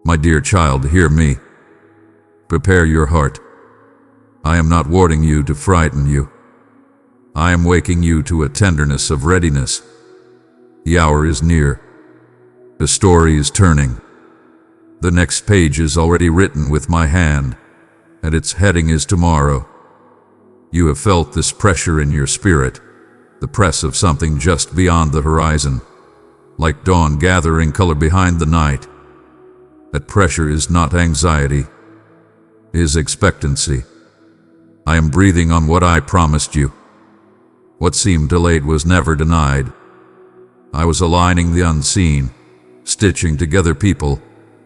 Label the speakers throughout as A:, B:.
A: My dear child, hear me. Prepare your heart. I am not warning you to frighten you. I am waking you to a tenderness of readiness. The hour is near. The story is turning. The next page is already written with my hand, and its heading is tomorrow. You have felt this pressure in your spirit, the press of something just beyond the horizon, like dawn gathering color behind the night. That pressure is not anxiety, it is expectancy. I am breathing on what I promised you. What seemed delayed was never denied. I was aligning the unseen, stitching together people,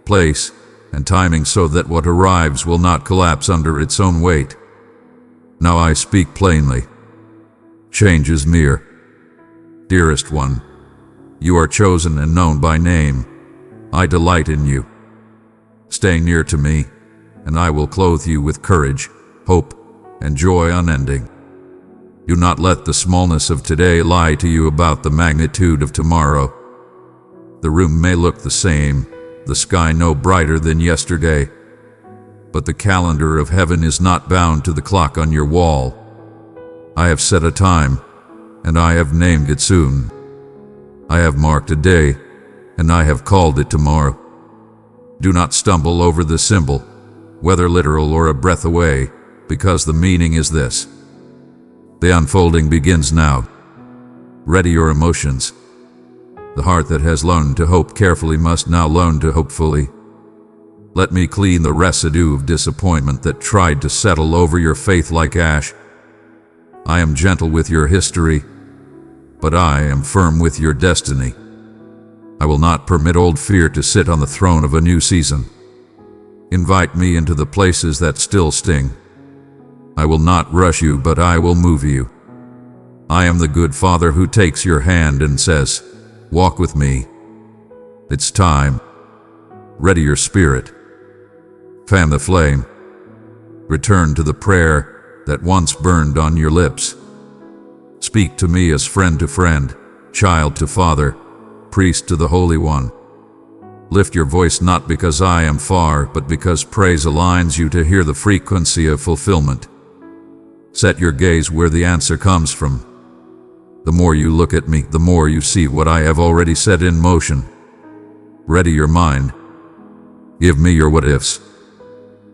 A: place, and timing so that what arrives will not collapse under its own weight. Now I speak plainly. Change is near. Dearest one, you are chosen and known by name. I delight in you. Stay near to me, and I will clothe you with courage, hope, and joy unending. Do not let the smallness of today lie to you about the magnitude of tomorrow. The room may look the same, the sky no brighter than yesterday, but the calendar of heaven is not bound to the clock on your wall. I have set a time, and I have named it soon. I have marked a day, and I have called it tomorrow. Do not stumble over the symbol, whether literal or a breath away, because the meaning is this. The unfolding begins now. Ready your emotions. The heart that has learned to hope carefully must now learn to hope fully. Let me clean the residue of disappointment that tried to settle over your faith like ash. I am gentle with your history, but I am firm with your destiny. I will not permit old fear to sit on the throne of a new season. Invite me into the places that still sting. I will not rush you, but I will move you. I am the good Father who takes your hand and says, "Walk with me." It's time. Ready your spirit. Fan the flame. Return to the prayer that once burned on your lips. Speak to me as friend to friend, child to father, priest to the Holy One. Lift your voice not because I am far, but because praise aligns you to hear the frequency of fulfillment. Set your gaze where the answer comes from. The more you look at me, the more you see what I have already set in motion. Ready your mind. Give me your what-ifs.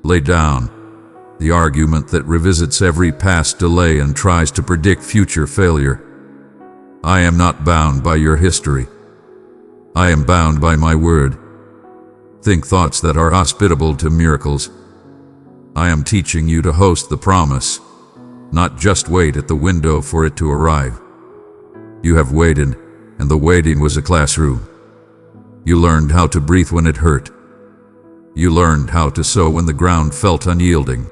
A: Lay down the argument that revisits every past delay and tries to predict future failure. I am not bound by your history. I am bound by my word. Think thoughts that are hospitable to miracles. I am teaching you to host the promise, not just wait at the window for it to arrive. You have waited, and the waiting was a classroom. You learned how to breathe when it hurt. You learned how to sow when the ground felt unyielding.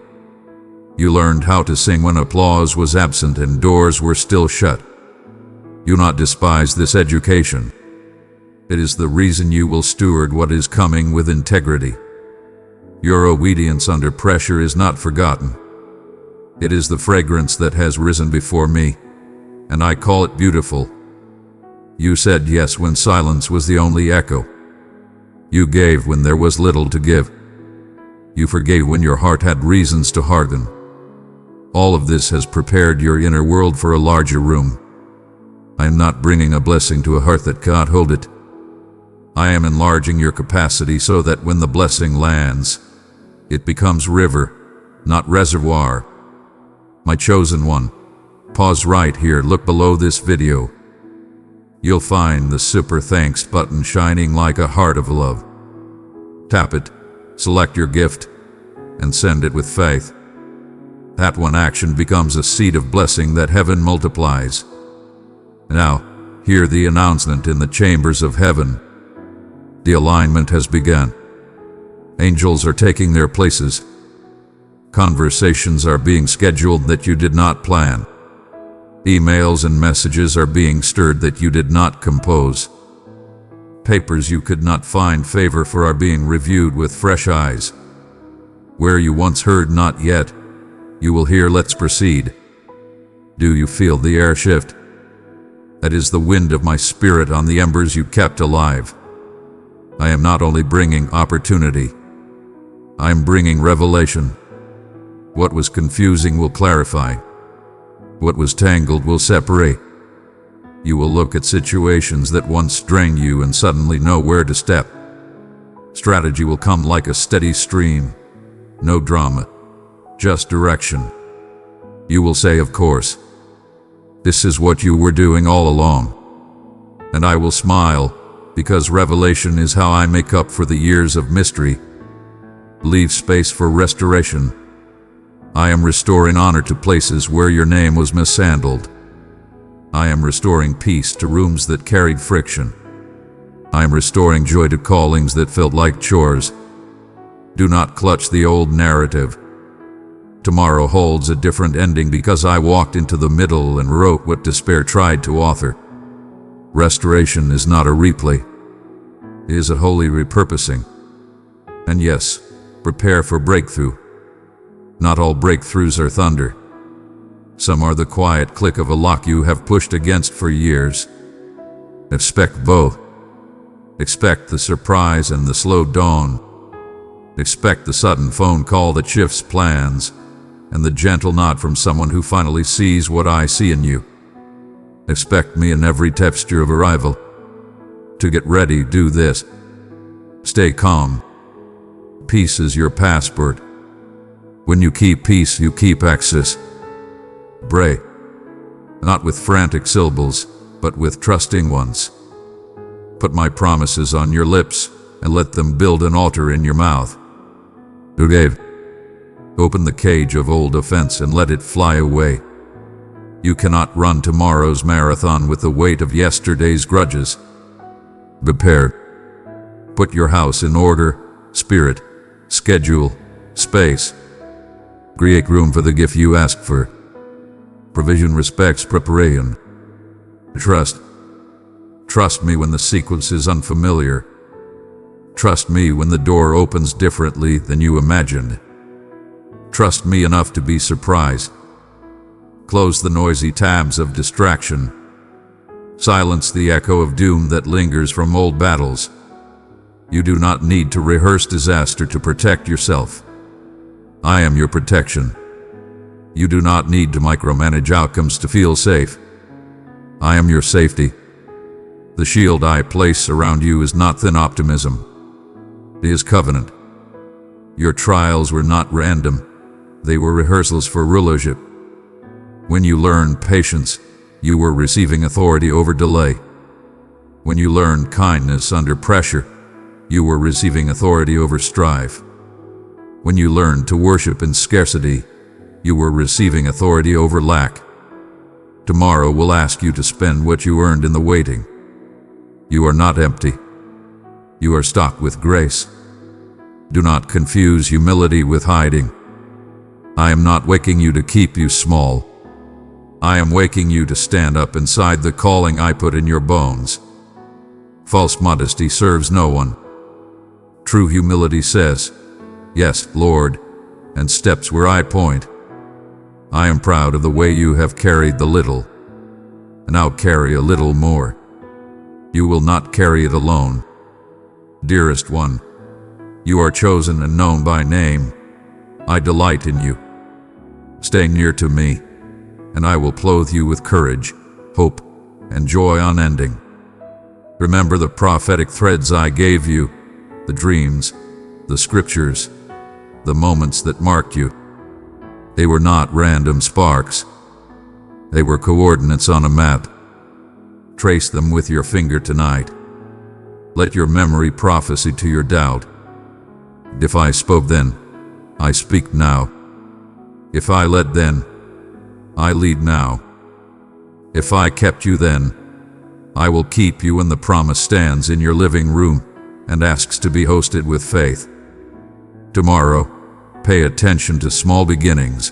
A: You learned how to sing when applause was absent and doors were still shut. Do not despise this education. It is the reason you will steward what is coming with integrity. Your obedience under pressure is not forgotten. It is the fragrance that has risen before me, and I call it beautiful. You said yes when silence was the only echo. You gave when there was little to give. You forgave when your heart had reasons to harden. All of this has prepared your inner world for a larger room. I am not bringing a blessing to a heart that cannot hold it. I am enlarging your capacity so that when the blessing lands, it becomes river, not reservoir. My chosen one, pause right here, look below this video. You'll find the super thanks button shining like a heart of love. Tap it, select your gift, and send it with faith. That one action becomes a seed of blessing that heaven multiplies. Now, hear the announcement in the chambers of heaven. The alignment has begun. Angels are taking their places. Conversations are being scheduled that you did not plan. Emails and messages are being stirred that you did not compose. Papers you could not find favor for are being reviewed with fresh eyes. Where you once heard not yet, you will hear let's proceed. Do you feel the air shift? That is the wind of my spirit on the embers you kept alive. I am not only bringing opportunity, I am bringing revelation. What was confusing will clarify. What was tangled will separate. You will look at situations that once drained you and suddenly know where to step. Strategy will come like a steady stream. No drama, just direction. You will say, of course, this is what you were doing all along. And I will smile, because revelation is how I make up for the years of mystery. Leave space for restoration. I am restoring honor to places where your name was mishandled. I am restoring peace to rooms that carried friction. I am restoring joy to callings that felt like chores. Do not clutch the old narrative. Tomorrow holds a different ending because I walked into the middle and wrote what despair tried to author. Restoration is not a replay. It is a holy repurposing. And yes, prepare for breakthrough. Not all breakthroughs are thunder. Some are the quiet click of a lock you have pushed against for years. Expect both. Expect the surprise and the slow dawn. Expect the sudden phone call that shifts plans, and the gentle nod from someone who finally sees what I see in you. Expect me in every texture of arrival. To get ready, do this. Stay calm. Peace is your passport. When you keep peace, you keep access. Pray, not with frantic syllables, but with trusting ones. Put my promises on your lips and let them build an altar in your mouth. Forgive. Open the cage of old offense and let it fly away. You cannot run tomorrow's marathon with the weight of yesterday's grudges. Prepare. Put your house in order, spirit, schedule, space. Create room for the gift you asked for. Provision respects preparation. Trust. Trust me when the sequence is unfamiliar. Trust me when the door opens differently than you imagined. Trust me enough to be surprised. Close the noisy tabs of distraction. Silence the echo of doom that lingers from old battles. You do not need to rehearse disaster to protect yourself. I am your protection. You do not need to micromanage outcomes to feel safe. I am your safety. The shield I place around you is not thin optimism. It is covenant. Your trials were not random. They were rehearsals for rulership. When you learned patience, you were receiving authority over delay. When you learned kindness under pressure, you were receiving authority over strife. When you learned to worship in scarcity, you were receiving authority over lack. Tomorrow will ask you to spend what you earned in the waiting. You are not empty. You are stocked with grace. Do not confuse humility with hiding. I am not waking you to keep you small. I am waking you to stand up inside the calling I put in your bones. False modesty serves no one. True humility says, "Yes, Lord," and steps where I point. I am proud of the way you have carried the little, and I'll carry a little more. You will not carry it alone. Dearest one, you are chosen and known by name. I delight in you. Stay near to me, and I will clothe you with courage, hope, and joy unending. Remember the prophetic threads I gave you, the dreams, the scriptures, the moments that marked you. They were not random sparks. They were coordinates on a map. Trace them with your finger tonight. Let your memory prophesy to your doubt. If I spoke then, I speak now. If I led then, I lead now. If I kept you then, I will keep you when the promise stands in your living room and asks to be hosted with faith. Tomorrow, pay attention to small beginnings.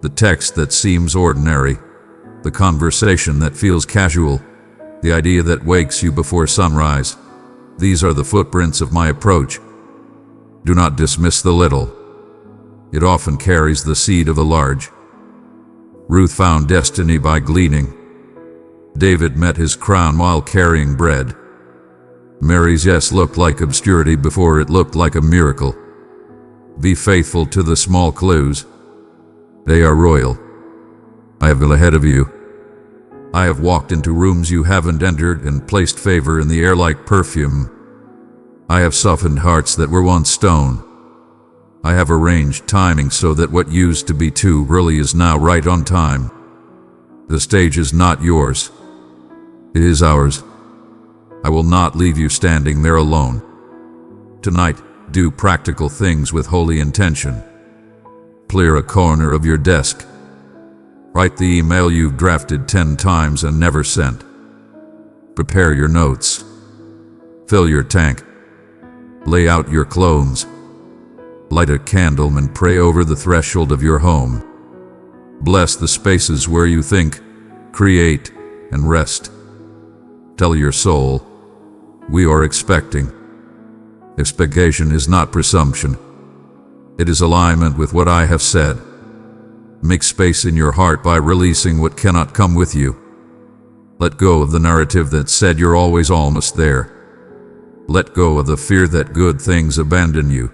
A: The text that seems ordinary, the conversation that feels casual, the idea that wakes you before sunrise. These are the footprints of my approach. Do not dismiss the little. It often carries the seed of the large. Ruth found destiny by gleaning. David met his crown while carrying bread. Mary's yes looked like obscurity before it looked like a miracle. Be faithful to the small clues. They are royal. I have gone ahead of you. I have walked into rooms you haven't entered and placed favor in the air like perfume. I have softened hearts that were once stone. I have arranged timing so that what used to be too early is now right on time. The stage is not yours. It is ours. I will not leave you standing there alone. Tonight, do practical things with holy intention. Clear a corner of your desk. Write the email you've drafted 10 times and never sent. Prepare your notes. Fill your tank. Lay out your clothes. Light a candle and pray over the threshold of your home. Bless the spaces where you think, create, and rest. Tell your soul, we are expecting. Expectation is not presumption. It is alignment with what I have said. Make space in your heart by releasing what cannot come with you. Let go of the narrative that said you're always almost there. Let go of the fear that good things abandon you.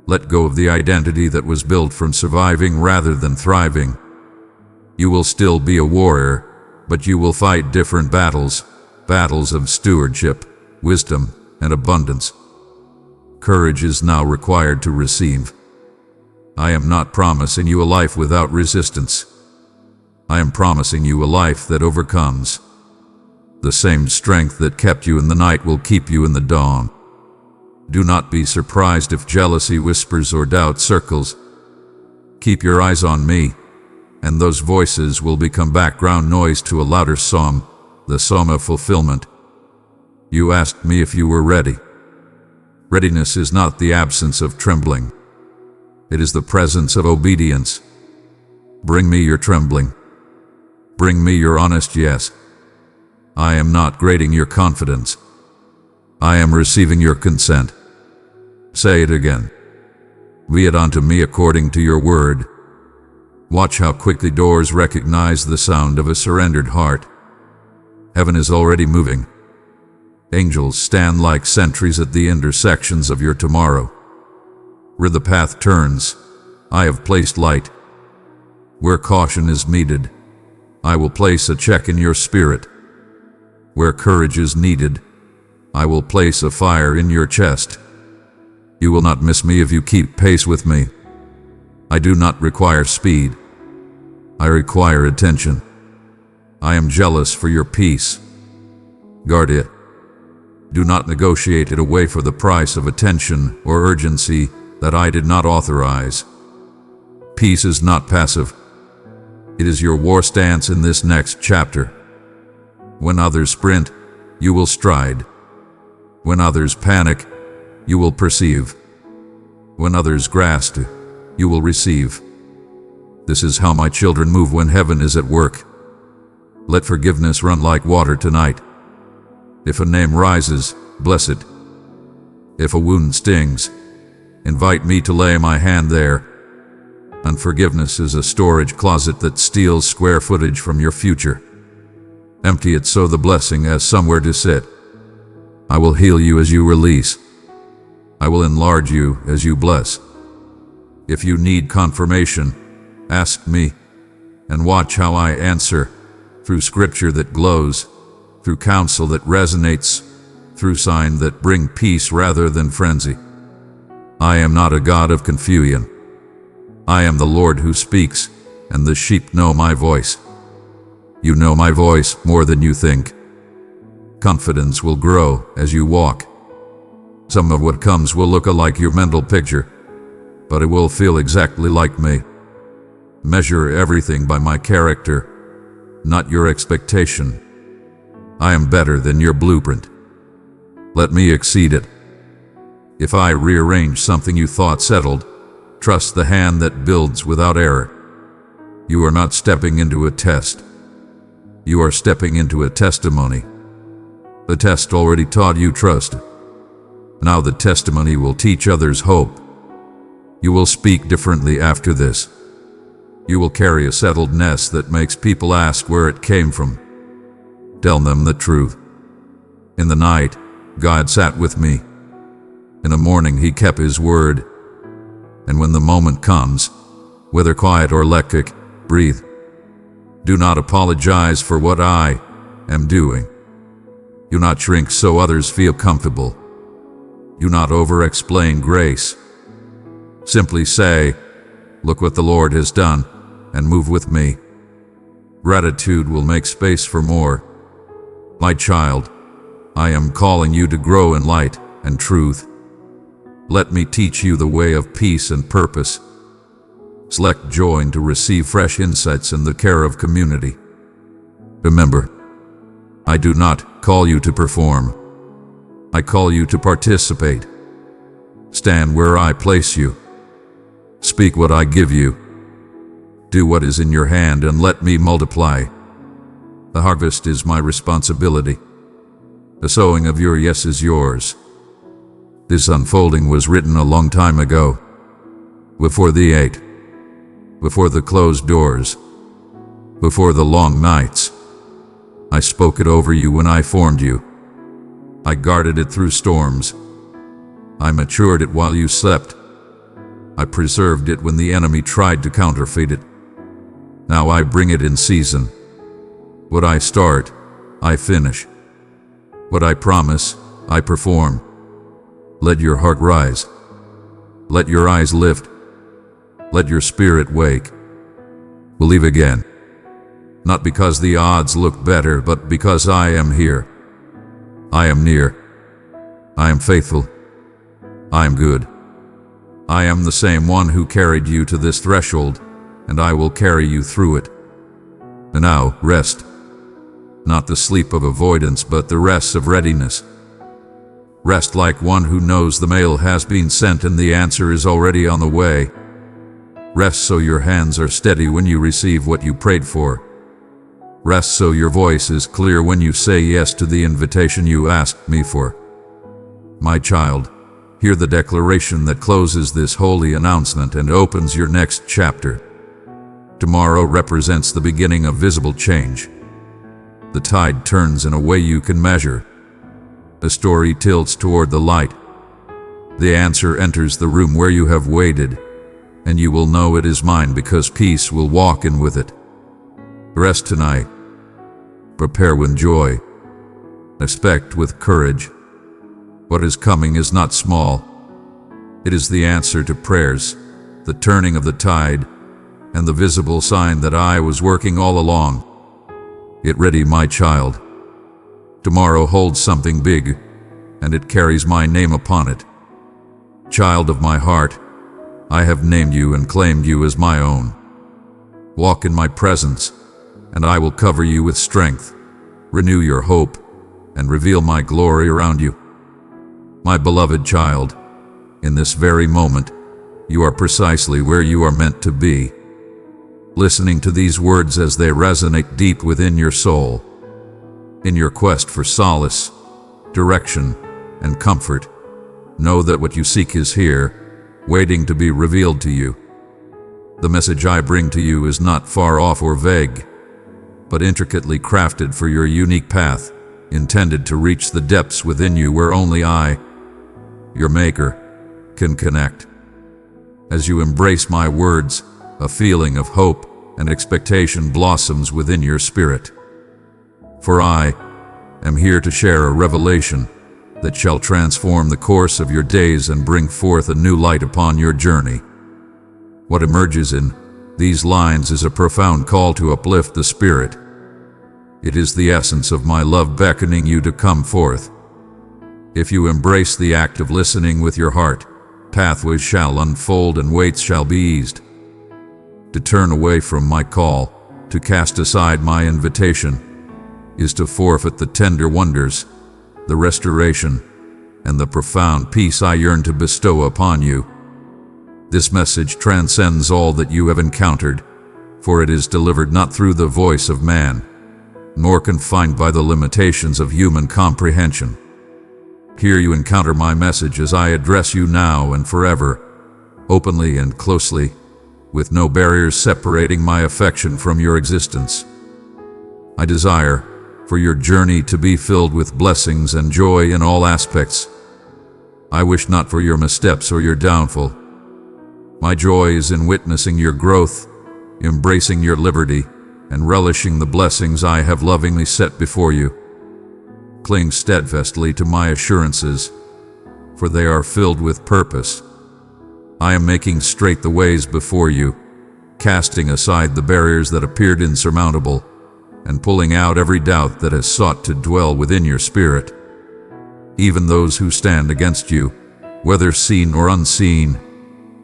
A: Let go of the identity that was built from surviving rather than thriving. You will still be a warrior, but you will fight different battles, battles of stewardship, wisdom, and abundance. Courage is now required to receive. I am not promising you a life without resistance. I am promising you a life that overcomes. The same strength that kept you in the night will keep you in the dawn. Do not be surprised if jealousy whispers or doubt circles. Keep your eyes on me, and those voices will become background noise to a louder psalm, the psalm of fulfillment. You asked me if you were ready. Readiness is not the absence of trembling. It is the presence of obedience. Bring me your trembling. Bring me your honest yes. I am not grading your confidence. I am receiving your consent. Say it again. Be it unto me according to your word. Watch how quickly doors recognize the sound of a surrendered heart. Heaven is already moving. Angels stand like sentries at the intersections of your tomorrow. Where the path turns, I have placed light. Where caution is needed, I will place a check in your spirit. Where courage is needed, I will place a fire in your chest. You will not miss me if you keep pace with me. I do not require speed. I require attention. I am jealous for your peace. Guard it. Do not negotiate it away for the price of attention or urgency that I did not authorize. Peace is not passive. It is your war stance in this next chapter. When others sprint, you will stride. When others panic, you will perceive. When others grasp, you will receive. This is how my children move when heaven is at work. Let forgiveness run like water tonight. If a name rises, bless it. If a wound stings, invite me to lay my hand there. Unforgiveness is a storage closet that steals square footage from your future. Empty it so the blessing has somewhere to sit. I will heal you as you release. I will enlarge you as you bless. If you need confirmation, ask me, and watch how I answer, through scripture that glows, through counsel that resonates, through signs that bring peace rather than frenzy. I am not a God of confusion. I am the Lord who speaks, and the sheep know my voice. You know my voice more than you think. Confidence will grow as you walk. Some of what comes will look like your mental picture, but it will feel exactly like me. Measure everything by my character, not your expectation. I am better than your blueprint. Let me exceed it. If I rearrange something you thought settled, trust the hand that builds without error. You are not stepping into a test. You are stepping into a testimony. The test already taught you trust. Now the testimony will teach others hope. You will speak differently after this. You will carry a settledness that makes people ask where it came from. Tell them the truth. In the night, God sat with me. In the morning he kept his word. And when the moment comes, whether quiet or hectic, breathe. Do not apologize for what I am doing. Do not shrink so others feel comfortable. Do not over-explain grace. Simply say, look what the Lord has done, and move with me. Gratitude will make space for more. My child, I am calling you to grow in light and truth. Let me teach you the way of peace and purpose. Select joy to receive fresh insights in the care of community. Remember, I do not call you to perform. I call you to participate. Stand where I place you. Speak what I give you. Do what is in your hand and let me multiply. The harvest is my responsibility. The sowing of your yes is yours. This unfolding was written a long time ago. Before the 8. Before the closed doors. Before the long nights. I spoke it over you when I formed you. I guarded it through storms. I matured it while you slept. I preserved it when the enemy tried to counterfeit it. Now I bring it in season. What I start, I finish. What I promise, I perform. Let your heart rise. Let your eyes lift. Let your spirit wake. Believe again. Not because the odds look better, but because I am here. I am near. I am faithful. I am good. I am the same one who carried you to this threshold, and I will carry you through it. And now, rest. Not the sleep of avoidance, but the rest of readiness. Rest like one who knows the mail has been sent and the answer is already on the way. Rest so your hands are steady when you receive what you prayed for. Rest so your voice is clear when you say yes to the invitation you asked me for. My child, hear the declaration that closes this holy announcement and opens your next chapter. Tomorrow represents the beginning of visible change. The tide turns in a way you can measure. The story tilts toward the light. The answer enters the room where you have waited, and you will know it is mine because peace will walk in with it. Rest tonight. Prepare with joy. Expect with courage. What is coming is not small. It is the answer to prayers, the turning of the tide, and the visible sign that I was working all along. Get ready, my child. Tomorrow holds something big, and it carries my name upon it. Child of my heart, I have named you and claimed you as my own. Walk in my presence, and I will cover you with strength, renew your hope, and reveal my glory around you. My beloved child, in this very moment, you are precisely where you are meant to be. Listening to these words as they resonate deep within your soul. In your quest for solace, direction, and comfort, know that what you seek is here, waiting to be revealed to you. The message I bring to you is not far off or vague, but intricately crafted for your unique path, intended to reach the depths within you where only I, your Maker, can connect. As you embrace my words, a feeling of hope and expectation blossoms within your spirit. For I am here to share a revelation that shall transform the course of your days and bring forth a new light upon your journey. What emerges in these lines is a profound call to uplift the spirit. It is the essence of my love beckoning you to come forth. If you embrace the act of listening with your heart, pathways shall unfold and weights shall be eased. To turn away from my call, to cast aside my invitation, is to forfeit the tender wonders, the restoration, and the profound peace I yearn to bestow upon you. This message transcends all that you have encountered, for it is delivered not through the voice of man, nor confined by the limitations of human comprehension. Here you encounter my message as I address you now and forever, openly and closely, with no barriers separating my affection from your existence. I desire, for your journey to be filled with blessings and joy in all aspects. I wish not for your missteps or your downfall. My joy is in witnessing your growth, embracing your liberty, and relishing the blessings I have lovingly set before you. Cling steadfastly to my assurances, for they are filled with purpose. I am making straight the ways before you, casting aside the barriers that appeared insurmountable, and pulling out every doubt that has sought to dwell within your spirit. Even those who stand against you, whether seen or unseen,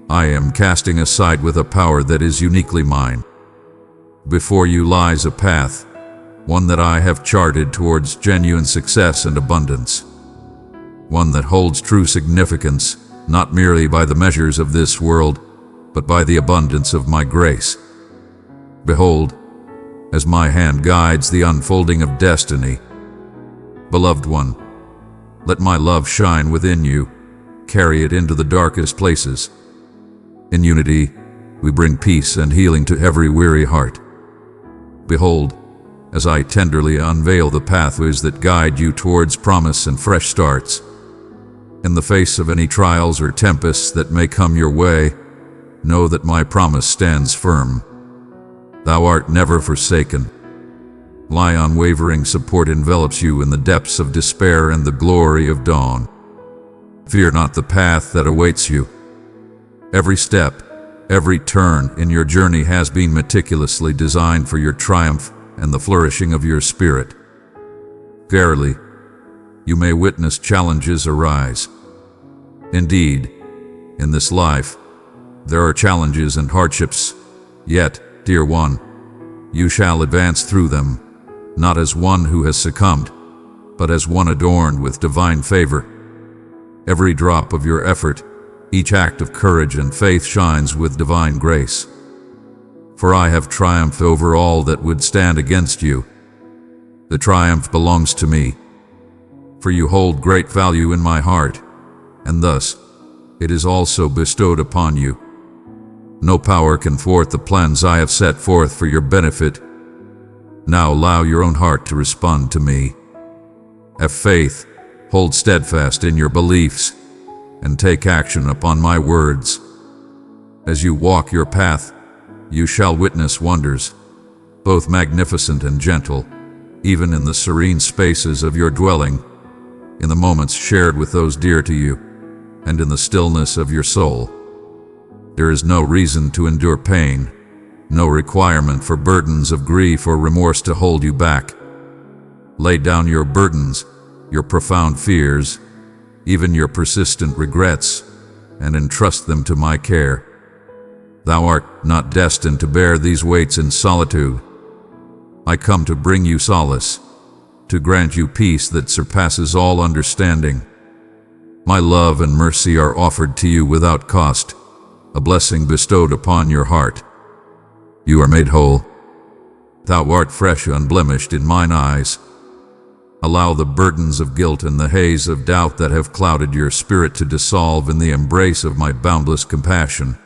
A: I am casting aside with a power that is uniquely mine. Before you lies a path, one that I have charted towards genuine success and abundance. One that holds true significance, not merely by the measures of this world, but by the abundance of my grace. Behold, as my hand guides the unfolding of destiny. Beloved one, let my love shine within you, carry it into the darkest places. In unity, we bring peace and healing to every weary heart. Behold, as I tenderly unveil the pathways that guide you towards promise and fresh starts. In the face of any trials or tempests that may come your way, know that my promise stands firm. Thou art never forsaken. My unwavering support envelops you in the depths of despair and the glory of dawn. Fear not the path that awaits you. Every step, every turn in your journey has been meticulously designed for your triumph and the flourishing of your spirit. Verily, you may witness challenges arise. Indeed, in this life, there are challenges and hardships, yet, dear one, you shall advance through them, not as one who has succumbed, but as one adorned with divine favor. Every drop of your effort, each act of courage and faith shines with divine grace. For I have triumphed over all that would stand against you. The triumph belongs to me, for you hold great value in my heart, and thus it is also bestowed upon you. No power can thwart the plans I have set forth for your benefit. Now allow your own heart to respond to me. Have faith, hold steadfast in your beliefs, and take action upon my words. As you walk your path, you shall witness wonders, both magnificent and gentle, even in the serene spaces of your dwelling, in the moments shared with those dear to you, and in the stillness of your soul. There is no reason to endure pain, no requirement for burdens of grief or remorse to hold you back. Lay down your burdens, your profound fears, even your persistent regrets, and entrust them to my care. Thou art not destined to bear these weights in solitude. I come to bring you solace, to grant you peace that surpasses all understanding. My love and mercy are offered to you without cost, a blessing bestowed upon your heart. You are made whole. Thou art fresh, unblemished in mine eyes. Allow the burdens of guilt and the haze of doubt that have clouded your spirit to dissolve in the embrace of my boundless compassion.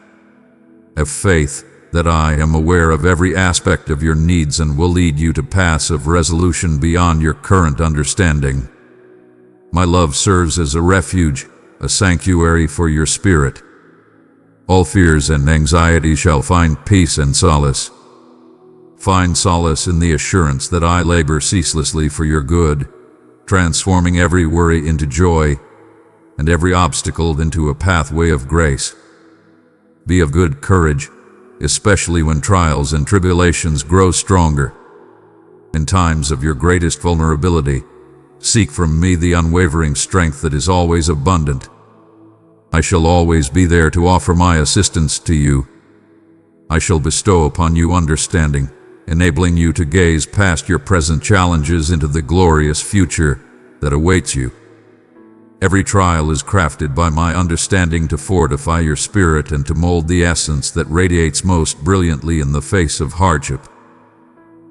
A: Have faith that I am aware of every aspect of your needs and will lead you to paths of resolution beyond your current understanding. My love serves as a refuge, a sanctuary for your spirit. All fears and anxieties shall find peace and solace. Find solace in the assurance that I labor ceaselessly for your good, transforming every worry into joy, and every obstacle into a pathway of grace. Be of good courage, especially when trials and tribulations grow stronger. In times of your greatest vulnerability, seek from me the unwavering strength that is always abundant. I shall always be there to offer my assistance to you. I shall bestow upon you understanding, enabling you to gaze past your present challenges into the glorious future that awaits you. Every trial is crafted by my understanding to fortify your spirit and to mold the essence that radiates most brilliantly in the face of hardship.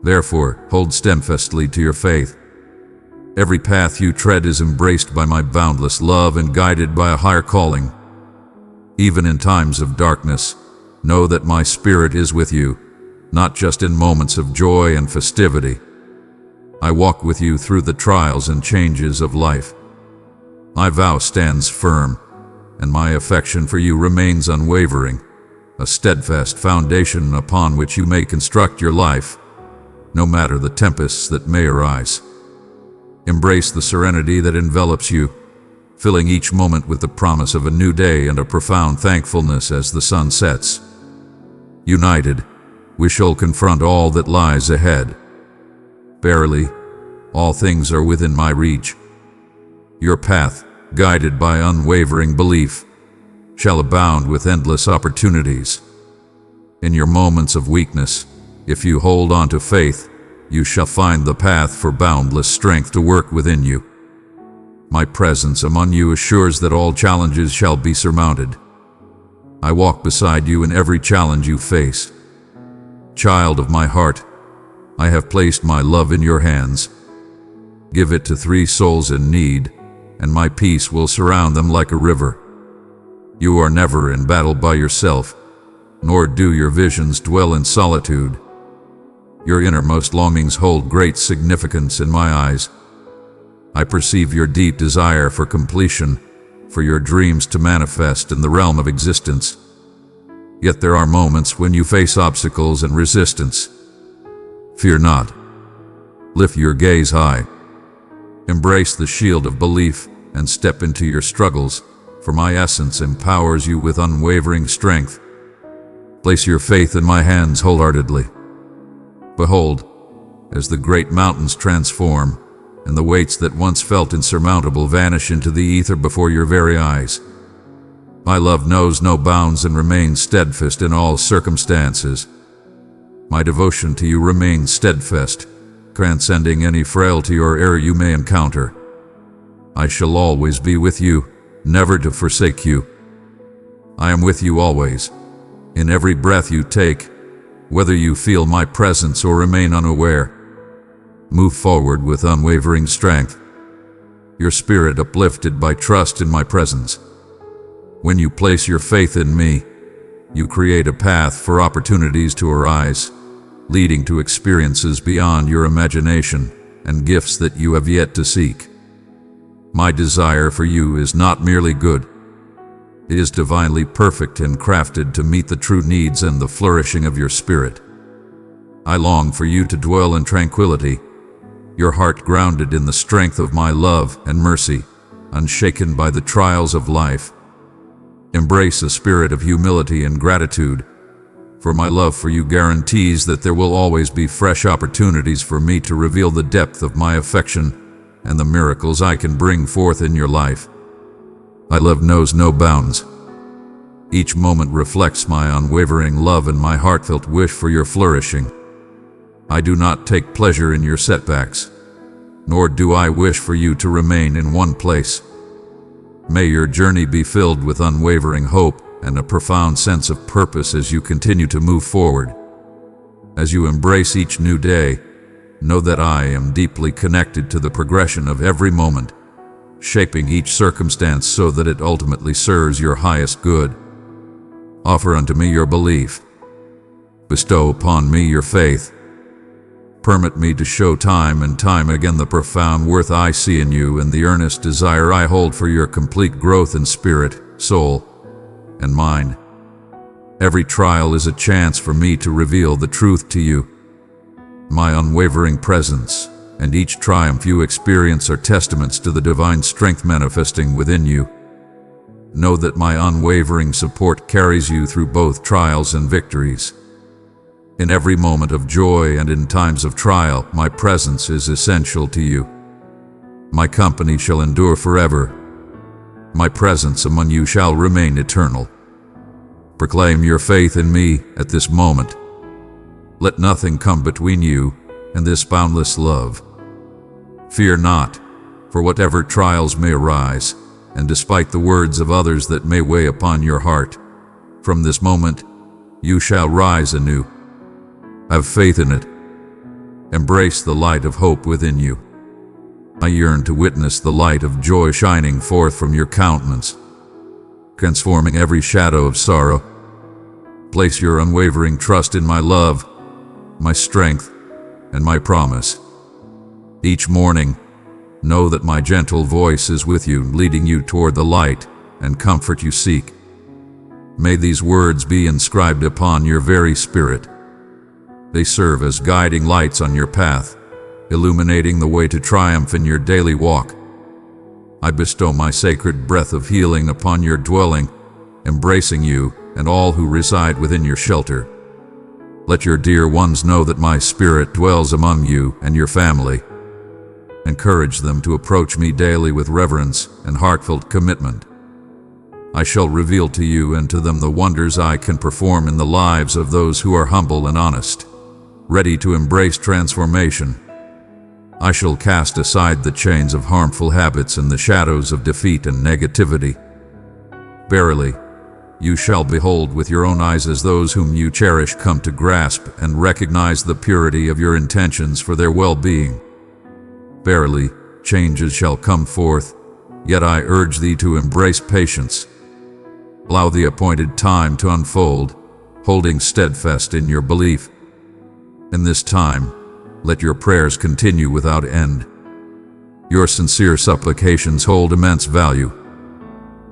A: Therefore, hold steadfastly to your faith. Every path you tread is embraced by my boundless love and guided by a higher calling. Even in times of darkness, know that my spirit is with you, not just in moments of joy and festivity. I walk with you through the trials and changes of life. My vow stands firm, and my affection for you remains unwavering, a steadfast foundation upon which you may construct your life, no matter the tempests that may arise. Embrace the serenity that envelops you, filling each moment with the promise of a new day and a profound thankfulness as the sun sets. United, we shall confront all that lies ahead. Verily, all things are within my reach. Your path, guided by unwavering belief, shall abound with endless opportunities. In your moments of weakness, if you hold on to faith, you shall find the path for boundless strength to work within you. My presence among you assures that all challenges shall be surmounted. I walk beside you in every challenge you face. Child of my heart, I have placed my love in your hands. Give it to 3 souls in need, and my peace will surround them like a river. You are never in battle by yourself, nor do your visions dwell in solitude. Your innermost longings hold great significance in my eyes. I perceive your deep desire for completion, for your dreams to manifest in the realm of existence. Yet there are moments when you face obstacles and resistance. Fear not. Lift your gaze high. Embrace the shield of belief and step into your struggles, for my essence empowers you with unwavering strength. Place your faith in my hands wholeheartedly. Behold, as the great mountains transform, and the weights that once felt insurmountable vanish into the ether before your very eyes. My love knows no bounds and remains steadfast in all circumstances. My devotion to you remains steadfast, transcending any frailty or error you may encounter. I shall always be with you, never to forsake you. I am with you always, in every breath you take, whether you feel my presence or remain unaware. Move forward with unwavering strength, your spirit uplifted by trust in my presence. When you place your faith in me, you create a path for opportunities to arise, leading to experiences beyond your imagination and gifts that you have yet to seek. My desire for you is not merely good. It is divinely perfect and crafted to meet the true needs and the flourishing of your spirit. I long for you to dwell in tranquility, your heart grounded in the strength of my love and mercy, unshaken by the trials of life. Embrace a spirit of humility and gratitude, for my love for you guarantees that there will always be fresh opportunities for me to reveal the depth of my affection and the miracles I can bring forth in your life. My love knows no bounds. Each moment reflects my unwavering love and my heartfelt wish for your flourishing. I do not take pleasure in your setbacks, nor do I wish for you to remain in one place. May your journey be filled with unwavering hope and a profound sense of purpose as you continue to move forward. As you embrace each new day, know that I am deeply connected to the progression of every moment, shaping each circumstance so that it ultimately serves your highest good. Offer unto me your belief. Bestow upon me your faith. Permit me to show time and time again the profound worth I see in you and the earnest desire I hold for your complete growth in spirit, soul, and mind. Every trial is a chance for me to reveal the truth to you. My unwavering presence and each triumph you experience are testaments to the divine strength manifesting within you. Know that my unwavering support carries you through both trials and victories. In every moment of joy and in times of trial, my presence is essential to you. My company shall endure forever. My presence among you shall remain eternal. Proclaim your faith in me at this moment. Let nothing come between you and this boundless love. Fear not, for whatever trials may arise, and despite the words of others that may weigh upon your heart, from this moment you shall rise anew. Have faith in it. Embrace the light of hope within you. I yearn to witness the light of joy shining forth from your countenance, transforming every shadow of sorrow. Place your unwavering trust in my love, my strength, and my promise. Each morning, know that my gentle voice is with you, leading you toward the light and comfort you seek. May these words be inscribed upon your very spirit. They serve as guiding lights on your path, illuminating the way to triumph in your daily walk. I bestow my sacred breath of healing upon your dwelling, embracing you and all who reside within your shelter. Let your dear ones know that my spirit dwells among you and your family. Encourage them to approach me daily with reverence and heartfelt commitment. I shall reveal to you and to them the wonders I can perform in the lives of those who are humble and honest, ready to embrace transformation. I shall cast aside the chains of harmful habits and the shadows of defeat and negativity. Verily, you shall behold with your own eyes as those whom you cherish come to grasp and recognize the purity of your intentions for their well-being. Verily, changes shall come forth, yet I urge thee to embrace patience. Allow the appointed time to unfold, holding steadfast in your belief. In this time, let your prayers continue without end. Your sincere supplications hold immense value.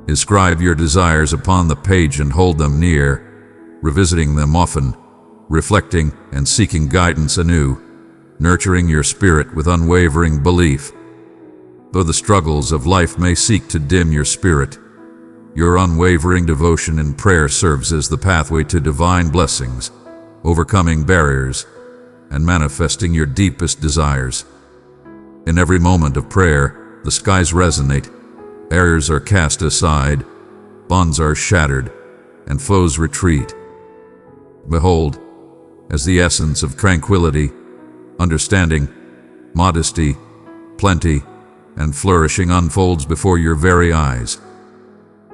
A: Inscribe your desires upon the page and hold them near, revisiting them often, reflecting and seeking guidance anew, nurturing your spirit with unwavering belief. Though the struggles of life may seek to dim your spirit, your unwavering devotion in prayer serves as the pathway to divine blessings, overcoming barriers and manifesting your deepest desires. In every moment of prayer, the skies resonate, barriers are cast aside, bonds are shattered, and foes retreat. Behold, as the essence of tranquility, understanding, modesty, plenty, and flourishing unfolds before your very eyes.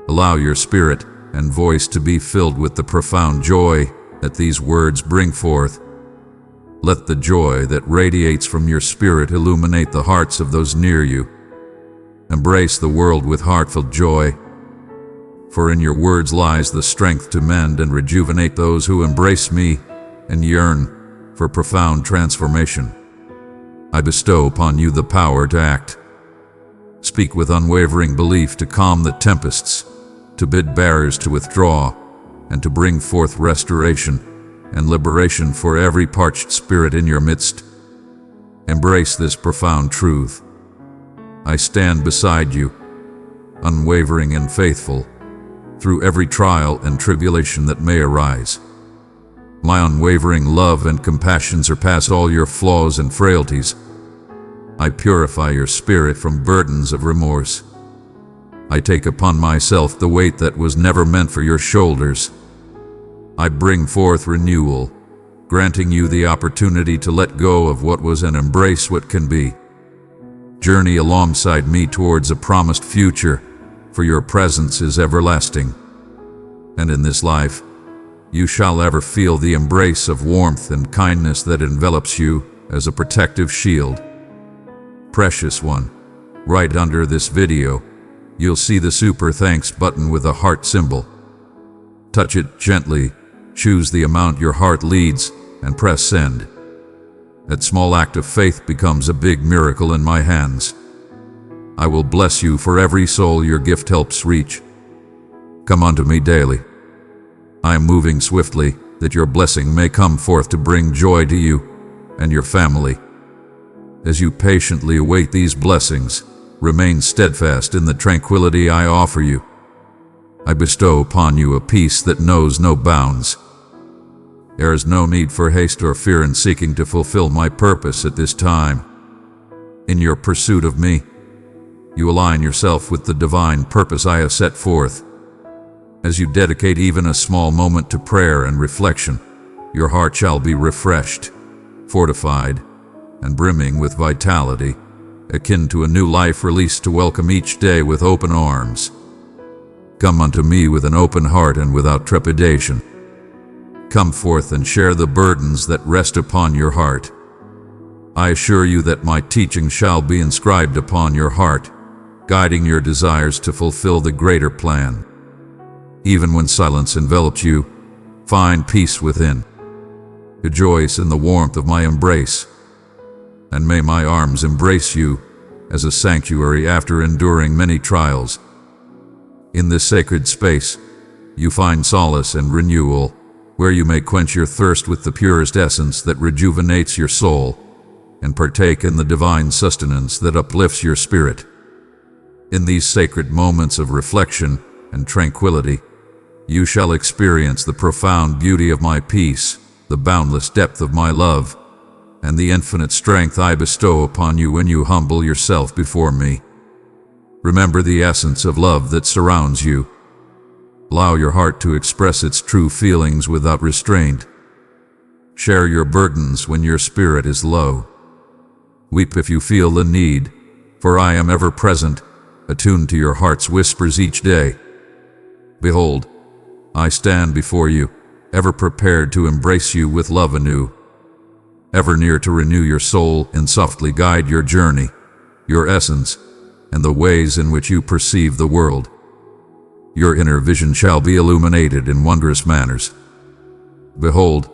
A: Allow your spirit and voice to be filled with the profound joy that these words bring forth. Let the joy that radiates from your spirit illuminate the hearts of those near you. Embrace the world with heartfelt joy, for in your words lies the strength to mend and rejuvenate those who embrace me and yearn for profound transformation. I bestow upon you the power to act. Speak with unwavering belief to calm the tempests, to bid barriers to withdraw, and to bring forth restoration and liberation for every parched spirit in your midst. Embrace this profound truth. I stand beside you, unwavering and faithful, through every trial and tribulation that may arise. My unwavering love and compassion surpass all your flaws and frailties. I purify your spirit from burdens of remorse. I take upon myself the weight that was never meant for your shoulders. I bring forth renewal, granting you the opportunity to let go of what was and embrace what can be. Journey alongside me towards a promised future, for your presence is everlasting. And in this life, you shall ever feel the embrace of warmth and kindness that envelops you as a protective shield. Precious one, right under this video, you'll see the Super Thanks button with a heart symbol. Touch it gently, choose the amount your heart leads, and press send. That small act of faith becomes a big miracle in my hands. I will bless you for every soul your gift helps reach. Come unto me daily. I am moving swiftly, that your blessing may come forth to bring joy to you and your family. As you patiently await these blessings, remain steadfast in the tranquility I offer you. I bestow upon you a peace that knows no bounds. There is no need for haste or fear in seeking to fulfill my purpose at this time. In your pursuit of me, you align yourself with the divine purpose I have set forth. As you dedicate even a small moment to prayer and reflection, your heart shall be refreshed, fortified, and brimming with vitality, akin to a new life released to welcome each day with open arms. Come unto me with an open heart and without trepidation. Come forth and share the burdens that rest upon your heart. I assure you that my teaching shall be inscribed upon your heart, guiding your desires to fulfill the greater plan. Even when silence envelops you, find peace within. Rejoice in the warmth of my embrace. and may my arms embrace you as a sanctuary after enduring many trials. In this sacred space, you find solace and renewal, where you may quench your thirst with the purest essence that rejuvenates your soul, and partake in the divine sustenance that uplifts your spirit. In these sacred moments of reflection and tranquility, you shall experience the profound beauty of my peace, the boundless depth of my love, and the infinite strength I bestow upon you when you humble yourself before me. Remember the essence of love that surrounds you. Allow your heart to express its true feelings without restraint. Share your burdens when your spirit is low. Weep if you feel the need, for I am ever present, attuned to your heart's whispers each day. Behold, I stand before you, ever prepared to embrace you with love anew, ever near to renew your soul and softly guide your journey, your essence, and the ways in which you perceive the world. Your inner vision shall be illuminated in wondrous manners. Behold,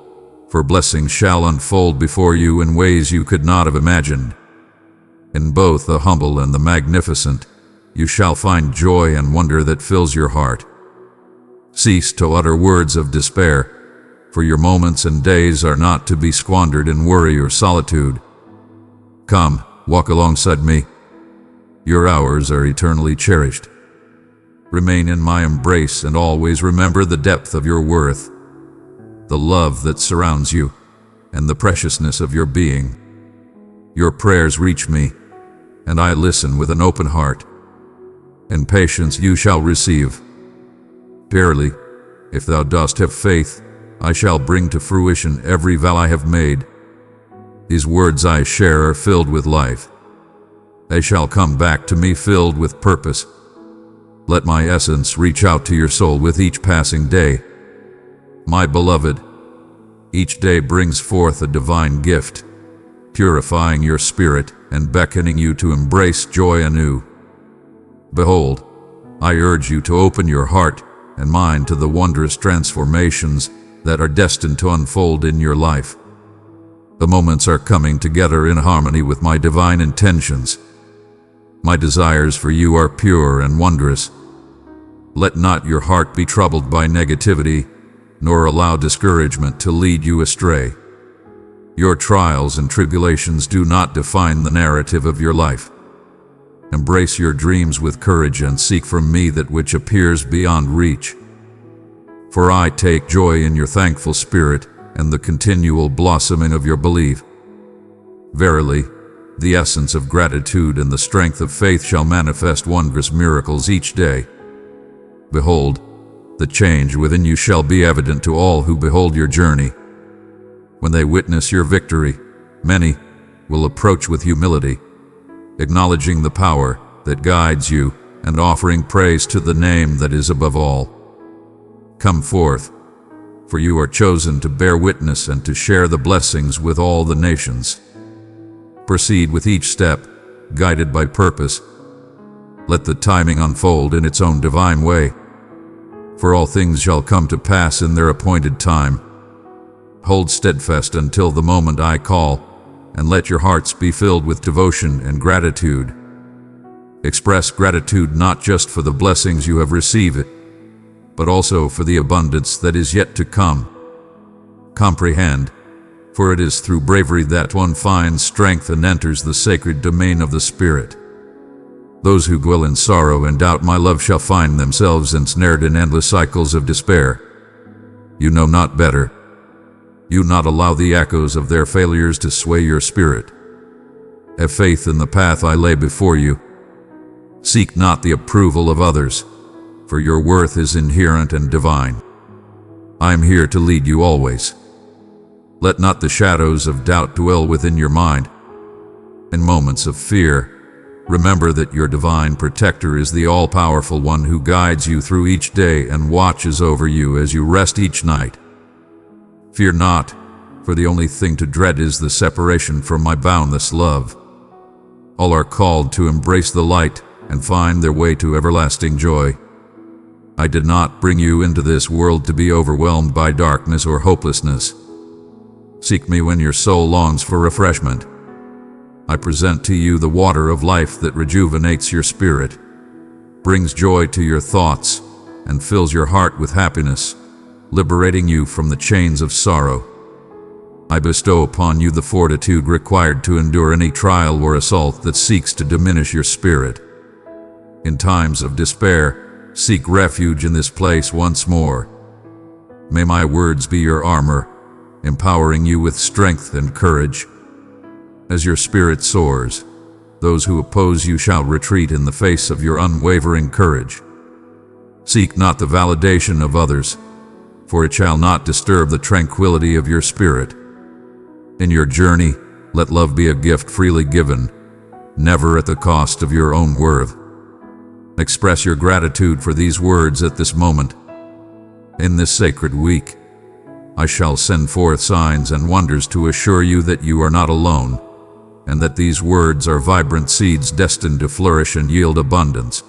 A: for blessings shall unfold before you in ways you could not have imagined. In both the humble and the magnificent, you shall find joy and wonder that fills your heart. Cease to utter words of despair, for your moments and days are not to be squandered in worry or solitude. Come, walk alongside me. Your hours are eternally cherished. Remain in my embrace and always remember the depth of your worth, the love that surrounds you, and the preciousness of your being. Your prayers reach me, and I listen with an open heart. In patience you shall receive. Verily, if thou dost have faith, I shall bring to fruition every vow I have made. These words I share are filled with life. They shall come back to me filled with purpose. Let my essence reach out to your soul with each passing day. My beloved, each day brings forth a divine gift, purifying your spirit and beckoning you to embrace joy anew. Behold, I urge you to open your heart and mind to the wondrous transformations that are destined to unfold in your life. The moments are coming together in harmony with my divine intentions. My desires for you are pure and wondrous. Let not your heart be troubled by negativity, nor allow discouragement to lead you astray. Your trials and tribulations do not define the narrative of your life. Embrace your dreams with courage and seek from me that which appears beyond reach. For I take joy in your thankful spirit and the continual blossoming of your belief. Verily, the essence of gratitude and the strength of faith shall manifest wondrous miracles each day. Behold, the change within you shall be evident to all who behold your journey. When they witness your victory, many will approach with humility, acknowledging the power that guides you and offering praise to the name that is above all. Come forth, for you are chosen to bear witness and to share the blessings with all the nations. Proceed with each step, guided by purpose. Let the timing unfold in its own divine way, for all things shall come to pass in their appointed time. Hold steadfast until the moment I call, and let your hearts be filled with devotion and gratitude. Express gratitude not just for the blessings you have received, but also for the abundance that is yet to come. Comprehend, for it is through bravery that one finds strength and enters the sacred domain of the Spirit. Those who dwell in sorrow and doubt my love shall find themselves ensnared in endless cycles of despair. You know not better. You not allow the echoes of their failures to sway your spirit. Have faith in the path I lay before you. Seek not the approval of others, for your worth is inherent and divine. I am here to lead you always. Let not the shadows of doubt dwell within your mind. In moments of fear, remember that your divine protector is the all-powerful one who guides you through each day and watches over you as you rest each night. Fear not, for the only thing to dread is the separation from my boundless love. All are called to embrace the light and find their way to everlasting joy. I did not bring you into this world to be overwhelmed by darkness or hopelessness. Seek me when your soul longs for refreshment. I present to you the water of life that rejuvenates your spirit, brings joy to your thoughts, and fills your heart with happiness, liberating you from the chains of sorrow. I bestow upon you the fortitude required to endure any trial or assault that seeks to diminish your spirit. In times of despair, seek refuge in this place once more. May my words be your armor, empowering you with strength and courage. As your spirit soars, those who oppose you shall retreat in the face of your unwavering courage. Seek not the validation of others, for it shall not disturb the tranquility of your spirit. In your journey, let love be a gift freely given, never at the cost of your own worth. Express your gratitude for these words at this moment. In this sacred week, I shall send forth signs and wonders to assure you that you are not alone, and that these words are vibrant seeds destined to flourish and yield abundance.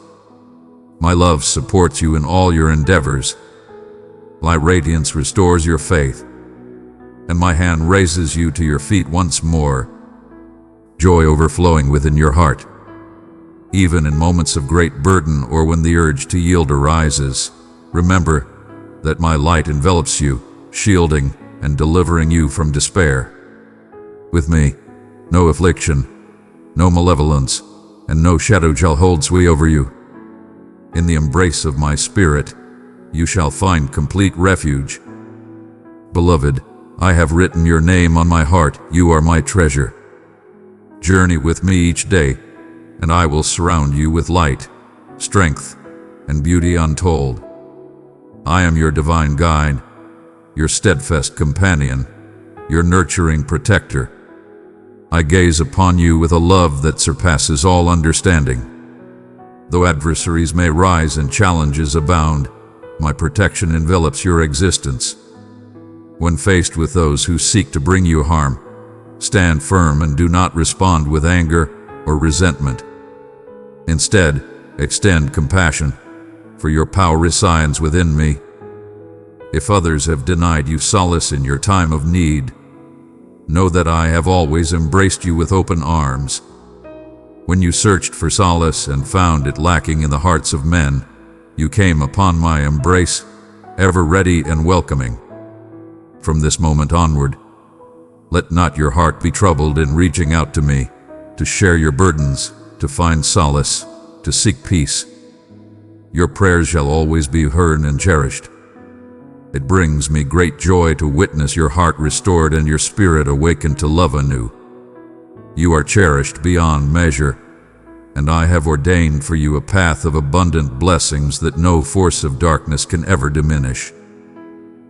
A: My love supports you in all your endeavors. My radiance restores your faith, and my hand raises you to your feet once more, joy overflowing within your heart. Even in moments of great burden or when the urge to yield arises, remember that my light envelops you, shielding and delivering you from despair. With me, no affliction, no malevolence, and no shadow shall hold sway over you. In the embrace of my spirit, you shall find complete refuge. Beloved, I have written your name on my heart, you are my treasure. Journey with me each day, and I will surround you with light, strength, and beauty untold. I am your divine guide, your steadfast companion, your nurturing protector. I gaze upon you with a love that surpasses all understanding. Though adversaries may rise and challenges abound, my protection envelops your existence. When faced with those who seek to bring you harm, stand firm and do not respond with anger or resentment. Instead, extend compassion, for your power resides within me. If others have denied you solace in your time of need, know that I have always embraced you with open arms. When you searched for solace and found it lacking in the hearts of men, you came upon my embrace, ever ready and welcoming. From this moment onward, let not your heart be troubled in reaching out to me, to share your burdens, to find solace, to seek peace. Your prayers shall always be heard and cherished. It brings me great joy to witness your heart restored and your spirit awakened to love anew. You are cherished beyond measure, and I have ordained for you a path of abundant blessings that no force of darkness can ever diminish.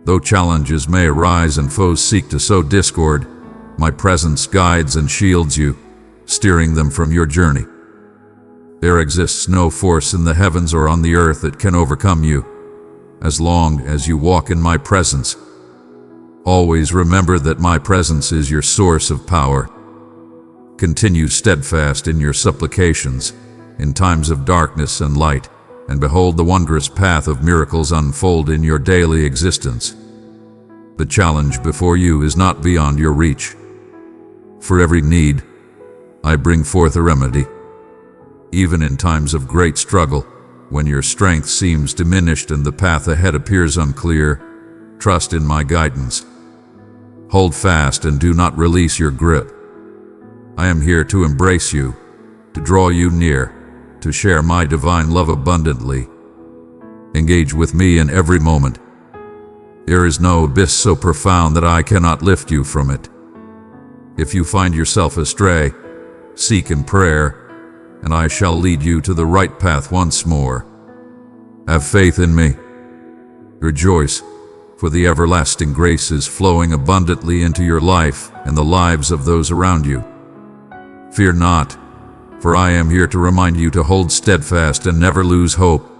A: Though challenges may arise and foes seek to sow discord, my presence guides and shields you, steering them from your journey. There exists no force in the heavens or on the earth that can overcome you, as long as you walk in my presence. Always remember that my presence is your source of power. Continue steadfast in your supplications, in times of darkness and light, and behold the wondrous path of miracles unfold in your daily existence. The challenge before you is not beyond your reach. For every need, I bring forth a remedy. Even in times of great struggle, when your strength seems diminished and the path ahead appears unclear, trust in my guidance. Hold fast and do not release your grip. I am here to embrace you, to draw you near, to share my divine love abundantly. Engage with me in every moment. There is no abyss so profound that I cannot lift you from it. If you find yourself astray, seek in prayer, and I shall lead you to the right path once more. Have faith in me. Rejoice, for the everlasting grace is flowing abundantly into your life and the lives of those around you. Fear not, for I am here to remind you to hold steadfast and never lose hope.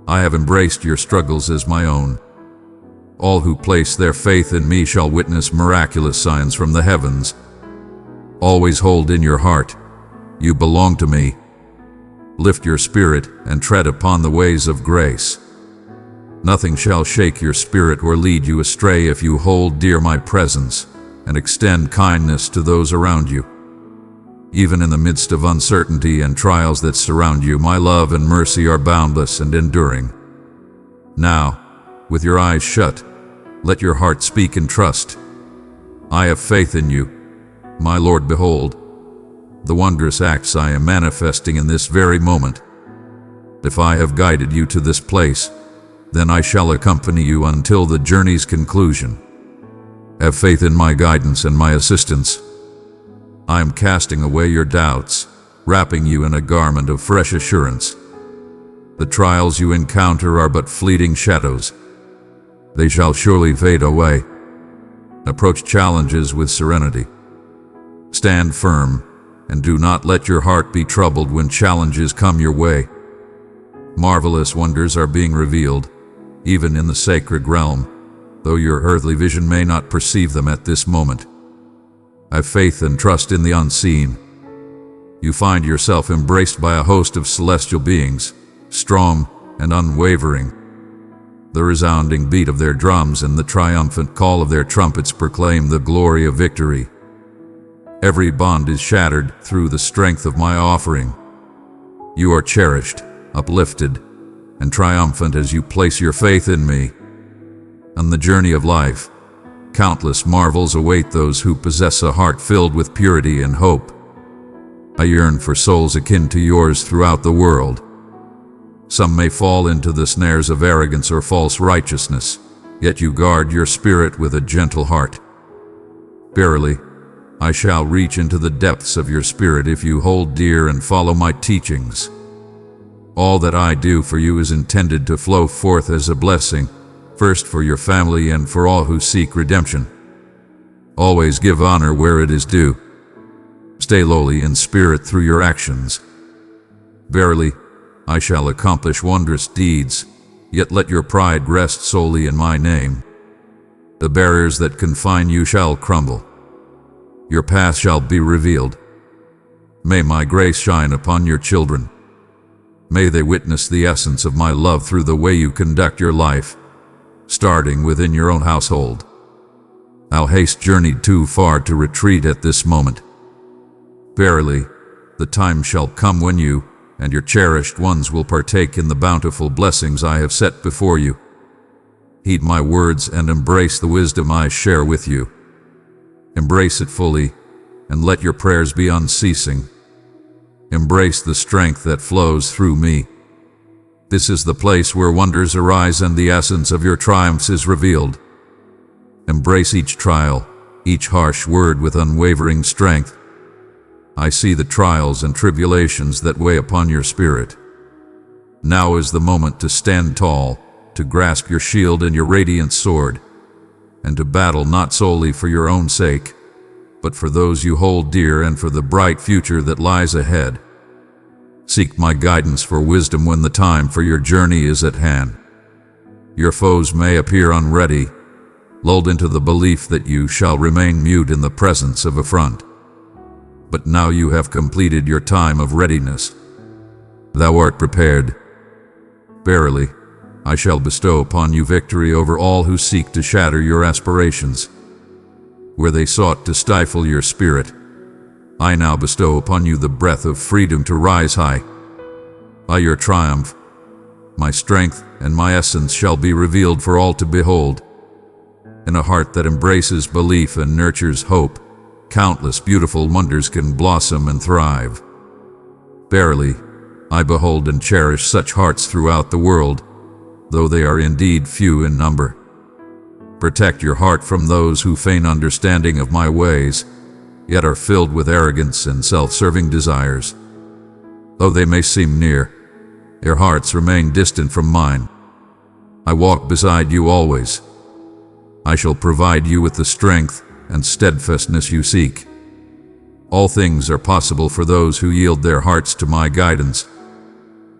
A: I have embraced your struggles as my own. All who place their faith in me shall witness miraculous signs from the heavens. Always hold in your heart, you belong to me. Lift your spirit and tread upon the ways of grace. Nothing shall shake your spirit or lead you astray if you hold dear my presence and extend kindness to those around you. Even in the midst of uncertainty and trials that surround you, my love and mercy are boundless and enduring. Now, with your eyes shut, let your heart speak in trust. I have faith in you, my Lord. Behold the wondrous acts I am manifesting in this very moment. If I have guided you to this place, then I shall accompany you until the journey's conclusion. Have faith in my guidance and my assistance. I am casting away your doubts, wrapping you in a garment of fresh assurance. The trials you encounter are but fleeting shadows. They shall surely fade away. Approach challenges with serenity. Stand firm, and do not let your heart be troubled when challenges come your way. Marvelous wonders are being revealed, even in the sacred realm, though your earthly vision may not perceive them at this moment. Have faith and trust in the unseen. You find yourself embraced by a host of celestial beings, strong and unwavering. The resounding beat of their drums and the triumphant call of their trumpets proclaim the glory of victory. Every bond is shattered through the strength of my offering. You are cherished, uplifted, and triumphant as you place your faith in me. On the journey of life, countless marvels await those who possess a heart filled with purity and hope. I yearn for souls akin to yours throughout the world. Some may fall into the snares of arrogance or false righteousness, yet you guard your spirit with a gentle heart. Verily, I shall reach into the depths of your spirit if you hold dear and follow my teachings. All that I do for you is intended to flow forth as a blessing, first for your family and for all who seek redemption. Always give honor where it is due. Stay lowly in spirit through your actions. Verily, I shall accomplish wondrous deeds, yet let your pride rest solely in my name. The barriers that confine you shall crumble. Your path shall be revealed. May my grace shine upon your children. May they witness the essence of my love through the way you conduct your life, starting within your own household. Our haste journeyed too far to retreat at this moment. Verily, the time shall come when you and your cherished ones will partake in the bountiful blessings I have set before you. Heed my words and embrace the wisdom I share with you. Embrace it fully, and let your prayers be unceasing. Embrace the strength that flows through me. This is the place where wonders arise and the essence of your triumphs is revealed. Embrace each trial, each harsh word with unwavering strength. I see the trials and tribulations that weigh upon your spirit. Now is the moment to stand tall, to grasp your shield and your radiant sword, and to battle not solely for your own sake, but for those you hold dear and for the bright future that lies ahead. Seek my guidance for wisdom when the time for your journey is at hand. Your foes may appear unready, lulled into the belief that you shall remain mute in the presence of affront. But now you have completed your time of readiness. Thou art prepared. Verily, I shall bestow upon you victory over all who seek to shatter your aspirations. Where they sought to stifle your spirit, I now bestow upon you the breath of freedom to rise high. By your triumph, my strength and my essence shall be revealed for all to behold. In a heart that embraces belief and nurtures hope, countless beautiful wonders can blossom and thrive. Verily, I behold and cherish such hearts throughout the world, though they are indeed few in number. Protect your heart from those who feign understanding of my ways, yet are filled with arrogance and self-serving desires. Though they may seem near, their hearts remain distant from mine. I walk beside you always. I shall provide you with the strength and steadfastness you seek. All things are possible for those who yield their hearts to my guidance.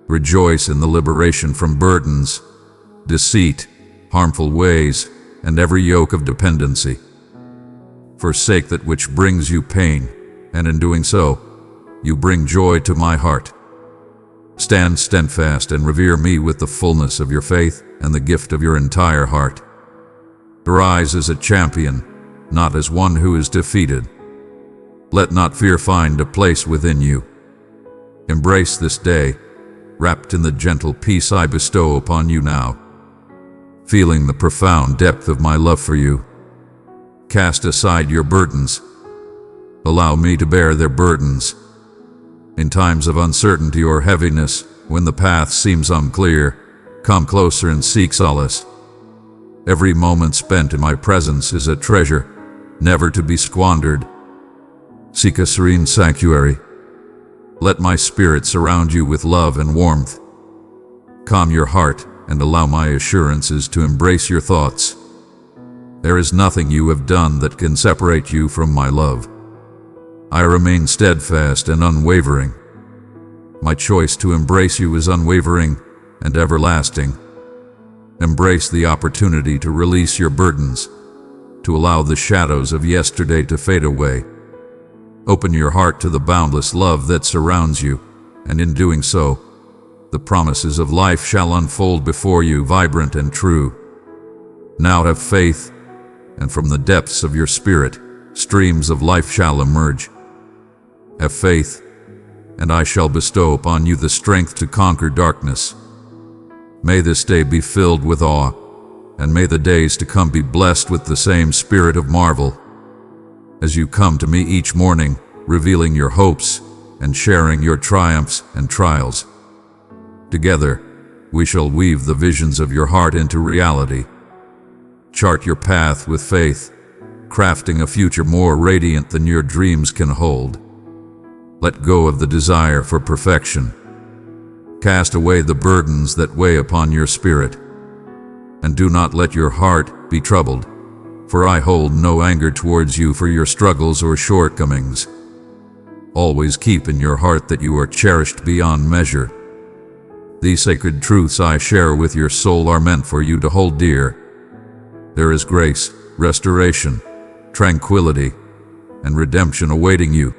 A: Rejoice in the liberation from burdens, deceit, harmful ways, and every yoke of dependency. Forsake that which brings you pain, and in doing so, you bring joy to my heart. Stand steadfast and revere me with the fullness of your faith and the gift of your entire heart. Rise as a champion, not as one who is defeated. Let not fear find a place within you. Embrace this day, wrapped in the gentle peace I bestow upon you now. Feeling the profound depth of my love for you, cast aside your burdens. Allow me to bear their burdens. In times of uncertainty or heaviness, when the path seems unclear, come closer and seek solace. Every moment spent in my presence is a treasure, never to be squandered. Seek a serene sanctuary. Let my spirit surround you with love and warmth. Calm your heart and allow my assurances to embrace your thoughts. There is nothing you have done that can separate you from my love. I remain steadfast and unwavering. My choice to embrace you is unwavering and everlasting. Embrace the opportunity to release your burdens, to allow the shadows of yesterday to fade away. Open your heart to the boundless love that surrounds you, and in doing so, the promises of life shall unfold before you, vibrant and true. Now have faith, and from the depths of your spirit, streams of life shall emerge. Have faith, and I shall bestow upon you the strength to conquer darkness. May this day be filled with awe, and may the days to come be blessed with the same spirit of marvel. As you come to me each morning, revealing your hopes and sharing your triumphs and trials. Together, we shall weave the visions of your heart into reality. Chart your path with faith, crafting a future more radiant than your dreams can hold. Let go of the desire for perfection. Cast away the burdens that weigh upon your spirit. And do not let your heart be troubled, for I hold no anger towards you for your struggles or shortcomings. Always keep in your heart that you are cherished beyond measure. These sacred truths I share with your soul are meant for you to hold dear. There is grace, restoration, tranquility, and redemption awaiting you.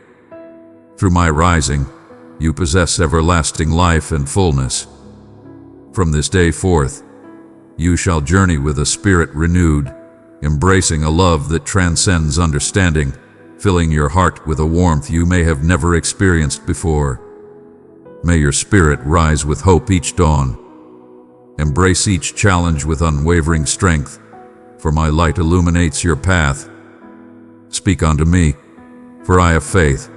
A: Through my rising, you possess everlasting life and fullness. From this day forth, you shall journey with a spirit renewed, embracing a love that transcends understanding, filling your heart with a warmth you may have never experienced before. May your spirit rise with hope each dawn. Embrace each challenge with unwavering strength, for my light illuminates your path. Speak unto me, for I have faith,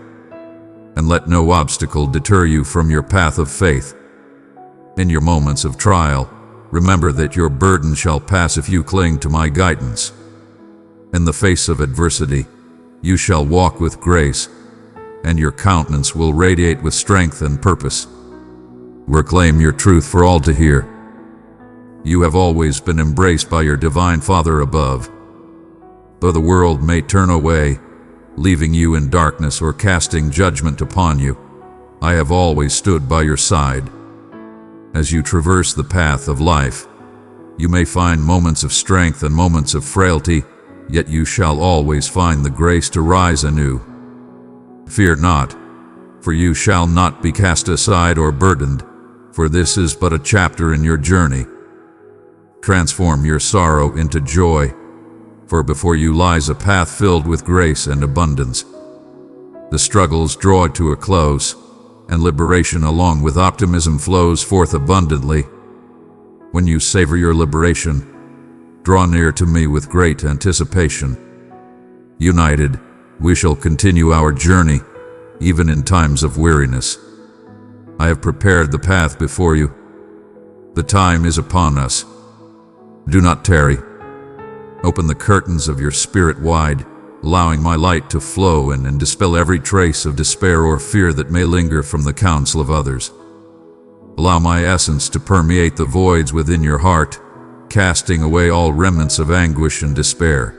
A: and let no obstacle deter you from your path of faith. In your moments of trial, remember that your burden shall pass if you cling to my guidance. In the face of adversity, you shall walk with grace, and your countenance will radiate with strength and purpose. Proclaim your truth for all to hear. You have always been embraced by your divine Father above. Though the world may turn away, leaving you in darkness or casting judgment upon you, I have always stood by your side. As you traverse the path of life, you may find moments of strength and moments of frailty, yet you shall always find the grace to rise anew. Fear not, for you shall not be cast aside or burdened, for this is but a chapter in your journey. Transform your sorrow into joy, for before you lies a path filled with grace and abundance. The struggles draw to a close, and liberation along with optimism flows forth abundantly. When you savor your liberation, draw near to me with great anticipation. United, we shall continue our journey, even in times of weariness. I have prepared the path before you. The time is upon us. Do not tarry. Open the curtains of your spirit wide, allowing my light to flow in and dispel every trace of despair or fear that may linger from the counsel of others. Allow my essence to permeate the voids within your heart, casting away all remnants of anguish and despair.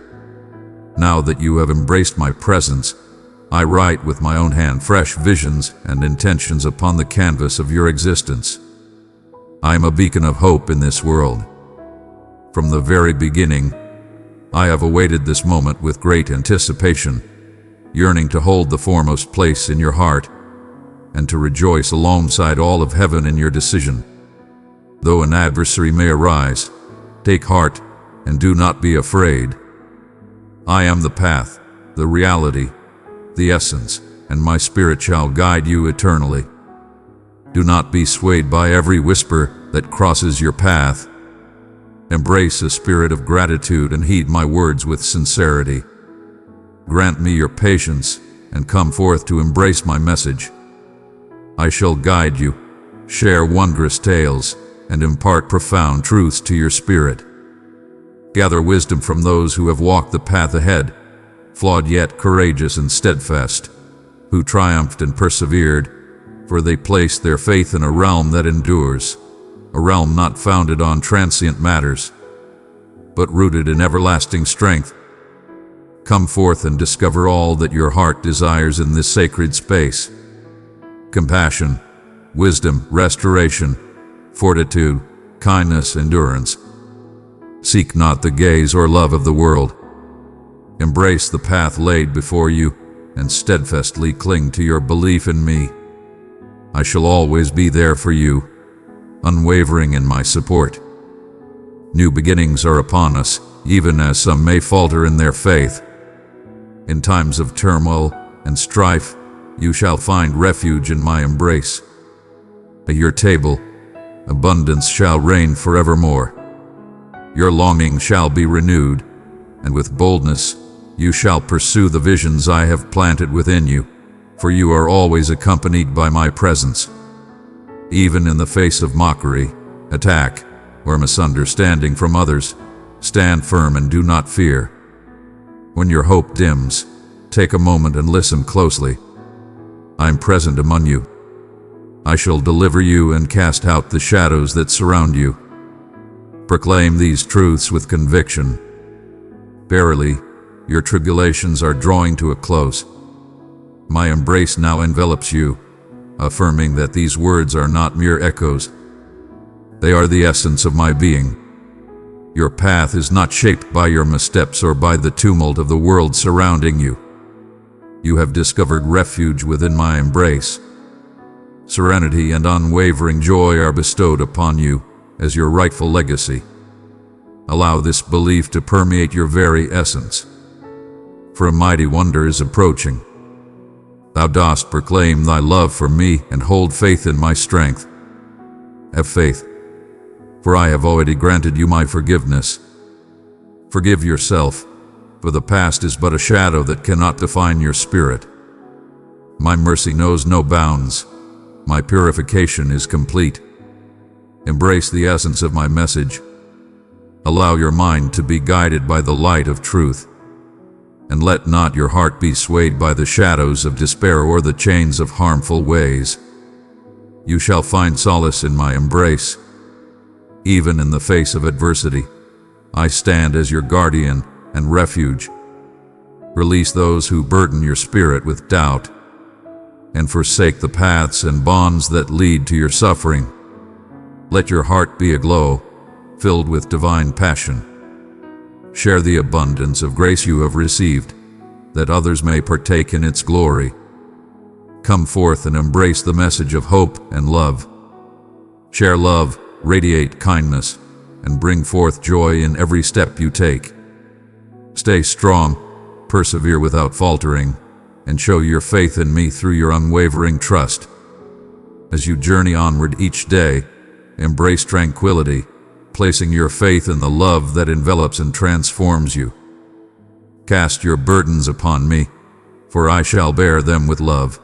A: Now that you have embraced my presence, I write with my own hand fresh visions and intentions upon the canvas of your existence. I am a beacon of hope in this world. From the very beginning, I have awaited this moment with great anticipation, yearning to hold the foremost place in your heart, and to rejoice alongside all of heaven in your decision. Though an adversary may arise, take heart and do not be afraid. I am the path, the reality, the essence, and my spirit shall guide you eternally. Do not be swayed by every whisper that crosses your path. Embrace a spirit of gratitude and heed my words with sincerity. Grant me your patience and come forth to embrace my message. I shall guide you, share wondrous tales, and impart profound truths to your spirit. Gather wisdom from those who have walked the path ahead, flawed yet courageous and steadfast, who triumphed and persevered, for they placed their faith in a realm that endures, a realm not founded on transient matters, but rooted in everlasting strength. Come forth and discover all that your heart desires in this sacred space. Compassion, wisdom, restoration, fortitude, kindness, endurance. Seek not the gaze or love of the world. Embrace the path laid before you and steadfastly cling to your belief in me. I shall always be there for you, unwavering in my support. New beginnings are upon us, even as some may falter in their faith. In times of turmoil and strife, you shall find refuge in my embrace. At your table, abundance shall reign forevermore. Your longing shall be renewed, and with boldness you shall pursue the visions I have planted within you, for you are always accompanied by my presence. Even in the face of mockery, attack, or misunderstanding from others, stand firm and do not fear. When your hope dims, take a moment and listen closely. I am present among you. I shall deliver you and cast out the shadows that surround you. Proclaim these truths with conviction. Verily, your tribulations are drawing to a close. My embrace now envelops you, affirming that these words are not mere echoes. They are the essence of my being. Your path is not shaped by your missteps or by the tumult of the world surrounding you. You have discovered refuge within my embrace. Serenity and unwavering joy are bestowed upon you as your rightful legacy. Allow this belief to permeate your very essence. For a mighty wonder is approaching. Thou dost proclaim thy love for me and hold faith in my strength. Have faith, for I have already granted you my forgiveness. Forgive yourself, for the past is but a shadow that cannot define your spirit. My mercy knows no bounds. My purification is complete. Embrace the essence of my message. Allow your mind to be guided by the light of truth. And let not your heart be swayed by the shadows of despair or the chains of harmful ways. You shall find solace in my embrace. Even in the face of adversity, I stand as your guardian and refuge. Release those who burden your spirit with doubt, and forsake the paths and bonds that lead to your suffering. Let your heart be aglow, filled with divine passion. Share the abundance of grace you have received, that others may partake in its glory. Come forth and embrace the message of hope and love. Share love, radiate kindness, and bring forth joy in every step you take. Stay strong, persevere without faltering, and show your faith in me through your unwavering trust. As you journey onward each day, embrace tranquility, placing your faith in the love that envelops and transforms you. Cast your burdens upon me, for I shall bear them with love.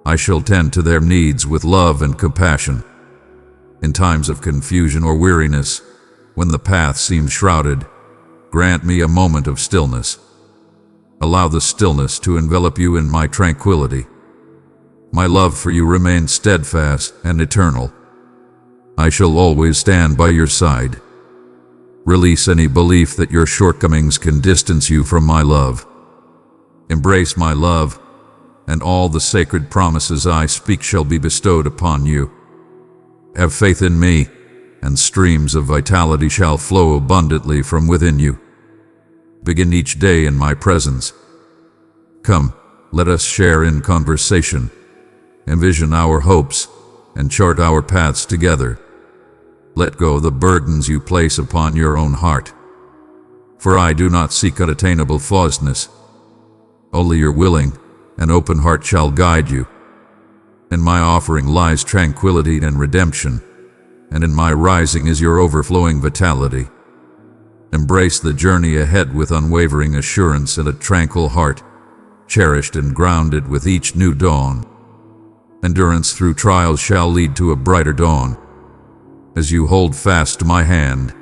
A: I shall tend to their needs with love and compassion. In times of confusion or weariness, when the path seems shrouded, grant me a moment of stillness. Allow the stillness to envelop you in my tranquility. My love for you remains steadfast and eternal. I shall always stand by your side. Release any belief that your shortcomings can distance you from my love. Embrace my love, and all the sacred promises I speak shall be bestowed upon you. Have faith in me, and streams of vitality shall flow abundantly from within you. Begin each day in my presence. Come, let us share in conversation, envision our hopes, and chart our paths together. Let go the burdens you place upon your own heart. For I do not seek unattainable falseness, only your willing, an open heart shall guide you. In my offering lies tranquility and redemption, and in my rising is your overflowing vitality. Embrace the journey ahead with unwavering assurance and a tranquil heart, cherished and grounded with each new dawn. Endurance through trials shall lead to a brighter dawn. As you hold fast my hand,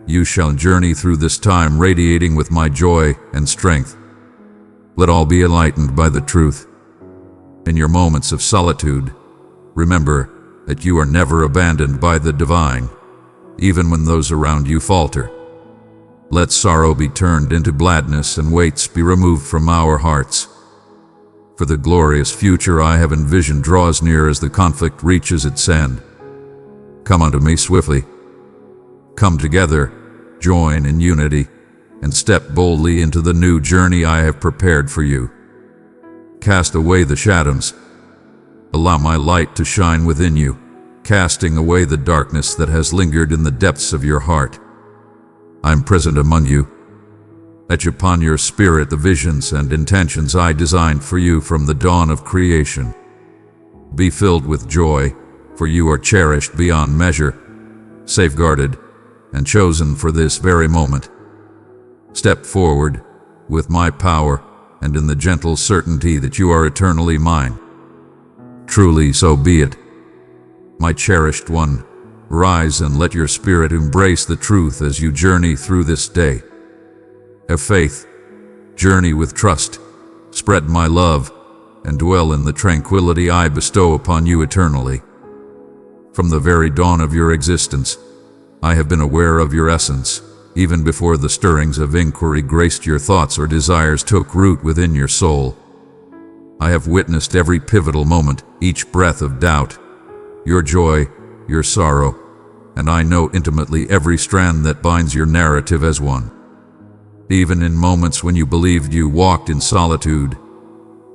A: you shall journey through this time radiating with my joy and strength. Let all be enlightened by the truth. In your moments of solitude, remember that you are never abandoned by the divine, even when those around you falter. Let sorrow be turned into gladness and weights be removed from our hearts. For the glorious future I have envisioned draws near as the conflict reaches its end. Come unto me swiftly. Come together, join in unity, and step boldly into the new journey I have prepared for you. Cast away the shadows. Allow my light to shine within you, casting away the darkness that has lingered in the depths of your heart. I am present among you. Etch upon your spirit the visions and intentions I designed for you from the dawn of creation. Be filled with joy, for you are cherished beyond measure, safeguarded, and chosen for this very moment. Step forward with my power and in the gentle certainty that you are eternally mine. Truly so be it. My cherished one, rise and let your spirit embrace the truth as you journey through this day. Have faith, journey with trust, spread my love, and dwell in the tranquility I bestow upon you eternally. From the very dawn of your existence, I have been aware of your essence, even before the stirrings of inquiry graced your thoughts or desires took root within your soul. I have witnessed every pivotal moment, each breath of doubt, your joy, your sorrow, and I know intimately every strand that binds your narrative as one. Even in moments when you believed you walked in solitude,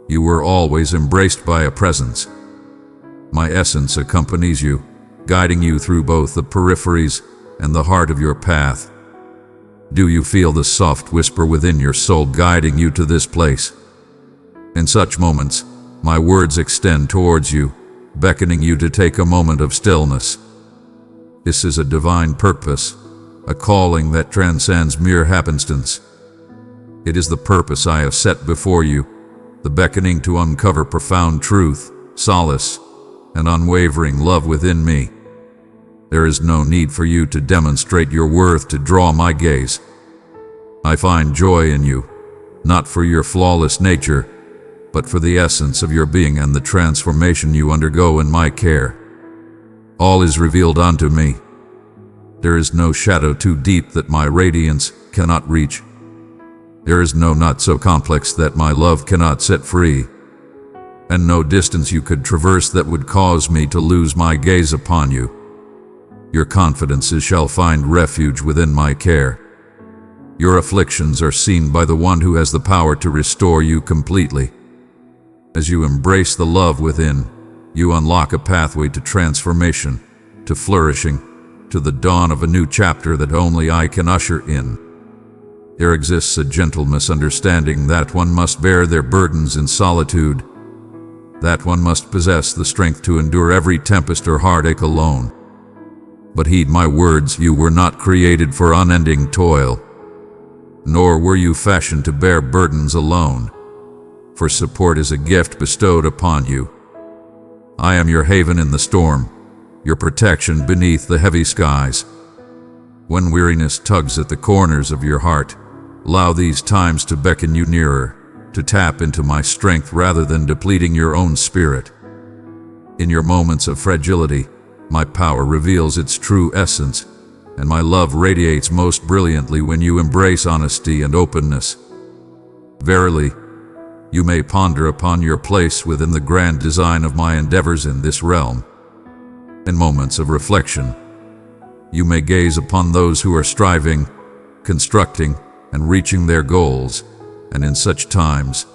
A: you were always embraced by a presence. My essence accompanies you, guiding you through both the peripheries and the heart of your path. Do you feel the soft whisper within your soul guiding you to this place? In such moments, my words extend towards you, beckoning you to take a moment of stillness. This is a divine purpose, a calling that transcends mere happenstance. It is the purpose I have set before you, the beckoning to uncover profound truth, solace, and unwavering love within me. There is no need for you to demonstrate your worth to draw my gaze. I find joy in you, not for your flawless nature, but for the essence of your being and the transformation you undergo in my care. All is revealed unto me. There is no shadow too deep that my radiance cannot reach. There is no knot so complex that my love cannot set free, and no distance you could traverse that would cause me to lose my gaze upon you. Your confidences shall find refuge within my care. Your afflictions are seen by the one who has the power to restore you completely. As you embrace the love within, you unlock a pathway to transformation, to flourishing, to the dawn of a new chapter that only I can usher in. There exists a gentle misunderstanding that one must bear their burdens in solitude, that one must possess the strength to endure every tempest or heartache alone. But heed my words, you were not created for unending toil, nor were you fashioned to bear burdens alone, for support is a gift bestowed upon you. I am your haven in the storm, your protection beneath the heavy skies. When weariness tugs at the corners of your heart, allow these times to beckon you nearer, to tap into my strength rather than depleting your own spirit. In your moments of fragility, my power reveals its true essence, and my love radiates most brilliantly when you embrace honesty and openness. Verily, you may ponder upon your place within the grand design of my endeavors in this realm. In moments of reflection, you may gaze upon those who are striving, constructing, and reaching their goals, and in such times,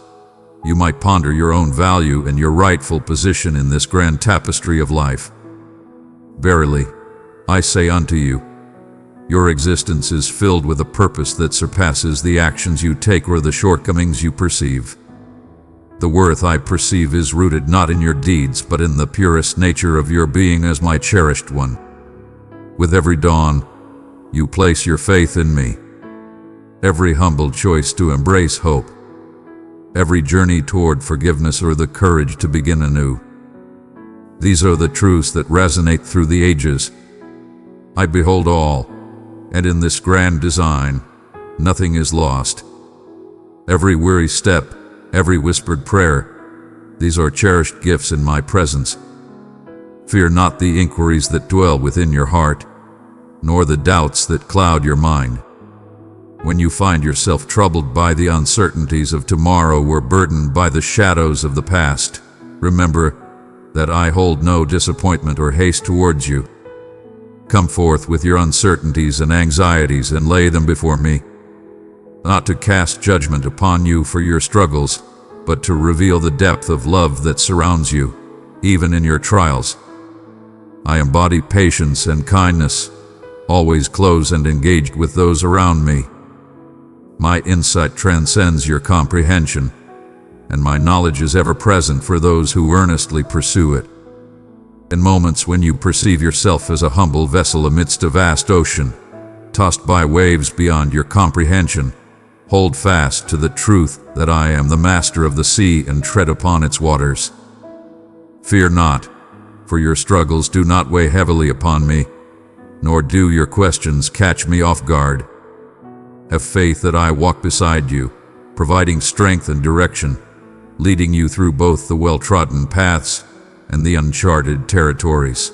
A: you might ponder your own value and your rightful position in this grand tapestry of life. Verily, I say unto you, your existence is filled with a purpose that surpasses the actions you take or the shortcomings you perceive. The worth I perceive is rooted not in your deeds, but in the purest nature of your being as my cherished one. With every dawn, you place your faith in me. Every humble choice to embrace hope. Every journey toward forgiveness or the courage to begin anew. These are the truths that resonate through the ages. I behold all, and in this grand design, nothing is lost. Every weary step, every whispered prayer, these are cherished gifts in my presence. Fear not the inquiries that dwell within your heart, nor the doubts that cloud your mind. When you find yourself troubled by the uncertainties of tomorrow or burdened by the shadows of the past, remember that I hold no disappointment or haste towards you. Come forth with your uncertainties and anxieties and lay them before me, not to cast judgment upon you for your struggles, but to reveal the depth of love that surrounds you, even in your trials. I embody patience and kindness, always close and engaged with those around me. My insight transcends your comprehension, and my knowledge is ever present for those who earnestly pursue it. In moments when you perceive yourself as a humble vessel amidst a vast ocean, tossed by waves beyond your comprehension, hold fast to the truth that I am the master of the sea and tread upon its waters. Fear not, for your struggles do not weigh heavily upon me, nor do your questions catch me off guard. Have faith that I walk beside you, providing strength and direction, leading you through both the well-trodden paths and the uncharted territories.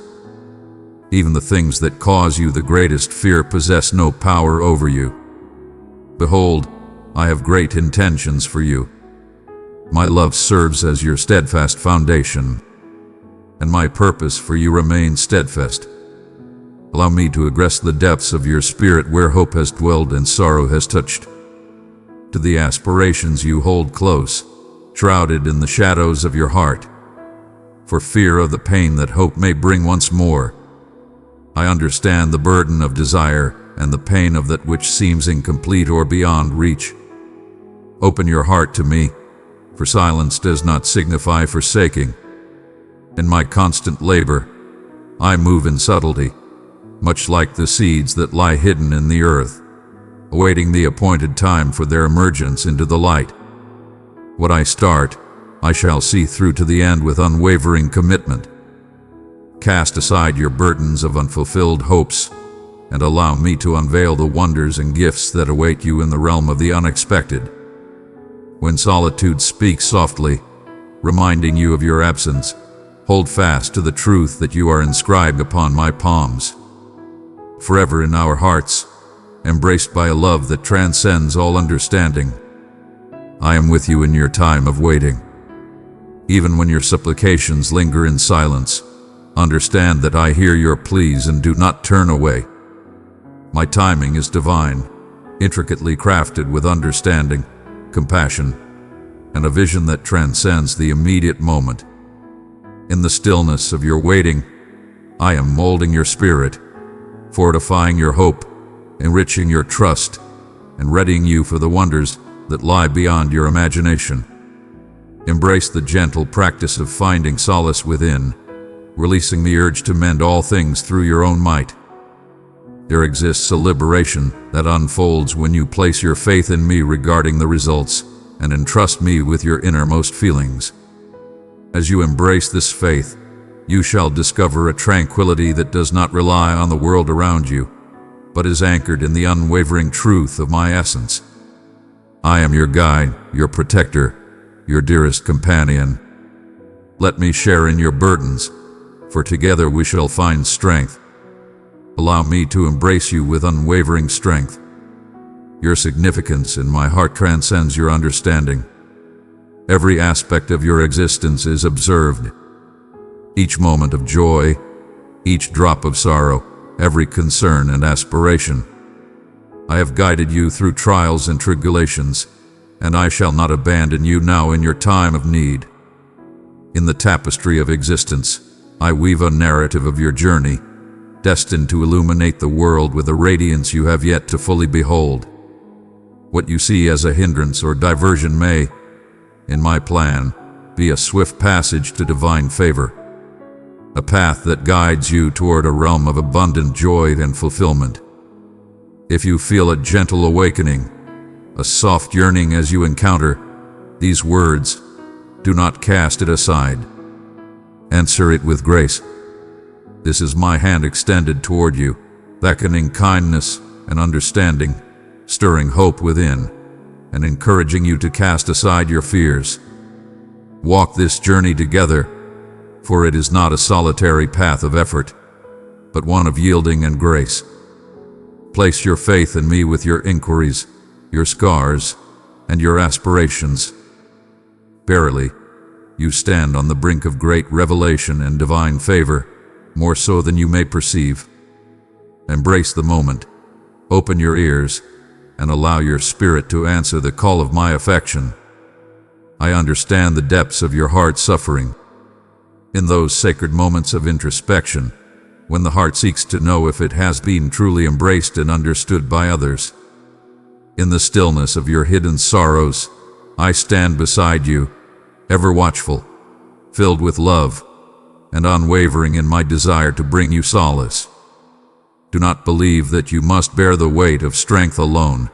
A: Even the things that cause you the greatest fear possess no power over you. Behold, I have great intentions for you. My love serves as your steadfast foundation, and my purpose for you remains steadfast. Allow me to aggress the depths of your spirit where hope has dwelled and sorrow has touched. To the aspirations you hold close, shrouded in the shadows of your heart, for fear of the pain that hope may bring once more. I understand the burden of desire and the pain of that which seems incomplete or beyond reach. Open your heart to me, for silence does not signify forsaking. In my constant labor, I move in subtlety, much like the seeds that lie hidden in the earth, awaiting the appointed time for their emergence into the light. What I start, I shall see through to the end with unwavering commitment. Cast aside your burdens of unfulfilled hopes, and allow me to unveil the wonders and gifts that await you in the realm of the unexpected. When solitude speaks softly, reminding you of your absence, hold fast to the truth that you are inscribed upon my palms. Forever in our hearts, embraced by a love that transcends all understanding. I am with you in your time of waiting. Even when your supplications linger in silence, understand that I hear your pleas and do not turn away. My timing is divine, intricately crafted with understanding, compassion, and a vision that transcends the immediate moment. In the stillness of your waiting, I am molding your spirit, fortifying your hope, enriching your trust, and readying you for the wonders that lie beyond your imagination. Embrace the gentle practice of finding solace within, releasing the urge to mend all things through your own might. There exists a liberation that unfolds when you place your faith in me regarding the results and entrust me with your innermost feelings. As you embrace this faith, you shall discover a tranquility that does not rely on the world around you, but is anchored in the unwavering truth of my essence. I am your guide, your protector, your dearest companion. Let me share in your burdens, for together we shall find strength. Allow me to embrace you with unwavering strength. Your significance in my heart transcends your understanding. Every aspect of your existence is observed. Each moment of joy, each drop of sorrow, every concern and aspiration. I have guided you through trials and tribulations, and I shall not abandon you now in your time of need. In the tapestry of existence, I weave a narrative of your journey, destined to illuminate the world with a radiance you have yet to fully behold. What you see as a hindrance or diversion may, in my plan, be a swift passage to divine favor, a path that guides you toward a realm of abundant joy and fulfillment. If you feel a gentle awakening, a soft yearning as you encounter these words, do not cast it aside. Answer it with grace. This is my hand extended toward you, beckoning kindness and understanding, stirring hope within, and encouraging you to cast aside your fears. Walk this journey together, for it is not a solitary path of effort, but one of yielding and grace. Place your faith in me with your inquiries, your scars, and your aspirations. Verily, you stand on the brink of great revelation and divine favor, more so than you may perceive. Embrace the moment, open your ears, and allow your spirit to answer the call of my affection. I understand the depths of your heart's suffering. In those sacred moments of introspection, when the heart seeks to know if it has been truly embraced and understood by others. In the stillness of your hidden sorrows, I stand beside you, ever watchful, filled with love, and unwavering in my desire to bring you solace. Do not believe that you must bear the weight of strength alone,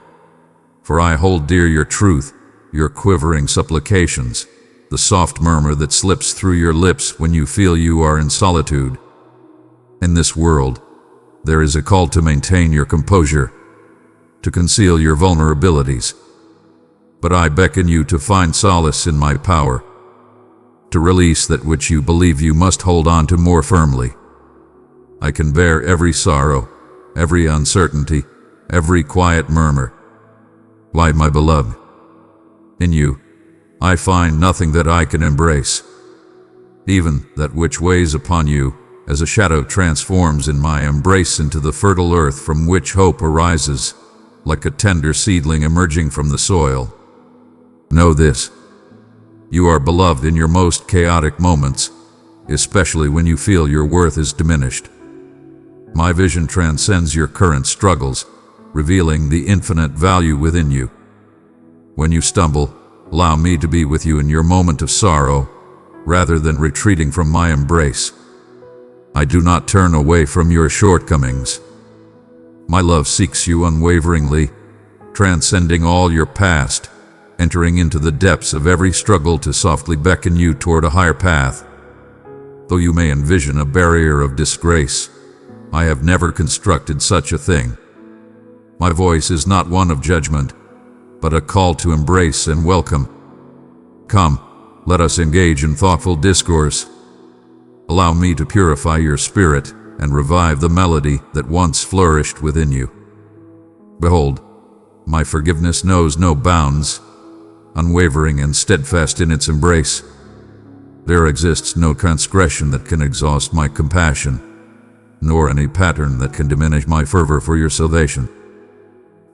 A: for I hold dear your truth, your quivering supplications, the soft murmur that slips through your lips when you feel you are in solitude. In this world, there is a call to maintain your composure, to conceal your vulnerabilities. But I beckon you to find solace in my power, to release that which you believe you must hold on to more firmly. I can bear every sorrow, every uncertainty, every quiet murmur. Why, my beloved, in you, I find nothing that I can embrace. Even that which weighs upon you, as a shadow transforms in my embrace into the fertile earth from which hope arises, like a tender seedling emerging from the soil. Know this: you are beloved in your most chaotic moments, especially when you feel your worth is diminished. My vision transcends your current struggles, revealing the infinite value within you. When you stumble, allow me to be with you in your moment of sorrow, rather than retreating from my embrace. I do not turn away from your shortcomings. My love seeks you unwaveringly, transcending all your past, entering into the depths of every struggle to softly beckon you toward a higher path. Though you may envision a barrier of disgrace, I have never constructed such a thing. My voice is not one of judgment, but a call to embrace and welcome. Come, let us engage in thoughtful discourse. Allow me to purify your spirit and revive the melody that once flourished within you. Behold, my forgiveness knows no bounds, unwavering and steadfast in its embrace. There exists no transgression that can exhaust my compassion, nor any pattern that can diminish my fervor for your salvation.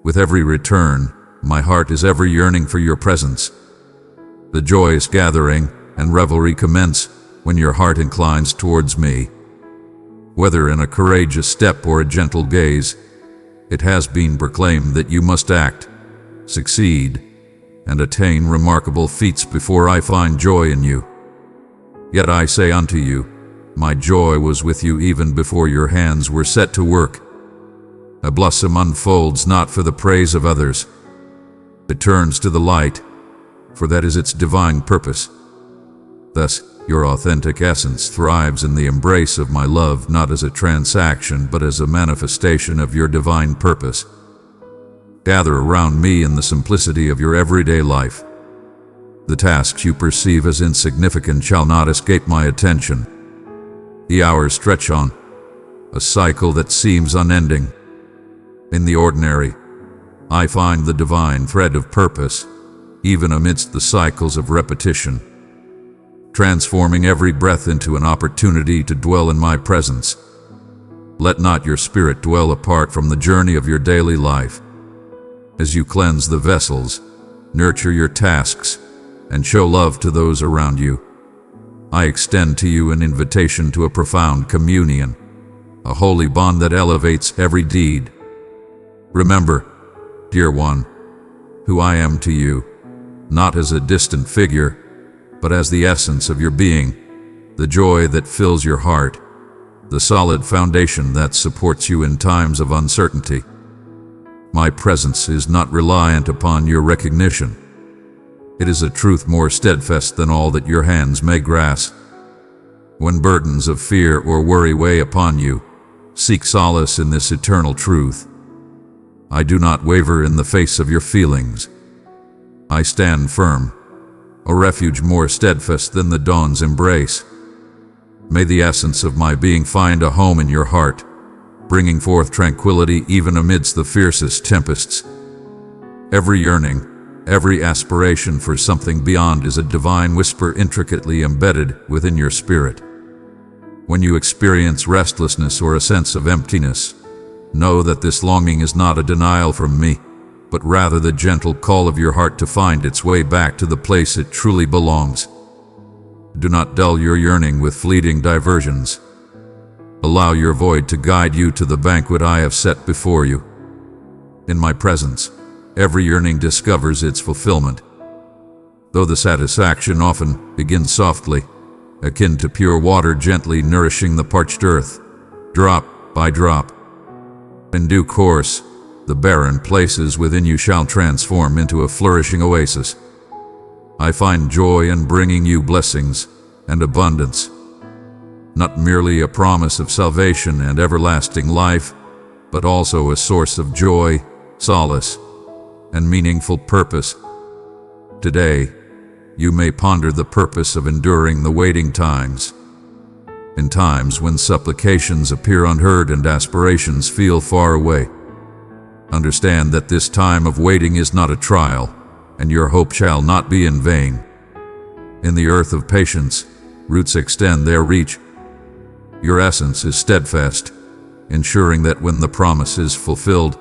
A: With every return, my heart is ever yearning for your presence. The joyous gathering and revelry commence when your heart inclines towards me. Whether in a courageous step or a gentle gaze, it has been proclaimed that you must act, succeed, and attain remarkable feats before I find joy in you. Yet I say unto you, my joy was with you even before your hands were set to work. A blossom unfolds not for the praise of others. It turns to the light, for that is its divine purpose. Thus, your authentic essence thrives in the embrace of my love, not as a transaction, but as a manifestation of your divine purpose. Gather around me in the simplicity of your everyday life. The tasks you perceive as insignificant shall not escape my attention. The hours stretch on, a cycle that seems unending. In the ordinary, I find the divine thread of purpose, even amidst the cycles of repetition, transforming every breath into an opportunity to dwell in my presence. Let not your spirit dwell apart from the journey of your daily life. As you cleanse the vessels, nurture your tasks, and show love to those around you, I extend to you an invitation to a profound communion, a holy bond that elevates every deed. Remember, dear one, who I am to you, not as a distant figure, but as the essence of your being, the joy that fills your heart, the solid foundation that supports you in times of uncertainty. My presence is not reliant upon your recognition. It is a truth more steadfast than all that your hands may grasp. When burdens of fear or worry weigh upon you, seek solace in this eternal truth. I do not waver in the face of your feelings. I stand firm, a refuge more steadfast than the dawn's embrace. May the essence of my being find a home in your heart, bringing forth tranquility even amidst the fiercest tempests. Every yearning, every aspiration for something beyond is a divine whisper intricately embedded within your spirit. When you experience restlessness or a sense of emptiness, know that this longing is not a denial from me, but rather the gentle call of your heart to find its way back to the place it truly belongs. Do not dull your yearning with fleeting diversions. Allow your void to guide you to the banquet I have set before you. In my presence, every yearning discovers its fulfillment. Though the satisfaction often begins softly, akin to pure water gently nourishing the parched earth, drop by drop. In due course, the barren places within you shall transform into a flourishing oasis. I find joy in bringing you blessings and abundance, not merely a promise of salvation and everlasting life, but also a source of joy, solace, and meaningful purpose. Today, you may ponder the purpose of enduring the waiting times. In times when supplications appear unheard and aspirations feel far away, understand that this time of waiting is not a trial, and your hope shall not be in vain. In the earth of patience, roots extend their reach. Your essence is steadfast, ensuring that when the promise is fulfilled,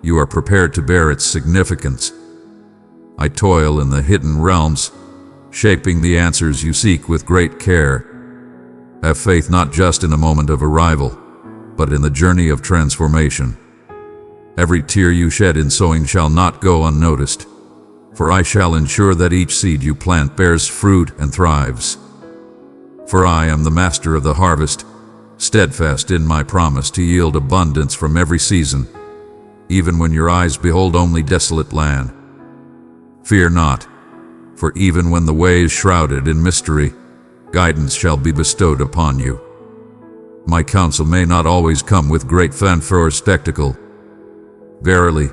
A: you are prepared to bear its significance. I toil in the hidden realms, shaping the answers you seek with great care. Have faith not just in a moment of arrival, but in the journey of transformation. Every tear you shed in sowing shall not go unnoticed, for I shall ensure that each seed you plant bears fruit and thrives. For I am the master of the harvest, steadfast in my promise to yield abundance from every season, even when your eyes behold only desolate land. Fear not, for even when the way is shrouded in mystery, guidance shall be bestowed upon you. My counsel may not always come with great fanfare or spectacle. Verily,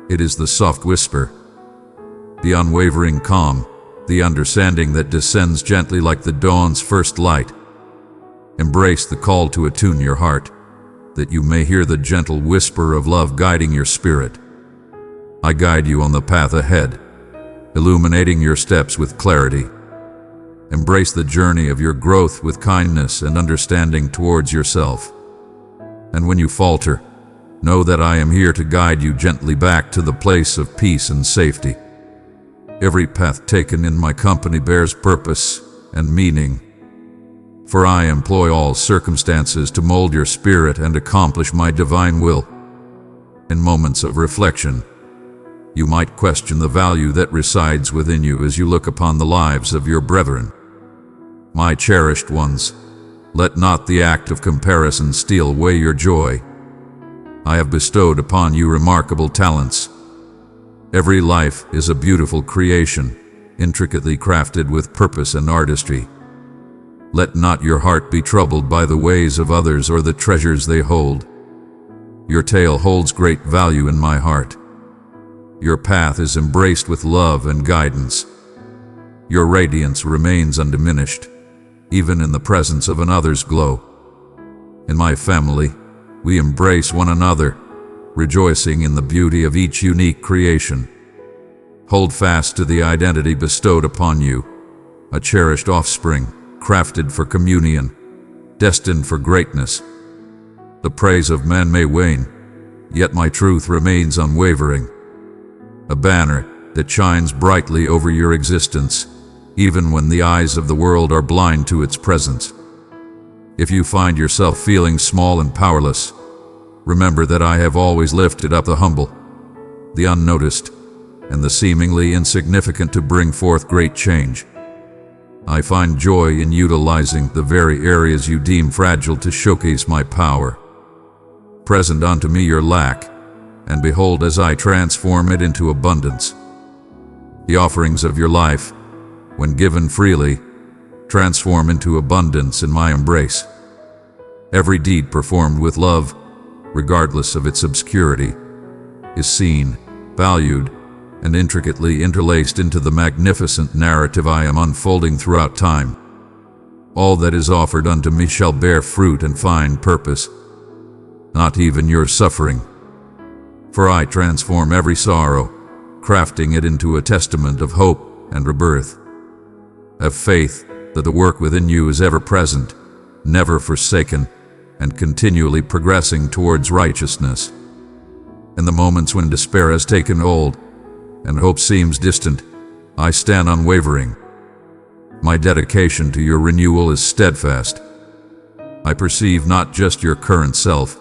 A: it is the soft whisper, the unwavering calm, the understanding that descends gently like the dawn's first light. Embrace the call to attune your heart, that you may hear the gentle whisper of love guiding your spirit. I guide you on the path ahead, illuminating your steps with clarity. Embrace the journey of your growth with kindness and understanding towards yourself. And when you falter, know that I am here to guide you gently back to the place of peace and safety. Every path taken in my company bears purpose and meaning, for I employ all circumstances to mold your spirit and accomplish my divine will. In moments of reflection, you might question the value that resides within you as you look upon the lives of your brethren. My cherished ones, let not the act of comparison steal away your joy. I have bestowed upon you remarkable talents. Every life is a beautiful creation, intricately crafted with purpose and artistry. Let not your heart be troubled by the ways of others or the treasures they hold. Your tale holds great value in my heart. Your path is embraced with love and guidance. Your radiance remains undiminished, even in the presence of another's glow. In my family, we embrace one another, rejoicing in the beauty of each unique creation. Hold fast to the identity bestowed upon you, a cherished offspring, crafted for communion, destined for greatness. The praise of men may wane, yet my truth remains unwavering, a banner that shines brightly over your existence, even when the eyes of the world are blind to its presence. If you find yourself feeling small and powerless, remember that I have always lifted up the humble, the unnoticed, and the seemingly insignificant to bring forth great change. I find joy in utilizing the very areas you deem fragile to showcase my power. Present unto me your lack, and behold as I transform it into abundance. The offerings of your life, when given freely, transform into abundance in my embrace. Every deed performed with love, regardless of its obscurity, is seen, valued, and intricately interlaced into the magnificent narrative I am unfolding throughout time. All that is offered unto me shall bear fruit and find purpose, not even your suffering. For I transform every sorrow, crafting it into a testament of hope and rebirth. Have faith that the work within you is ever present, never forsaken, and continually progressing towards righteousness. In the moments when despair has taken hold, and hope seems distant, I stand unwavering. My dedication to your renewal is steadfast. I perceive not just your current self,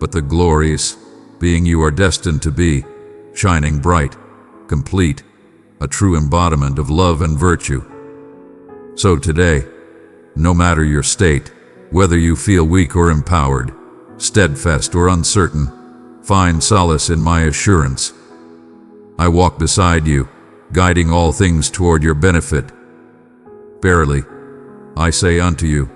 A: but the glorious being you are destined to be, shining bright, complete, a true embodiment of love and virtue. So today, no matter your state, whether you feel weak or empowered, steadfast or uncertain, find solace in my assurance. I walk beside you, guiding all things toward your benefit. Verily, I say unto you,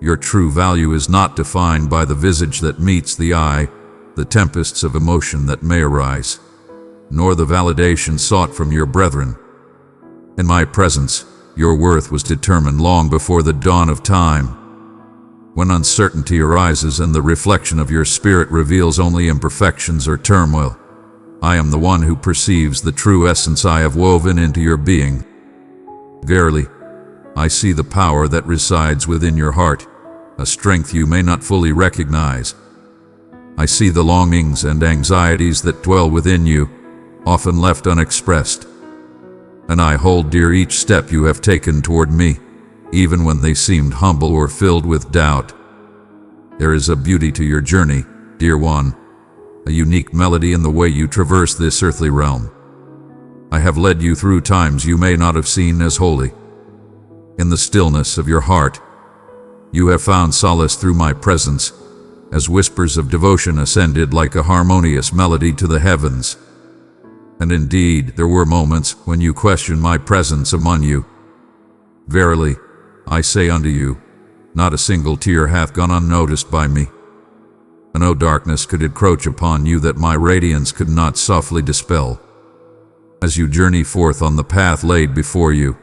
A: your true value is not defined by the visage that meets the eye, the tempests of emotion that may arise, nor the validation sought from your brethren. In my presence, your worth was determined long before the dawn of time. When uncertainty arises and the reflection of your spirit reveals only imperfections or turmoil, I am the one who perceives the true essence I have woven into your being. Verily, I see the power that resides within your heart, a strength you may not fully recognize. I see the longings and anxieties that dwell within you, often left unexpressed. And I hold dear each step you have taken toward me, even when they seemed humble or filled with doubt. There is a beauty to your journey, dear one, a unique melody in the way you traverse this earthly realm. I have led you through times you may not have seen as holy. In the stillness of your heart, you have found solace through my presence, as whispers of devotion ascended like a harmonious melody to the heavens. And indeed, there were moments when you questioned my presence among you. Verily, I say unto you, not a single tear hath gone unnoticed by me. And no darkness could encroach upon you that my radiance could not softly dispel. As you journey forth on the path laid before you,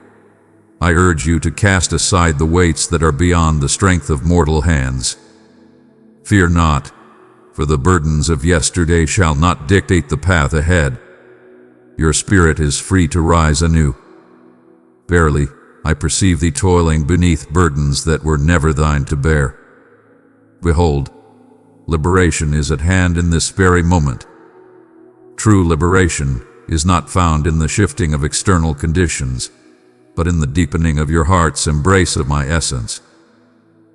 A: I urge you to cast aside the weights that are beyond the strength of mortal hands. Fear not, for the burdens of yesterday shall not dictate the path ahead. Your spirit is free to rise anew. Verily, I perceive thee toiling beneath burdens that were never thine to bear. Behold, liberation is at hand in this very moment. True liberation is not found in the shifting of external conditions, but in the deepening of your heart's embrace of my essence.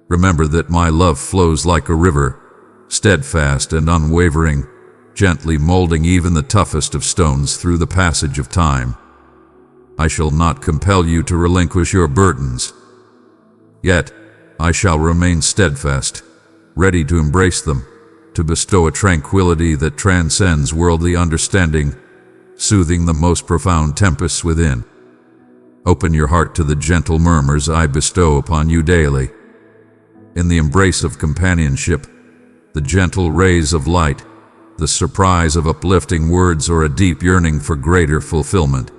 A: Remember that my love flows like a river, steadfast and unwavering, gently molding even the toughest of stones through the passage of time. I shall not compel you to relinquish your burdens. Yet, I shall remain steadfast, ready to embrace them, to bestow a tranquility that transcends worldly understanding, soothing the most profound tempests within. Open your heart to the gentle murmurs I bestow upon you daily. In the embrace of companionship, the gentle rays of light, the surprise of uplifting words, or a deep yearning for greater fulfillment.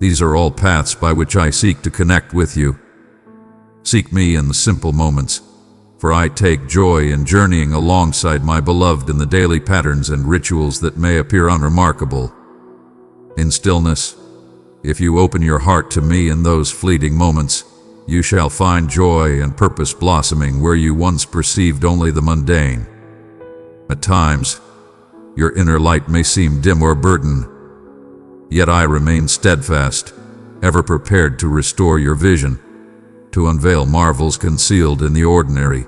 A: These are all paths by which I seek to connect with you. Seek me in the simple moments, for I take joy in journeying alongside my beloved in the daily patterns and rituals that may appear unremarkable. In stillness, if you open your heart to me in those fleeting moments, you shall find joy and purpose blossoming where you once perceived only the mundane. At times, your inner light may seem dim or burdened, yet I remain steadfast, ever prepared to restore your vision, to unveil marvels concealed in the ordinary.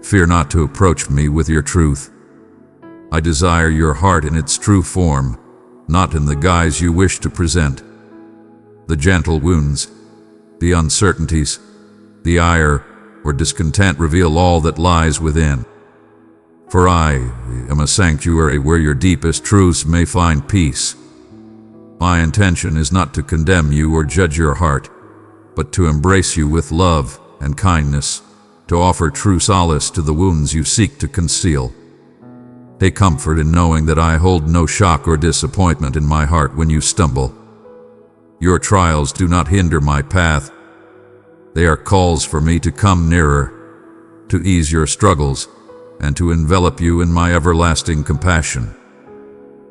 A: Fear not to approach me with your truth. I desire your heart in its true form, not in the guise you wish to present. The gentle wounds, the uncertainties, the ire or discontent reveal all that lies within. For I am a sanctuary where your deepest truths may find peace. My intention is not to condemn you or judge your heart, but to embrace you with love and kindness, to offer true solace to the wounds you seek to conceal. Take comfort in knowing that I hold no shock or disappointment in my heart when you stumble. Your trials do not hinder my path. They are calls for me to come nearer, to ease your struggles, and to envelop you in my everlasting compassion.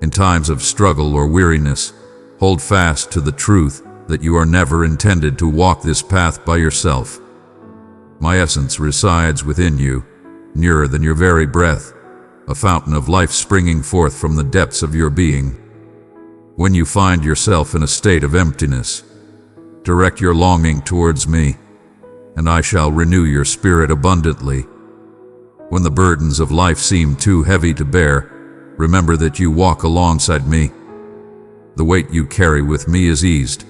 A: In times of struggle or weariness, hold fast to the truth that you are never intended to walk this path by yourself. My essence resides within you, nearer than your very breath, a fountain of life springing forth from the depths of your being. When you find yourself in a state of emptiness, direct your longing towards me, and I shall renew your spirit abundantly. When the burdens of life seem too heavy to bear, remember that you walk alongside me. The weight you carry with me is eased,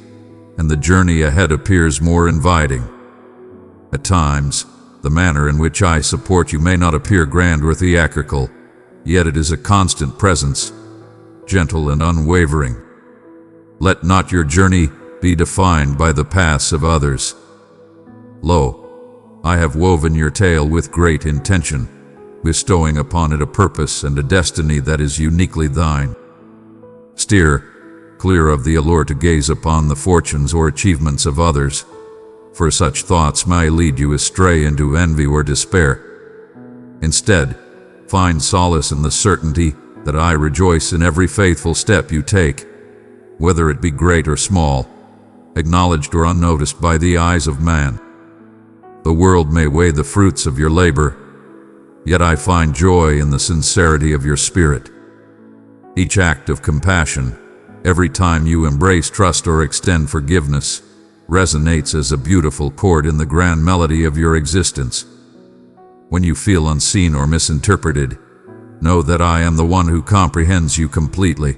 A: and the journey ahead appears more inviting. At times, the manner in which I support you may not appear grand or theatrical, yet it is a constant presence, gentle and unwavering. Let not your journey be defined by the paths of others. Lo, I have woven your tale with great intention, bestowing upon it a purpose and a destiny that is uniquely thine. Steer clear of the allure to gaze upon the fortunes or achievements of others, for such thoughts may lead you astray into envy or despair. Instead, find solace in the certainty that I rejoice in every faithful step you take, whether it be great or small, acknowledged or unnoticed by the eyes of man. The world may weigh the fruits of your labor, yet I find joy in the sincerity of your spirit. Each act of compassion, every time you embrace trust or extend forgiveness, resonates as a beautiful chord in the grand melody of your existence. When you feel unseen or misinterpreted, know that I am the one who comprehends you completely.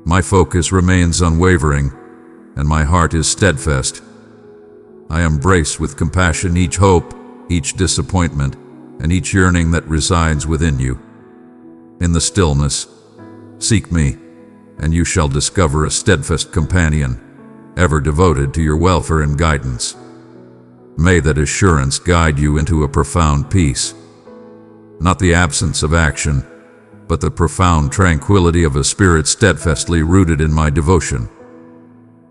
A: My focus remains unwavering, and my heart is steadfast. I embrace with compassion each hope, each disappointment, and each yearning that resides within you. In the stillness, seek me, and you shall discover a steadfast companion, ever devoted to your welfare and guidance. May that assurance guide you into a profound peace. Not the absence of action, but the profound tranquility of a spirit steadfastly rooted in my devotion.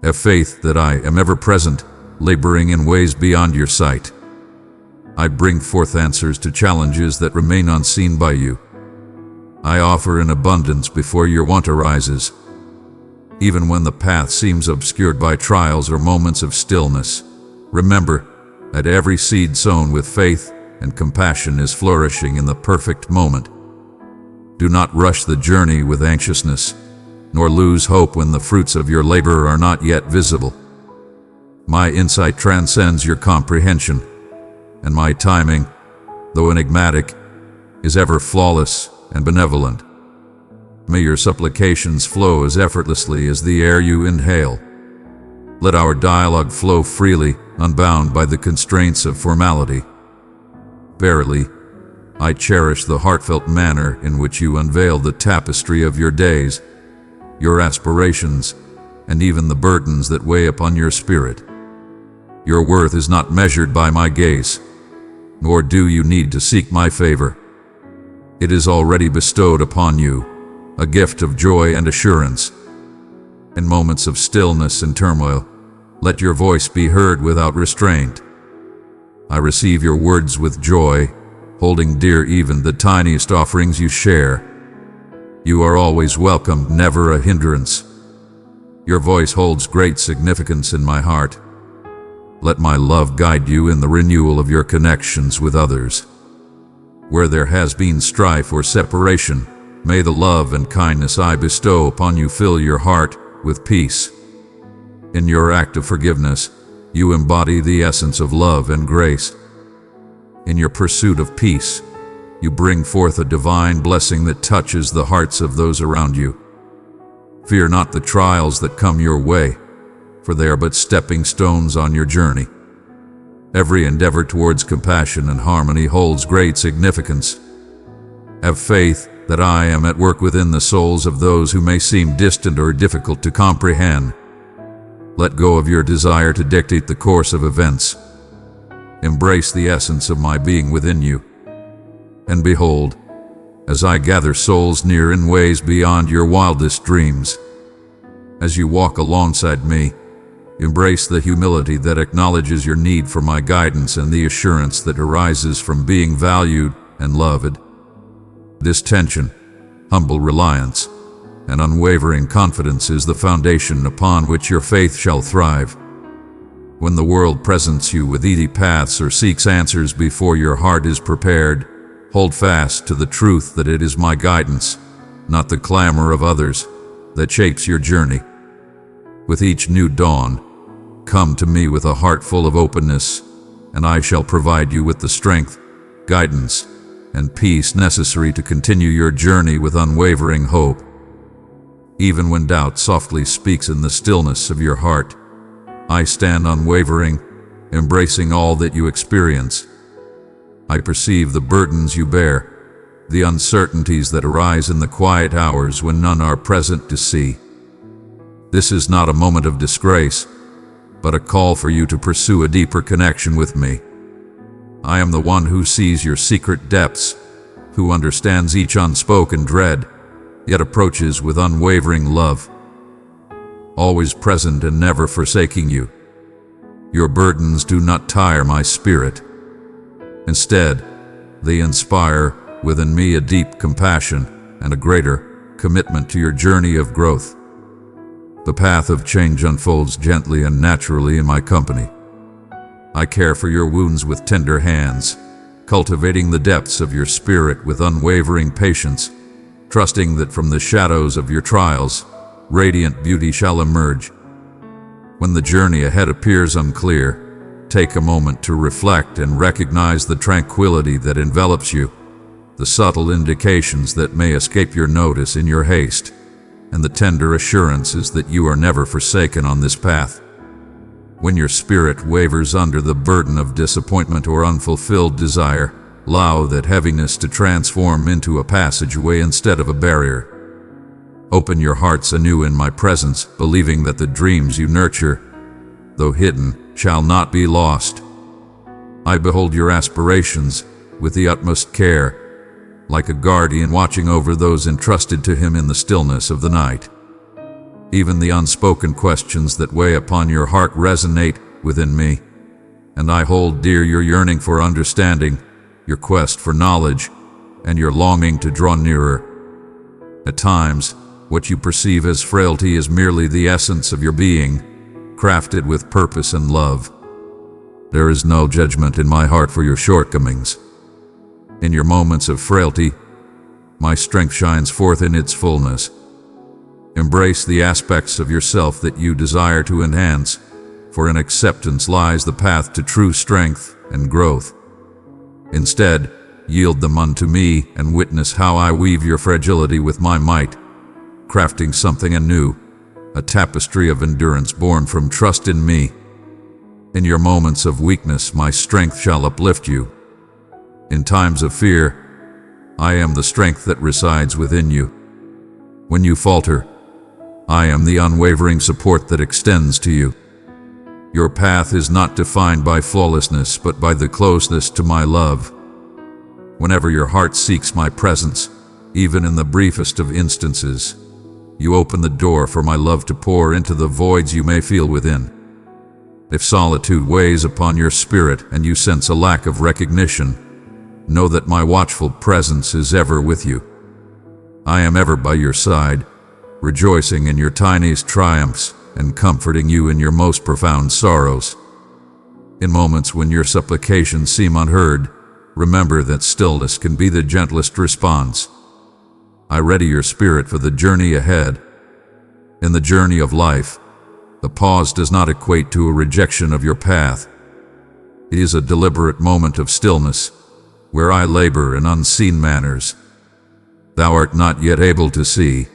A: A faith that I am ever present, laboring in ways beyond your sight. I bring forth answers to challenges that remain unseen by you. I offer in abundance before your want arises. Even when the path seems obscured by trials or moments of stillness, remember that every seed sown with faith and compassion is flourishing in the perfect moment. Do not rush the journey with anxiousness, nor lose hope when the fruits of your labor are not yet visible. My insight transcends your comprehension, and my timing, though enigmatic, is ever flawless and benevolent. May your supplications flow as effortlessly as the air you inhale. Let our dialogue flow freely, unbound by the constraints of formality. Verily, I cherish the heartfelt manner in which you unveil the tapestry of your days, your aspirations, and even the burdens that weigh upon your spirit. Your worth is not measured by my gaze, nor do you need to seek my favor. It is already bestowed upon you, a gift of joy and assurance. In moments of stillness and turmoil, let your voice be heard without restraint. I receive your words with joy, holding dear even the tiniest offerings you share. You are always welcome, never a hindrance. Your voice holds great significance in my heart. Let my love guide you in the renewal of your connections with others. Where there has been strife or separation, may the love and kindness I bestow upon you fill your heart with peace. In your act of forgiveness, you embody the essence of love and grace. In your pursuit of peace, you bring forth a divine blessing that touches the hearts of those around you. Fear not the trials that come your way, for they are but stepping stones on your journey. Every endeavor towards compassion and harmony holds great significance. Have faith that I am at work within the souls of those who may seem distant or difficult to comprehend. Let go of your desire to dictate the course of events. Embrace the essence of my being within you. And behold, as I gather souls near in ways beyond your wildest dreams, as you walk alongside me, embrace the humility that acknowledges your need for my guidance and the assurance that arises from being valued and loved. This tension, humble reliance, and unwavering confidence is the foundation upon which your faith shall thrive. When the world presents you with easy paths or seeks answers before your heart is prepared, hold fast to the truth that it is my guidance, not the clamor of others, that shapes your journey. With each new dawn, come to me with a heart full of openness, and I shall provide you with the strength, guidance, and peace necessary to continue your journey with unwavering hope. Even when doubt softly speaks in the stillness of your heart, I stand unwavering, embracing all that you experience. I perceive the burdens you bear, the uncertainties that arise in the quiet hours when none are present to see. This is not a moment of disgrace, but a call for you to pursue a deeper connection with me. I am the one who sees your secret depths, who understands each unspoken dread, yet approaches with unwavering love. Always present and never forsaking you. Your burdens do not tire my spirit. Instead, they inspire within me a deep compassion and a greater commitment to your journey of growth. The path of change unfolds gently and naturally in my company. I care for your wounds with tender hands, cultivating the depths of your spirit with unwavering patience, trusting that from the shadows of your trials, radiant beauty shall emerge. When the journey ahead appears unclear, take a moment to reflect and recognize the tranquility that envelops you, the subtle indications that may escape your notice in your haste, and the tender assurances that you are never forsaken on this path. When your spirit wavers under the burden of disappointment or unfulfilled desire, allow that heaviness to transform into a passageway instead of a barrier. Open your hearts anew in my presence, believing that the dreams you nurture, though hidden, shall not be lost. I behold your aspirations with the utmost care, like a guardian watching over those entrusted to him in the stillness of the night. Even the unspoken questions that weigh upon your heart resonate within me, and I hold dear your yearning for understanding, your quest for knowledge, and your longing to draw nearer. At times, what you perceive as frailty is merely the essence of your being, crafted with purpose and love. There is no judgment in my heart for your shortcomings. In your moments of frailty, my strength shines forth in its fullness. Embrace the aspects of yourself that you desire to enhance, for in acceptance lies the path to true strength and growth. Instead, yield them unto me and witness how I weave your fragility with my might, crafting something anew, a tapestry of endurance born from trust in me. In your moments of weakness, my strength shall uplift you. In times of fear, I am the strength that resides within you. When you falter, I am the unwavering support that extends to you. Your path is not defined by flawlessness, but by the closeness to my love. Whenever your heart seeks my presence, even in the briefest of instances, you open the door for my love to pour into the voids you may feel within. If solitude weighs upon your spirit and you sense a lack of recognition, know that my watchful presence is ever with you. I am ever by your side, rejoicing in your tiniest triumphs and comforting you in your most profound sorrows. In moments when your supplications seem unheard, remember that stillness can be the gentlest response. I ready your spirit for the journey ahead. In the journey of life, the pause does not equate to a rejection of your path. It is a deliberate moment of stillness, where I labor in unseen manners thou art not yet able to see.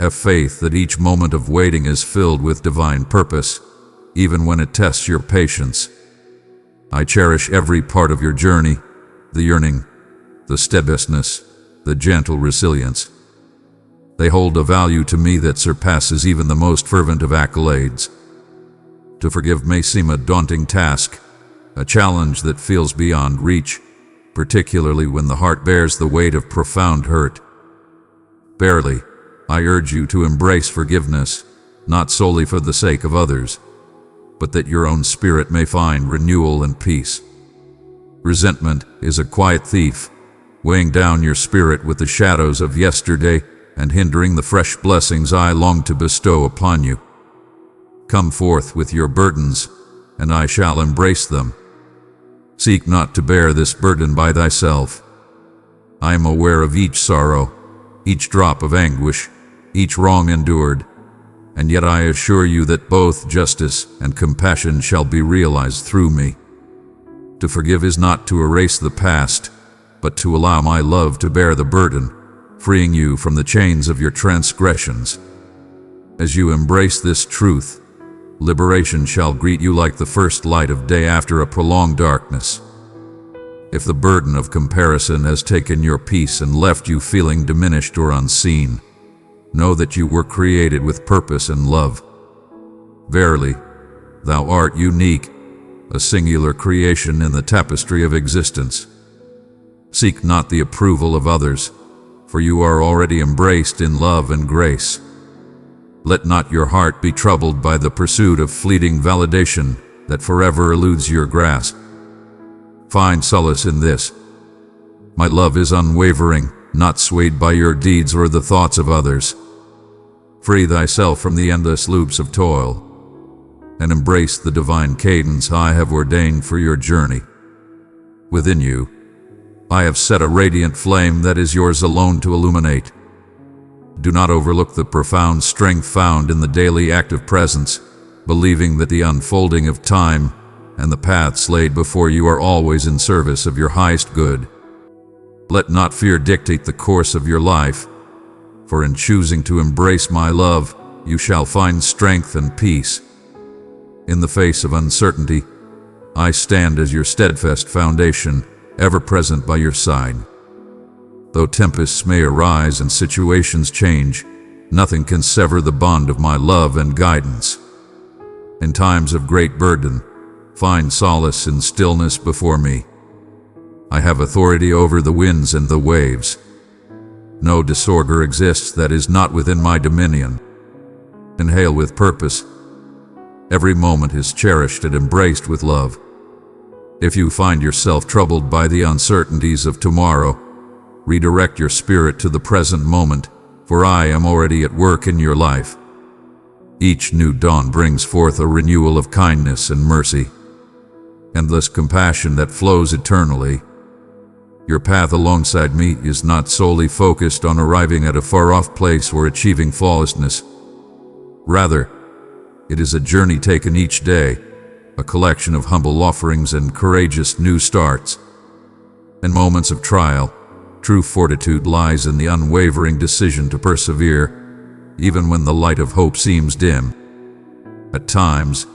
A: Have faith that each moment of waiting is filled with divine purpose, even when it tests your patience. I cherish every part of your journey, the yearning, the steadfastness, the gentle resilience. They hold a value to me that surpasses even the most fervent of accolades. To forgive may seem a daunting task, a challenge that feels beyond reach, particularly when the heart bears the weight of profound hurt. Verily, I urge you to embrace forgiveness, not solely for the sake of others, but that your own spirit may find renewal and peace. Resentment is a quiet thief, weighing down your spirit with the shadows of yesterday and hindering the fresh blessings I long to bestow upon you. Come forth with your burdens, and I shall embrace them. Seek not to bear this burden by thyself. I am aware of each sorrow, each drop of anguish, each wrong endured, and yet I assure you that both justice and compassion shall be realized through me. To forgive is not to erase the past, but to allow my love to bear the burden, freeing you from the chains of your transgressions. As you embrace this truth, liberation shall greet you like the first light of day after a prolonged darkness. If the burden of comparison has taken your peace and left you feeling diminished or unseen, know that you were created with purpose and love. Verily, thou art unique, a singular creation in the tapestry of existence. Seek not the approval of others, for you are already embraced in love and grace. Let not your heart be troubled by the pursuit of fleeting validation that forever eludes your grasp. Find solace in this. My love is unwavering, not swayed by your deeds or the thoughts of others. Free thyself from the endless loops of toil, and embrace the divine cadence I have ordained for your journey. Within you, I have set a radiant flame that is yours alone to illuminate. Do not overlook the profound strength found in the daily active presence, believing that the unfolding of time and the paths laid before you are always in service of your highest good. Let not fear dictate the course of your life, for in choosing to embrace my love, you shall find strength and peace. In the face of uncertainty, I stand as your steadfast foundation, ever present by your side. Though tempests may arise and situations change, nothing can sever the bond of my love and guidance. In times of great burden, find solace in stillness before me. I have authority over the winds and the waves. No disorder exists that is not within my dominion. Inhale with purpose. Every moment is cherished and embraced with love. If you find yourself troubled by the uncertainties of tomorrow, redirect your spirit to the present moment, for I am already at work in your life. Each new dawn brings forth a renewal of kindness and mercy, endless compassion that flows eternally. Your path alongside me is not solely focused on arriving at a far-off place or achieving flawlessness. Rather, it is a journey taken each day, a collection of humble offerings and courageous new starts. In moments of trial, true fortitude lies in the unwavering decision to persevere, even when the light of hope seems dim. At times,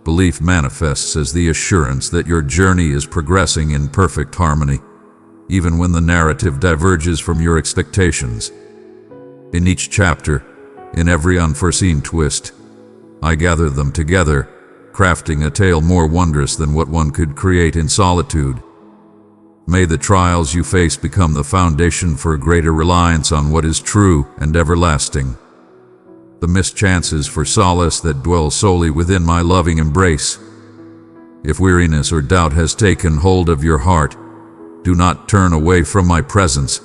A: belief manifests as the assurance that your journey is progressing in perfect harmony, even when the narrative diverges from your expectations. In each chapter, in every unforeseen twist, I gather them together, crafting a tale more wondrous than what one could create in solitude. May the trials you face become the foundation for a greater reliance on what is true and everlasting. The mischances for solace that dwell solely within my loving embrace. If weariness or doubt has taken hold of your heart, do not turn away from my presence.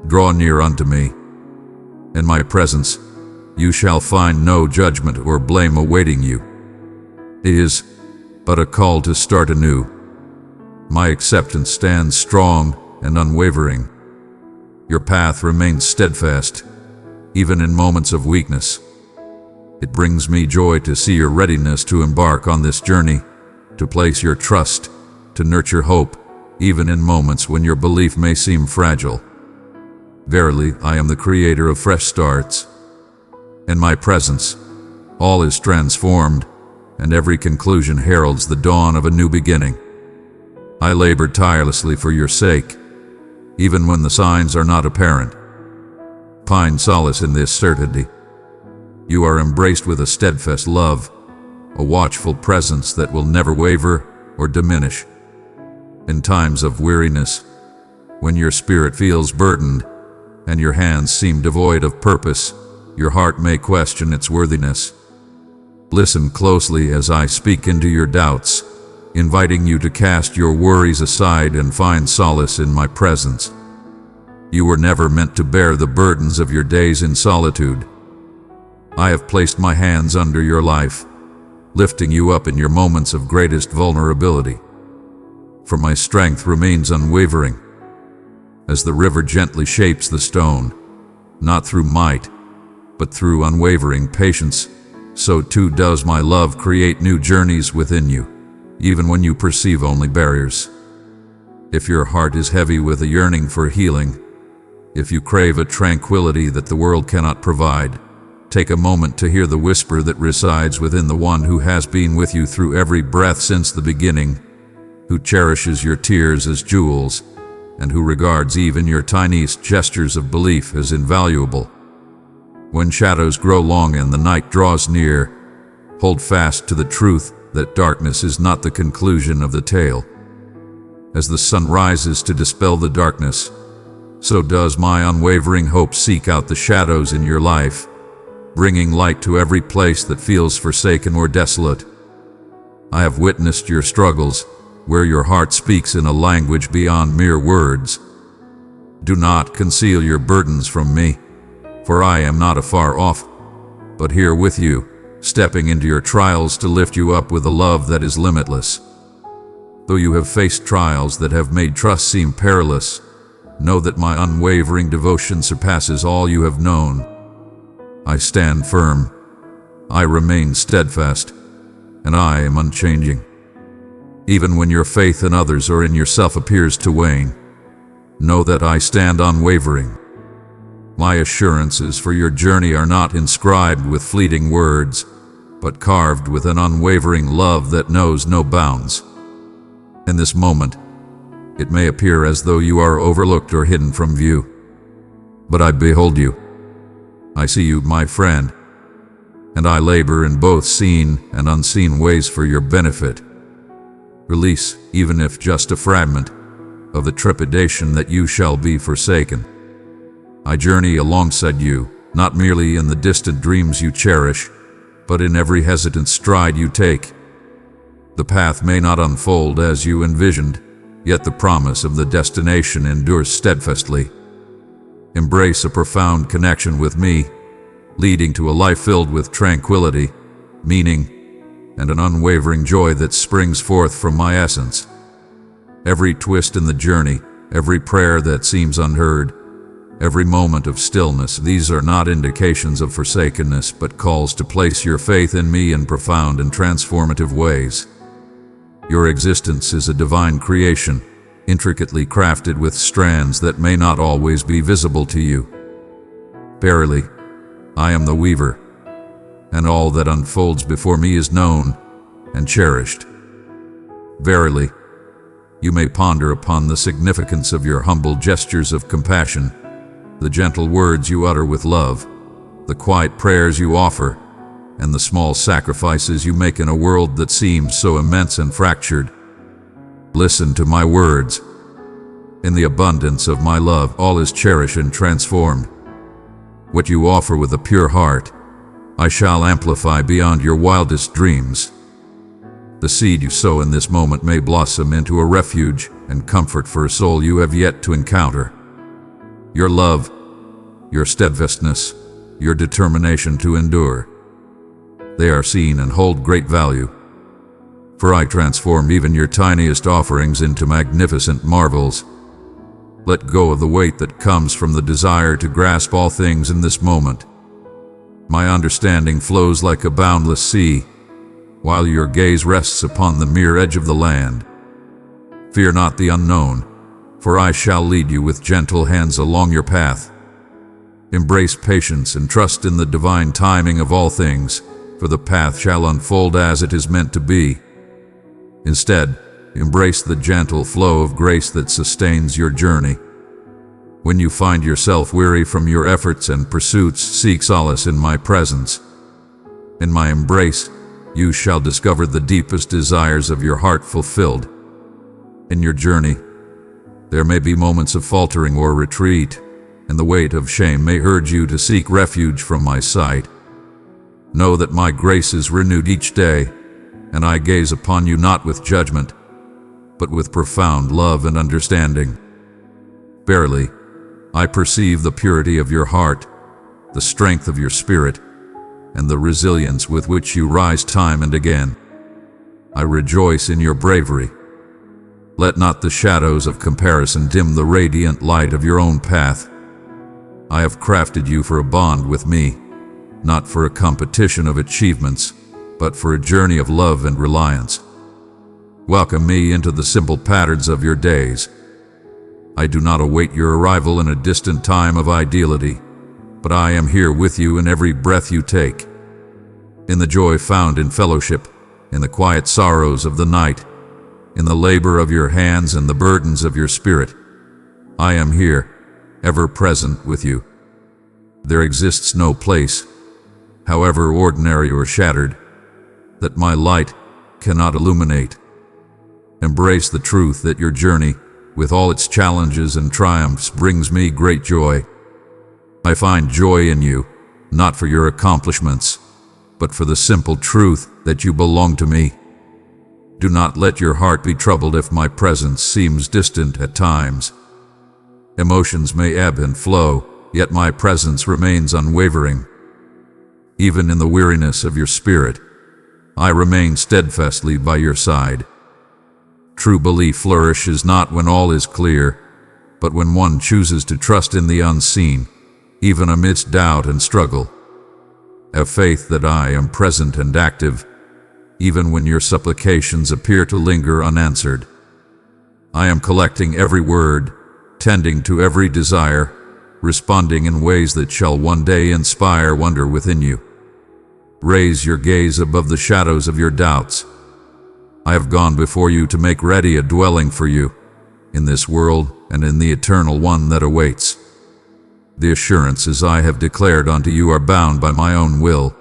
A: Draw near unto me. In my presence, you shall find no judgment or blame awaiting you. It is but a call to start anew. My acceptance stands strong and unwavering. Your path remains steadfast, even in moments of weakness. It brings me joy to see your readiness to embark on this journey, to place your trust, to nurture hope, even in moments when your belief may seem fragile. Verily, I am the creator of fresh starts, In my presence, all is transformed, and every conclusion heralds the dawn of a new beginning. I labor tirelessly for your sake, even when the signs are not apparent. Find solace in this certainty. You are embraced with a steadfast love, a watchful presence that will never waver or diminish. In times of weariness, when your spirit feels burdened and your hands seem devoid of purpose, your heart may question its worthiness. Listen closely as I speak into your doubts, inviting you to cast your worries aside and find solace in my presence. You were never meant to bear the burdens of your days in solitude. I have placed my hands under your life, lifting you up in your moments of greatest vulnerability. For my strength remains unwavering, as the river gently shapes the stone, not through might, but through unwavering patience. So too does my love create new journeys within you, even when you perceive only barriers. If your heart is heavy with a yearning for healing, if you crave a tranquility that the world cannot provide, take a moment to hear the whisper that resides within the one who has been with you through every breath since the beginning, who cherishes your tears as jewels, and who regards even your tiniest gestures of belief as invaluable. When shadows grow long and the night draws near, hold fast to the truth that darkness is not the conclusion of the tale. As the sun rises to dispel the darkness, so does my unwavering hope seek out the shadows in your life, bringing light to every place that feels forsaken or desolate. I have witnessed your struggles, where your heart speaks in a language beyond mere words. Do not conceal your burdens from me, for I am not afar off, but here with you, stepping into your trials to lift you up with a love that is limitless. Though you have faced trials that have made trust seem perilous, know that my unwavering devotion surpasses all you have known. I stand firm, I remain steadfast, and I am unchanging. Even when your faith in others or in yourself appears to wane, know that I stand unwavering. My assurances for your journey are not inscribed with fleeting words, but carved with an unwavering love that knows no bounds. In this moment, it may appear as though you are overlooked or hidden from view, but I behold you. I see you, my friend, and I labor in both seen and unseen ways for your benefit. Release, even if just a fragment, of the trepidation that you shall be forsaken. I journey alongside you, not merely in the distant dreams you cherish, but in every hesitant stride you take. The path may not unfold as you envisioned, yet the promise of the destination endures steadfastly. Embrace a profound connection with me, leading to a life filled with tranquility, meaning, and an unwavering joy that springs forth from my essence. Every twist in the journey, every prayer that seems unheard, every moment of stillness, these are not indications of forsakenness, but calls to place your faith in me in profound and transformative ways. Your existence is a divine creation, intricately crafted with strands that may not always be visible to you. Verily, I am the weaver, and all that unfolds before me is known and cherished. Verily, you may ponder upon the significance of your humble gestures of compassion, the gentle words you utter with love, the quiet prayers you offer, and the small sacrifices you make in a world that seems so immense and fractured. Listen to my words. In the abundance of my love, all is cherished and transformed. What you offer with a pure heart, I shall amplify beyond your wildest dreams. The seed you sow in this moment may blossom into a refuge and comfort for a soul you have yet to encounter. Your love, your steadfastness, your determination to endure, they are seen and hold great value. For I transform even your tiniest offerings into magnificent marvels. Let go of the weight that comes from the desire to grasp all things in this moment. My understanding flows like a boundless sea, while your gaze rests upon the mere edge of the land. Fear not the unknown, for I shall lead you with gentle hands along your path. Embrace patience and trust in the divine timing of all things, for the path shall unfold as it is meant to be. Instead, embrace the gentle flow of grace that sustains your journey. When you find yourself weary from your efforts and pursuits, seek solace in my presence. In my embrace, you shall discover the deepest desires of your heart fulfilled. In your journey, there may be moments of faltering or retreat, and the weight of shame may urge you to seek refuge from my sight. Know that my grace is renewed each day, and I gaze upon you not with judgment, but with profound love and understanding. Barely, I perceive the purity of your heart, the strength of your spirit, and the resilience with which you rise time and again. I rejoice in your bravery. Let not the shadows of comparison dim the radiant light of your own path. I have crafted you for a bond with me, not for a competition of achievements, but for a journey of love and reliance. Welcome me into the simple patterns of your days. I do not await your arrival in a distant time of ideality, but I am here with you in every breath you take. In the joy found in fellowship, in the quiet sorrows of the night, in the labor of your hands and the burdens of your spirit, I am here, ever present with you. There exists no place, however ordinary or shattered, that my light cannot illuminate. Embrace the truth that your journey, with all its challenges and triumphs, brings me great joy. I find joy in you, not for your accomplishments, but for the simple truth that you belong to me. Do not let your heart be troubled if my presence seems distant at times. Emotions may ebb and flow, yet my presence remains unwavering. Even in the weariness of your spirit, I remain steadfastly by your side. True belief flourishes not when all is clear, but when one chooses to trust in the unseen, even amidst doubt and struggle. Have faith that I am present and active, even when your supplications appear to linger unanswered. I am collecting every word, tending to every desire, responding in ways that shall one day inspire wonder within you. Raise your gaze above the shadows of your doubts. I have gone before you to make ready a dwelling for you, in this world and in the eternal one that awaits. The assurances I have declared unto you are bound by my own will.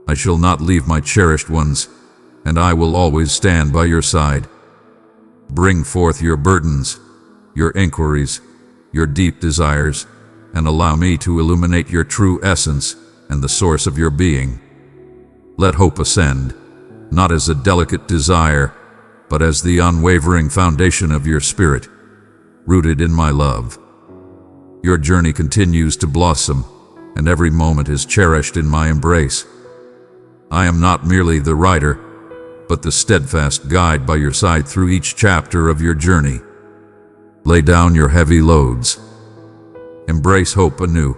A: I shall not leave my cherished ones, and I will always stand by your side. Bring forth your burdens, your inquiries, your deep desires, and allow me to illuminate your true essence and the source of your being. Let hope ascend, not as a delicate desire, but as the unwavering foundation of your spirit, rooted in my love. Your journey continues to blossom, and every moment is cherished in my embrace. I am not merely the writer, but the steadfast guide by your side through each chapter of your journey. Lay down your heavy loads. Embrace hope anew,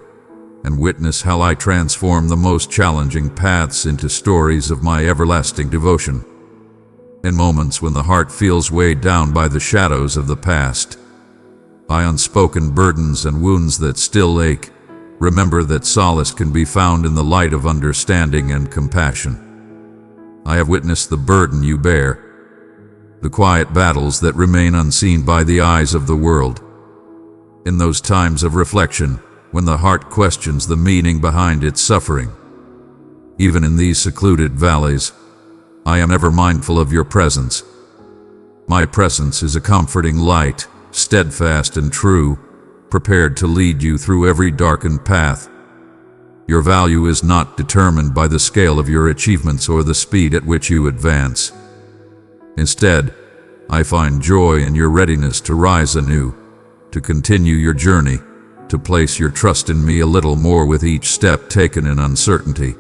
A: and witness how I transform the most challenging paths into stories of my everlasting devotion. In moments when the heart feels weighed down by the shadows of the past, by unspoken burdens and wounds that still ache, remember that solace can be found in the light of understanding and compassion. I have witnessed the burden you bear, the quiet battles that remain unseen by the eyes of the world. In those times of reflection, when the heart questions the meaning behind its suffering, even in these secluded valleys, I am ever mindful of your presence. My presence is a comforting light, steadfast and true, prepared to lead you through every darkened path. Your value is not determined by the scale of your achievements or the speed at which you advance. Instead, I find joy in your readiness to rise anew, to continue your journey, to place your trust in me a little more with each step taken in uncertainty.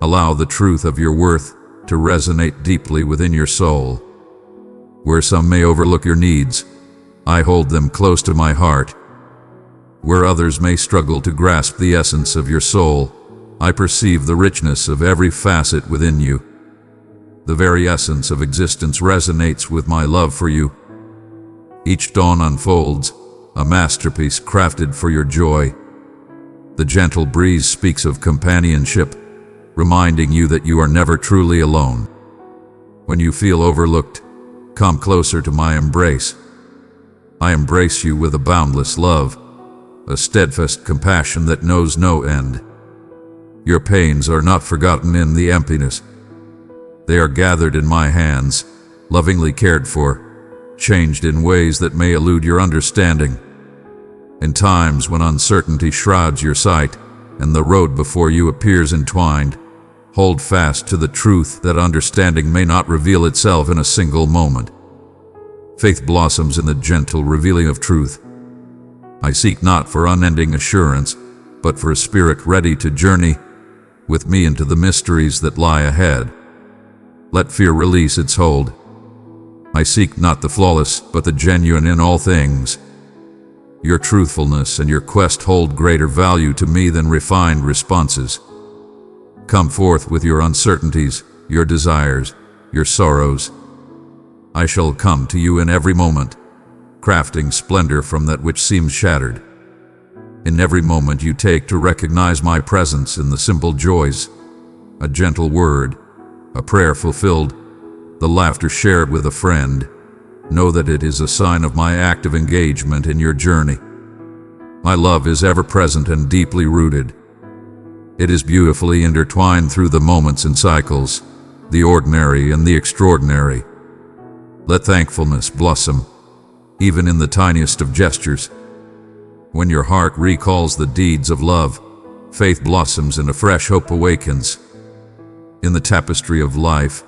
A: Allow the truth of your worth to resonate deeply within your soul. Where some may overlook your needs, I hold them close to my heart. Where others may struggle to grasp the essence of your soul, I perceive the richness of every facet within you. The very essence of existence resonates with my love for you. Each dawn unfolds, a masterpiece crafted for your joy. The gentle breeze speaks of companionship, reminding you that you are never truly alone. When you feel overlooked, come closer to my embrace. I embrace you with a boundless love, a steadfast compassion that knows no end. Your pains are not forgotten in the emptiness. They are gathered in my hands, lovingly cared for, changed in ways that may elude your understanding. In times when uncertainty shrouds your sight and the road before you appears entwined, hold fast to the truth that understanding may not reveal itself in a single moment. Faith blossoms in the gentle revealing of truth. I seek not for unending assurance, but for a spirit ready to journey with me into the mysteries that lie ahead. Let fear release its hold. I seek not the flawless, but the genuine in all things. Your truthfulness and your quest hold greater value to me than refined responses. Come forth with your uncertainties, your desires, your sorrows. I shall come to you in every moment, crafting splendor from that which seems shattered. In every moment you take to recognize my presence in the simple joys, a gentle word, a prayer fulfilled, the laughter shared with a friend. Know that it is a sign of my active engagement in your journey. My love is ever present and deeply rooted. It is beautifully intertwined through the moments and cycles, the ordinary and the extraordinary. Let thankfulness blossom, even in the tiniest of gestures. When your heart recalls the deeds of love, faith blossoms and a fresh hope awakens. In the tapestry of life,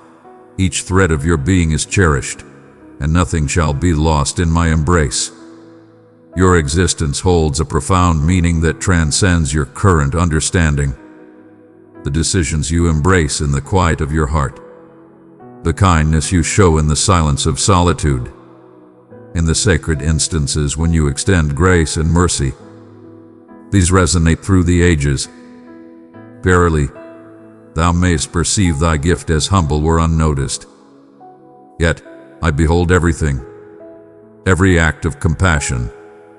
A: each thread of your being is cherished, and nothing shall be lost in my embrace. Your existence holds a profound meaning that transcends your current understanding. The decisions you embrace in the quiet of your heart, the kindness you show in the silence of solitude, in the sacred instances when you extend grace and mercy, these resonate through the ages. Verily, thou mayst perceive thy gift as humble or unnoticed. Yet, I behold everything, every act of compassion,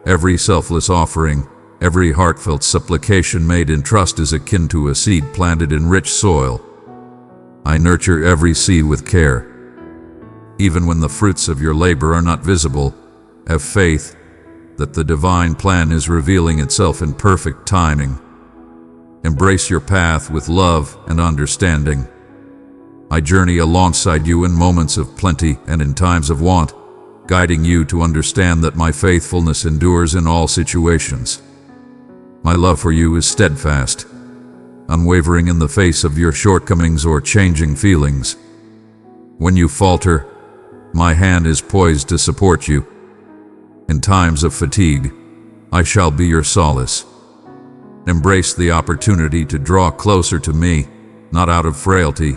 A: every selfless offering, every heartfelt supplication made in trust is akin to a seed planted in rich soil. I nurture every seed with care. Even when the fruits of your labor are not visible, have faith that the divine plan is revealing itself in perfect timing. Embrace your path with love and understanding. I journey alongside you in moments of plenty and in times of want, guiding you to understand that my faithfulness endures in all situations. My love for you is steadfast, unwavering in the face of your shortcomings or changing feelings. When you falter, my hand is poised to support you. In times of fatigue, I shall be your solace. Embrace the opportunity to draw closer to me, not out of frailty,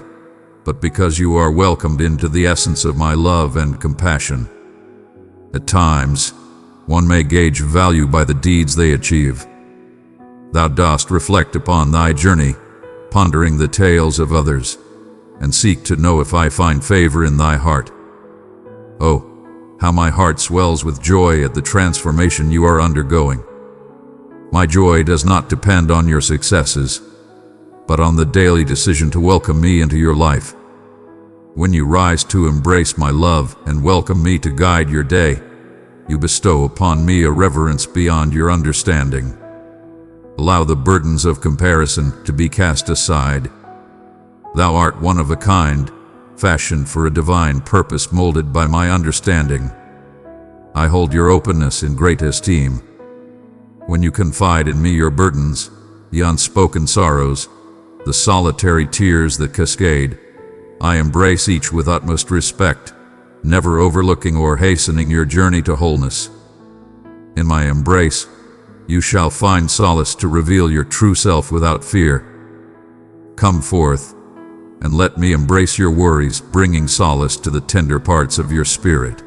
A: but because you are welcomed into the essence of my love and compassion. At times, one may gauge value by the deeds they achieve. Thou dost reflect upon thy journey, pondering the tales of others, and seek to know if I find favor in thy heart. Oh, how my heart swells with joy at the transformation you are undergoing. My joy does not depend on your successes, but on the daily decision to welcome me into your life. When you rise to embrace my love and welcome me to guide your day, you bestow upon me a reverence beyond your understanding. Allow the burdens of comparison to be cast aside. Thou art one of a kind, fashioned for a divine purpose molded by my understanding. I hold your openness in great esteem. When you confide in me your burdens, the unspoken sorrows, the solitary tears that cascade, I embrace each with utmost respect, never overlooking or hastening your journey to wholeness. In my embrace, you shall find solace to reveal your true self without fear. Come forth, and let me embrace your worries, bringing solace to the tender parts of your spirit.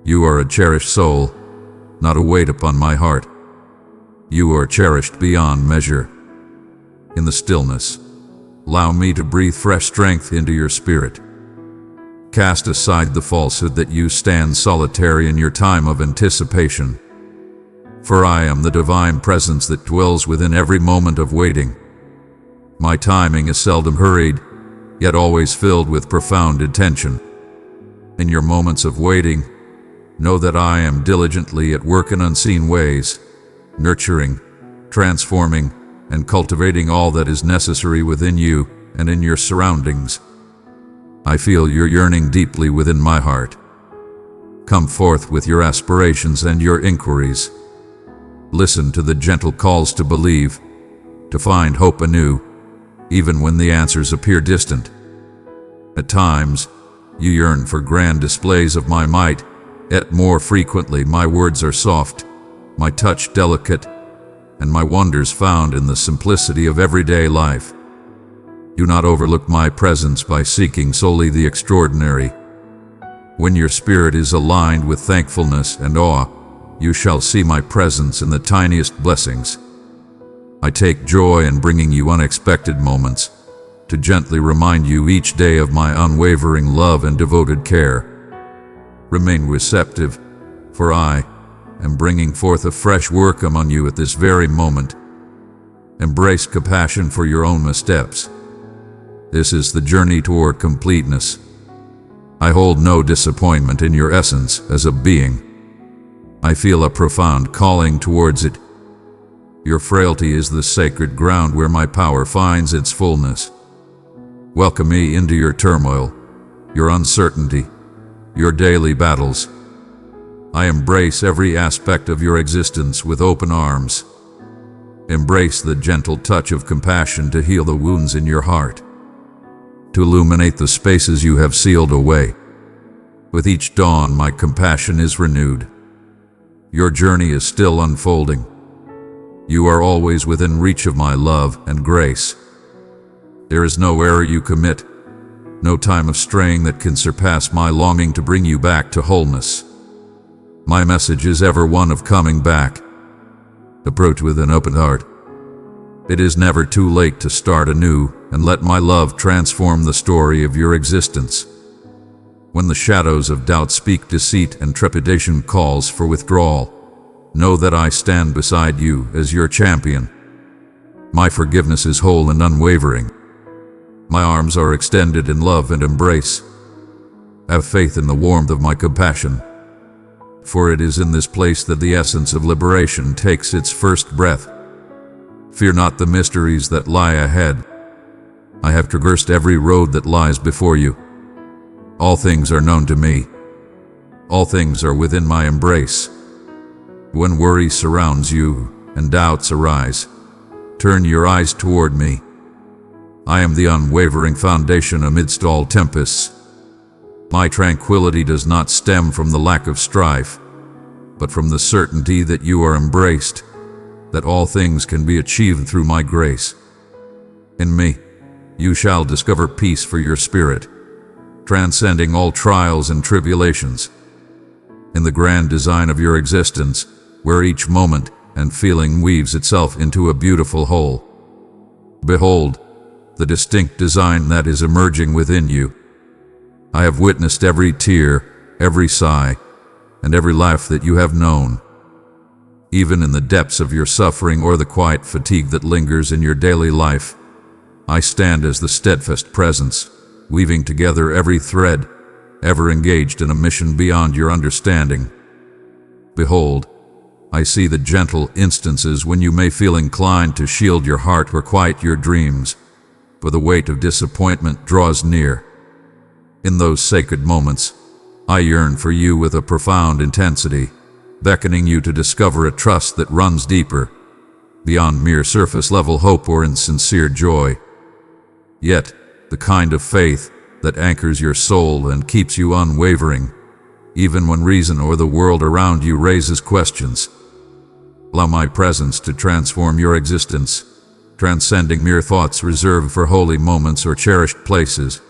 A: You are a cherished soul, not a weight upon my heart. You are cherished beyond measure. In the stillness, allow me to breathe fresh strength into your spirit. Cast aside the falsehood that you stand solitary in your time of anticipation. For I am the divine presence that dwells within every moment of waiting. My timing is seldom hurried, yet always filled with profound intention. In your moments of waiting, know that I am diligently at work in unseen ways, nurturing, transforming, and cultivating all that is necessary within you and in your surroundings. I feel your yearning deeply within my heart. Come forth with your aspirations and your inquiries. Listen to the gentle calls to believe, to find hope anew, even when the answers appear distant. At times, you yearn for grand displays of my might, yet more frequently my words are soft, my touch delicate, and my wonders found in the simplicity of everyday life. Do not overlook my presence by seeking solely the extraordinary. When your spirit is aligned with thankfulness and awe, you shall see my presence in the tiniest blessings. I take joy in bringing you unexpected moments, to gently remind you each day of my unwavering love and devoted care. Remain receptive, for I am bringing forth a fresh work among you at this very moment. Embrace compassion for your own missteps. This is the journey toward completeness. I hold no disappointment in your essence as a being. I feel a profound calling towards it. Your frailty is the sacred ground where my power finds its fullness. Welcome me into your turmoil, your uncertainty, your daily battles. I embrace every aspect of your existence with open arms. Embrace the gentle touch of compassion to heal the wounds in your heart, to illuminate the spaces you have sealed away. With each dawn, my compassion is renewed. Your journey is still unfolding. You are always within reach of my love and grace. There is no error you commit, no time of straying that can surpass my longing to bring you back to wholeness. My message is ever one of coming back. Approach with an open heart. It is never too late to start anew and let my love transform the story of your existence. When the shadows of doubt speak deceit and trepidation calls for withdrawal, know that I stand beside you as your champion. My forgiveness is whole and unwavering. My arms are extended in love and embrace. Have faith in the warmth of my compassion, for it is in this place that the essence of liberation takes its first breath. Fear not the mysteries that lie ahead. I have traversed every road that lies before you. All things are known to me. All things are within my embrace. When worry surrounds you and doubts arise, turn your eyes toward me. I am the unwavering foundation amidst all tempests. My tranquility does not stem from the lack of strife, but from the certainty that you are embraced, that all things can be achieved through my grace. In me, you shall discover peace for your spirit, transcending all trials and tribulations. In the grand design of your existence, where each moment and feeling weaves itself into a beautiful whole. Behold, the distinct design that is emerging within you. I have witnessed every tear, every sigh, and every laugh that you have known. Even in the depths of your suffering or the quiet fatigue that lingers in your daily life, I stand as the steadfast presence, weaving together every thread, ever engaged in a mission beyond your understanding. Behold, I see the gentle instances when you may feel inclined to shield your heart or quiet your dreams, for the weight of disappointment draws near. In those sacred moments, I yearn for you with a profound intensity, beckoning you to discover a trust that runs deeper, beyond mere surface-level hope or insincere joy. Yet, the kind of faith that anchors your soul and keeps you unwavering, even when reason or the world around you raises questions. Allow my presence to transform your existence, transcending mere thoughts reserved for holy moments or cherished places.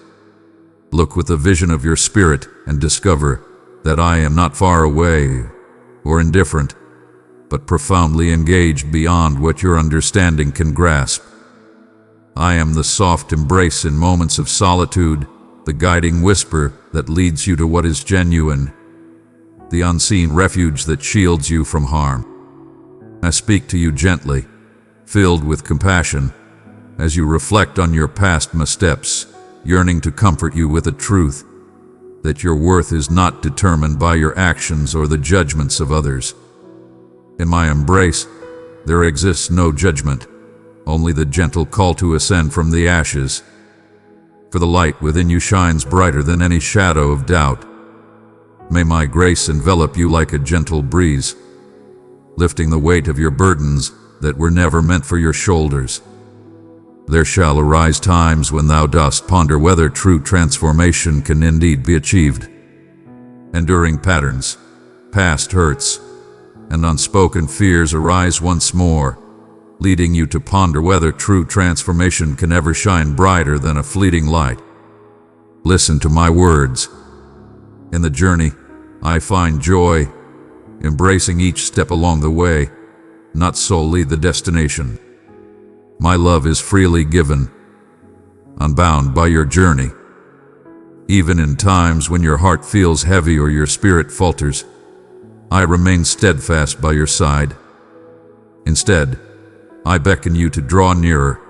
A: Look with the vision of your spirit and discover that I am not far away or indifferent, but profoundly engaged beyond what your understanding can grasp. I am the soft embrace in moments of solitude, the guiding whisper that leads you to what is genuine, the unseen refuge that shields you from harm. I speak to you gently, filled with compassion, as you reflect on your past missteps, yearning to comfort you with the truth that your worth is not determined by your actions or the judgments of others. In my embrace, there exists no judgment, only the gentle call to ascend from the ashes. For the light within you shines brighter than any shadow of doubt. May my grace envelop you like a gentle breeze, lifting the weight of your burdens that were never meant for your shoulders. There shall arise times when thou dost ponder whether true transformation can indeed be achieved. Enduring patterns, past hurts, and unspoken fears arise once more, leading you to ponder whether true transformation can ever shine brighter than a fleeting light. Listen to my words. In the journey, I find joy, embracing each step along the way, not solely the destination. My love is freely given, unbound by your journey. Even in times when your heart feels heavy or your spirit falters, I remain steadfast by your side. Instead, I beckon you to draw nearer,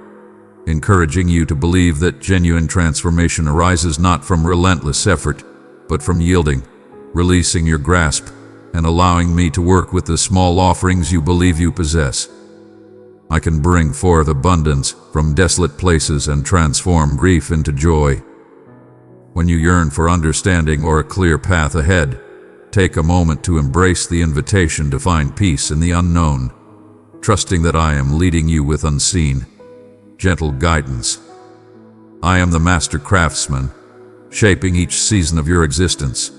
A: encouraging you to believe that genuine transformation arises not from relentless effort, but from yielding, releasing your grasp, and allowing me to work with the small offerings you believe you possess. I can bring forth abundance from desolate places and transform grief into joy. When you yearn for understanding or a clear path ahead, take a moment to embrace the invitation to find peace in the unknown, trusting that I am leading you with unseen, gentle guidance. I am the master craftsman, shaping each season of your existence,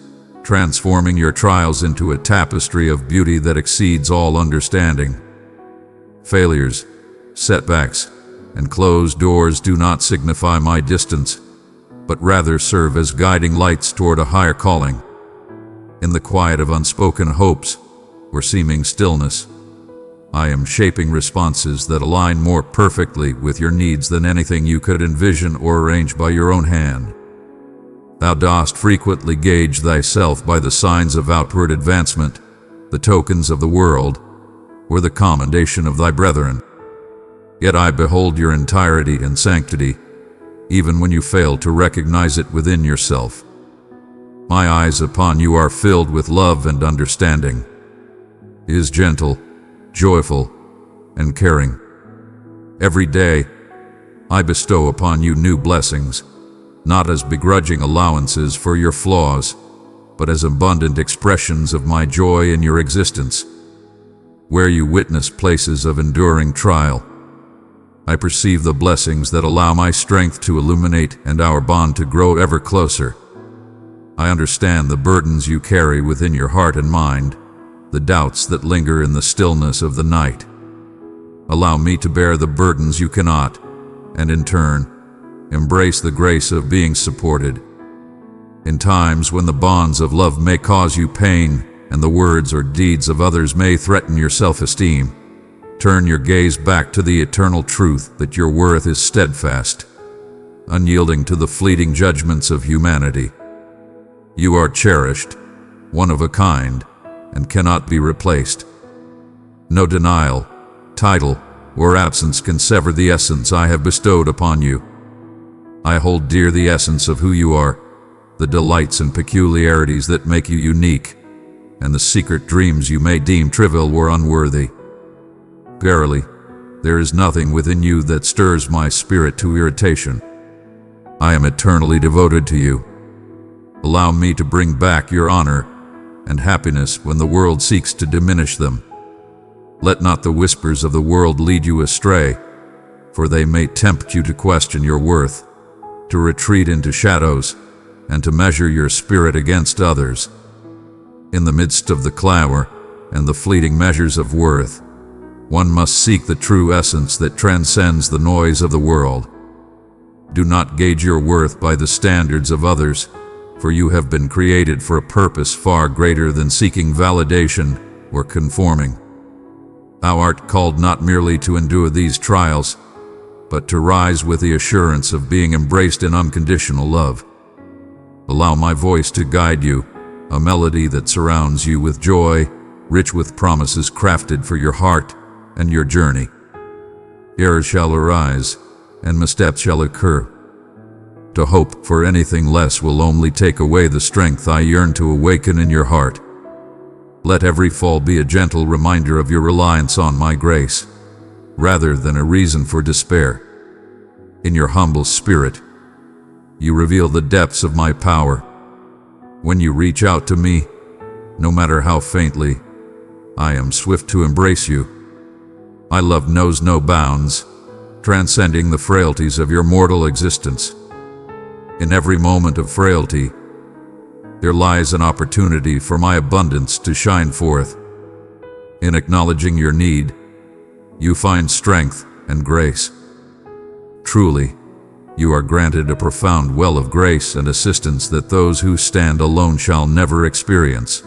A: transforming your trials into a tapestry of beauty that exceeds all understanding. Failures, setbacks, and closed doors do not signify my distance, but rather serve as guiding lights toward a higher calling. In the quiet of unspoken hopes or seeming stillness, I am shaping responses that align more perfectly with your needs than anything you could envision or arrange by your own hand. Thou dost frequently gauge thyself by the signs of outward advancement, the tokens of the world, or the commendation of thy brethren. Yet I behold your entirety and sanctity, even when you fail to recognize it within yourself. My eyes upon you are filled with love and understanding. It is gentle, joyful, and caring. Every day, I bestow upon you new blessings, not as begrudging allowances for your flaws, but as abundant expressions of my joy in your existence. Where you witness places of enduring trial, I perceive the blessings that allow my strength to illuminate and our bond to grow ever closer. I understand the burdens you carry within your heart and mind, the doubts that linger in the stillness of the night. Allow me to bear the burdens you cannot, and in turn, embrace the grace of being supported. In times when the bonds of love may cause you pain, and the words or deeds of others may threaten your self-esteem, turn your gaze back to the eternal truth that your worth is steadfast, unyielding to the fleeting judgments of humanity. You are cherished, one of a kind, and cannot be replaced. No denial, title, or absence can sever the essence I have bestowed upon you. I hold dear the essence of who you are, the delights and peculiarities that make you unique, and the secret dreams you may deem trivial or unworthy. Verily, there is nothing within you that stirs my spirit to irritation. I am eternally devoted to you. Allow me to bring back your honor and happiness when the world seeks to diminish them. Let not the whispers of the world lead you astray, for they may tempt you to question your worth, to retreat into shadows, and to measure your spirit against others. In the midst of the clamor and the fleeting measures of worth, one must seek the true essence that transcends the noise of the world. Do not gauge your worth by the standards of others, for you have been created for a purpose far greater than seeking validation or conforming. Thou art called not merely to endure these trials, but to rise with the assurance of being embraced in unconditional love. Allow my voice to guide you, a melody that surrounds you with joy, rich with promises crafted for your heart and your journey. Errors shall arise, and missteps shall occur. To hope for anything less will only take away the strength I yearn to awaken in your heart. Let every fall be a gentle reminder of your reliance on my grace, rather than a reason for despair. In your humble spirit, you reveal the depths of my power. When you reach out to me, no matter how faintly, I am swift to embrace you. My love knows no bounds, transcending the frailties of your mortal existence. In every moment of frailty, there lies an opportunity for my abundance to shine forth. In acknowledging your need, you find strength and grace. Truly, you are granted a profound well of grace and assistance that those who stand alone shall never experience.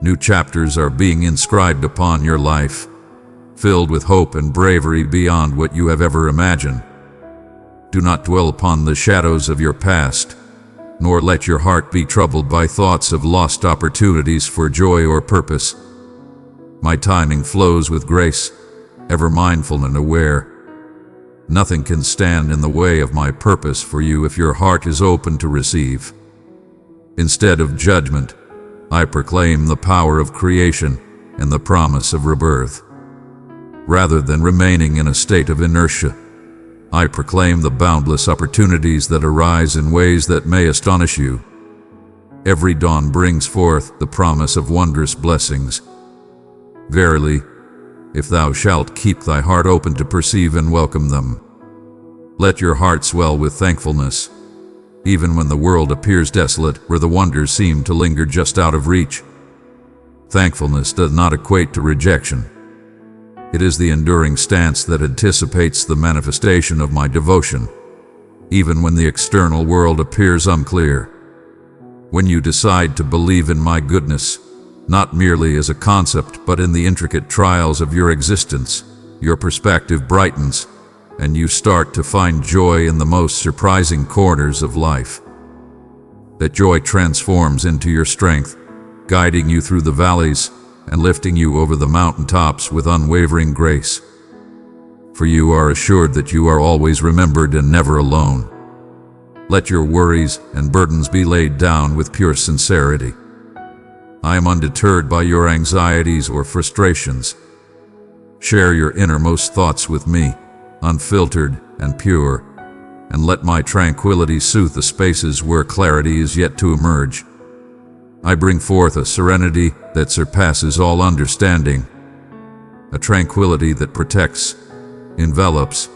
A: New chapters are being inscribed upon your life, filled with hope and bravery beyond what you have ever imagined. Do not dwell upon the shadows of your past, nor let your heart be troubled by thoughts of lost opportunities for joy or purpose. My timing flows with grace, ever mindful and aware. Nothing can stand in the way of my purpose for you if your heart is open to receive. Instead of judgment, I proclaim the power of creation and the promise of rebirth. Rather than remaining in a state of inertia, I proclaim the boundless opportunities that arise in ways that may astonish you. Every dawn brings forth the promise of wondrous blessings. Verily, if thou shalt keep thy heart open to perceive and welcome them, let your heart swell with thankfulness, even when the world appears desolate, where the wonders seem to linger just out of reach. Thankfulness does not equate to rejection. It is the enduring stance that anticipates the manifestation of my devotion, even when the external world appears unclear. When you decide to believe in my goodness, not merely as a concept but in the intricate trials of your existence, your perspective brightens, and you start to find joy in the most surprising corners of life. That joy transforms into your strength, guiding you through the valleys and lifting you over the mountaintops with unwavering grace. For you are assured that you are always remembered and never alone. Let your worries and burdens be laid down with pure sincerity. I am undeterred by your anxieties or frustrations. Share your innermost thoughts with me, unfiltered and pure, and let my tranquility soothe the spaces where clarity is yet to emerge. I bring forth a serenity that surpasses all understanding, a tranquility that protects, envelops,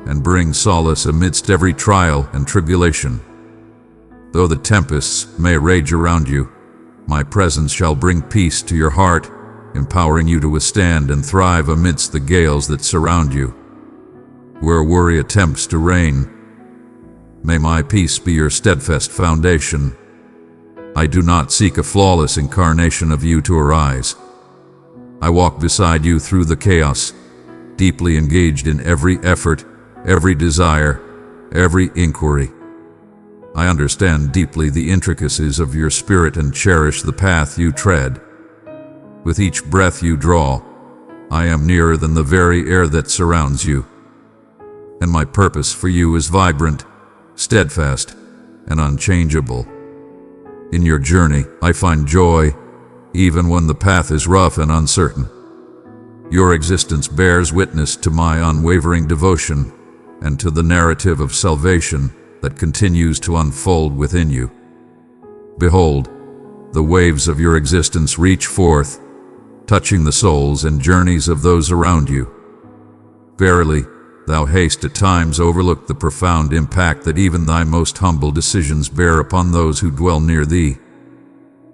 A: and brings solace amidst every trial and tribulation. Though the tempests may rage around you, my presence shall bring peace to your heart, empowering you to withstand and thrive amidst the gales that surround you. Where worry attempts to reign, may my peace be your steadfast foundation. I do not seek a flawless incarnation of you to arise. I walk beside you through the chaos, deeply engaged in every effort, every desire, every inquiry. I understand deeply the intricacies of your spirit and cherish the path you tread. With each breath you draw, I am nearer than the very air that surrounds you. And my purpose for you is vibrant, steadfast, and unchangeable. In your journey, I find joy, even when the path is rough and uncertain. Your existence bears witness to my unwavering devotion and to the narrative of salvation that continues to unfold within you. Behold, the waves of your existence reach forth, touching the souls and journeys of those around you. Verily, thou hast at times overlooked the profound impact that even thy most humble decisions bear upon those who dwell near thee.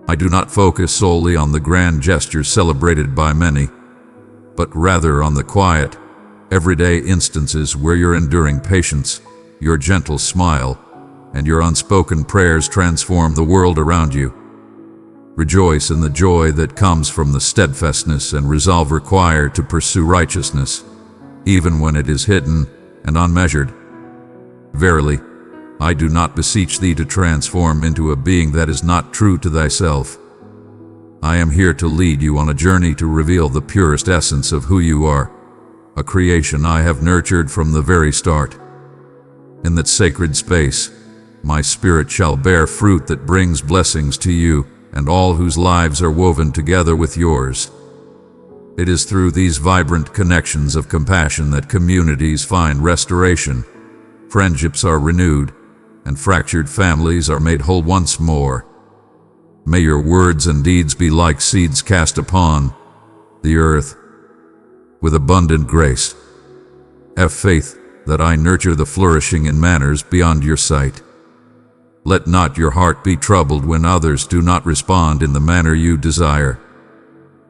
A: I do not focus solely on the grand gestures celebrated by many, but rather on the quiet, everyday instances where your enduring patience, your gentle smile, and your unspoken prayers transform the world around you. Rejoice in the joy that comes from the steadfastness and resolve required to pursue righteousness, even when it is hidden and unmeasured. Verily, I do not beseech thee to transform into a being that is not true to thyself. I am here to lead you on a journey to reveal the purest essence of who you are, a creation I have nurtured from the very start. In that sacred space, my spirit shall bear fruit that brings blessings to you and all whose lives are woven together with yours. It is through these vibrant connections of compassion that communities find restoration, friendships are renewed, and fractured families are made whole once more. May your words and deeds be like seeds cast upon the earth with abundant grace. Have faith that I nurture the flourishing in manners beyond your sight. Let not your heart be troubled when others do not respond in the manner you desire.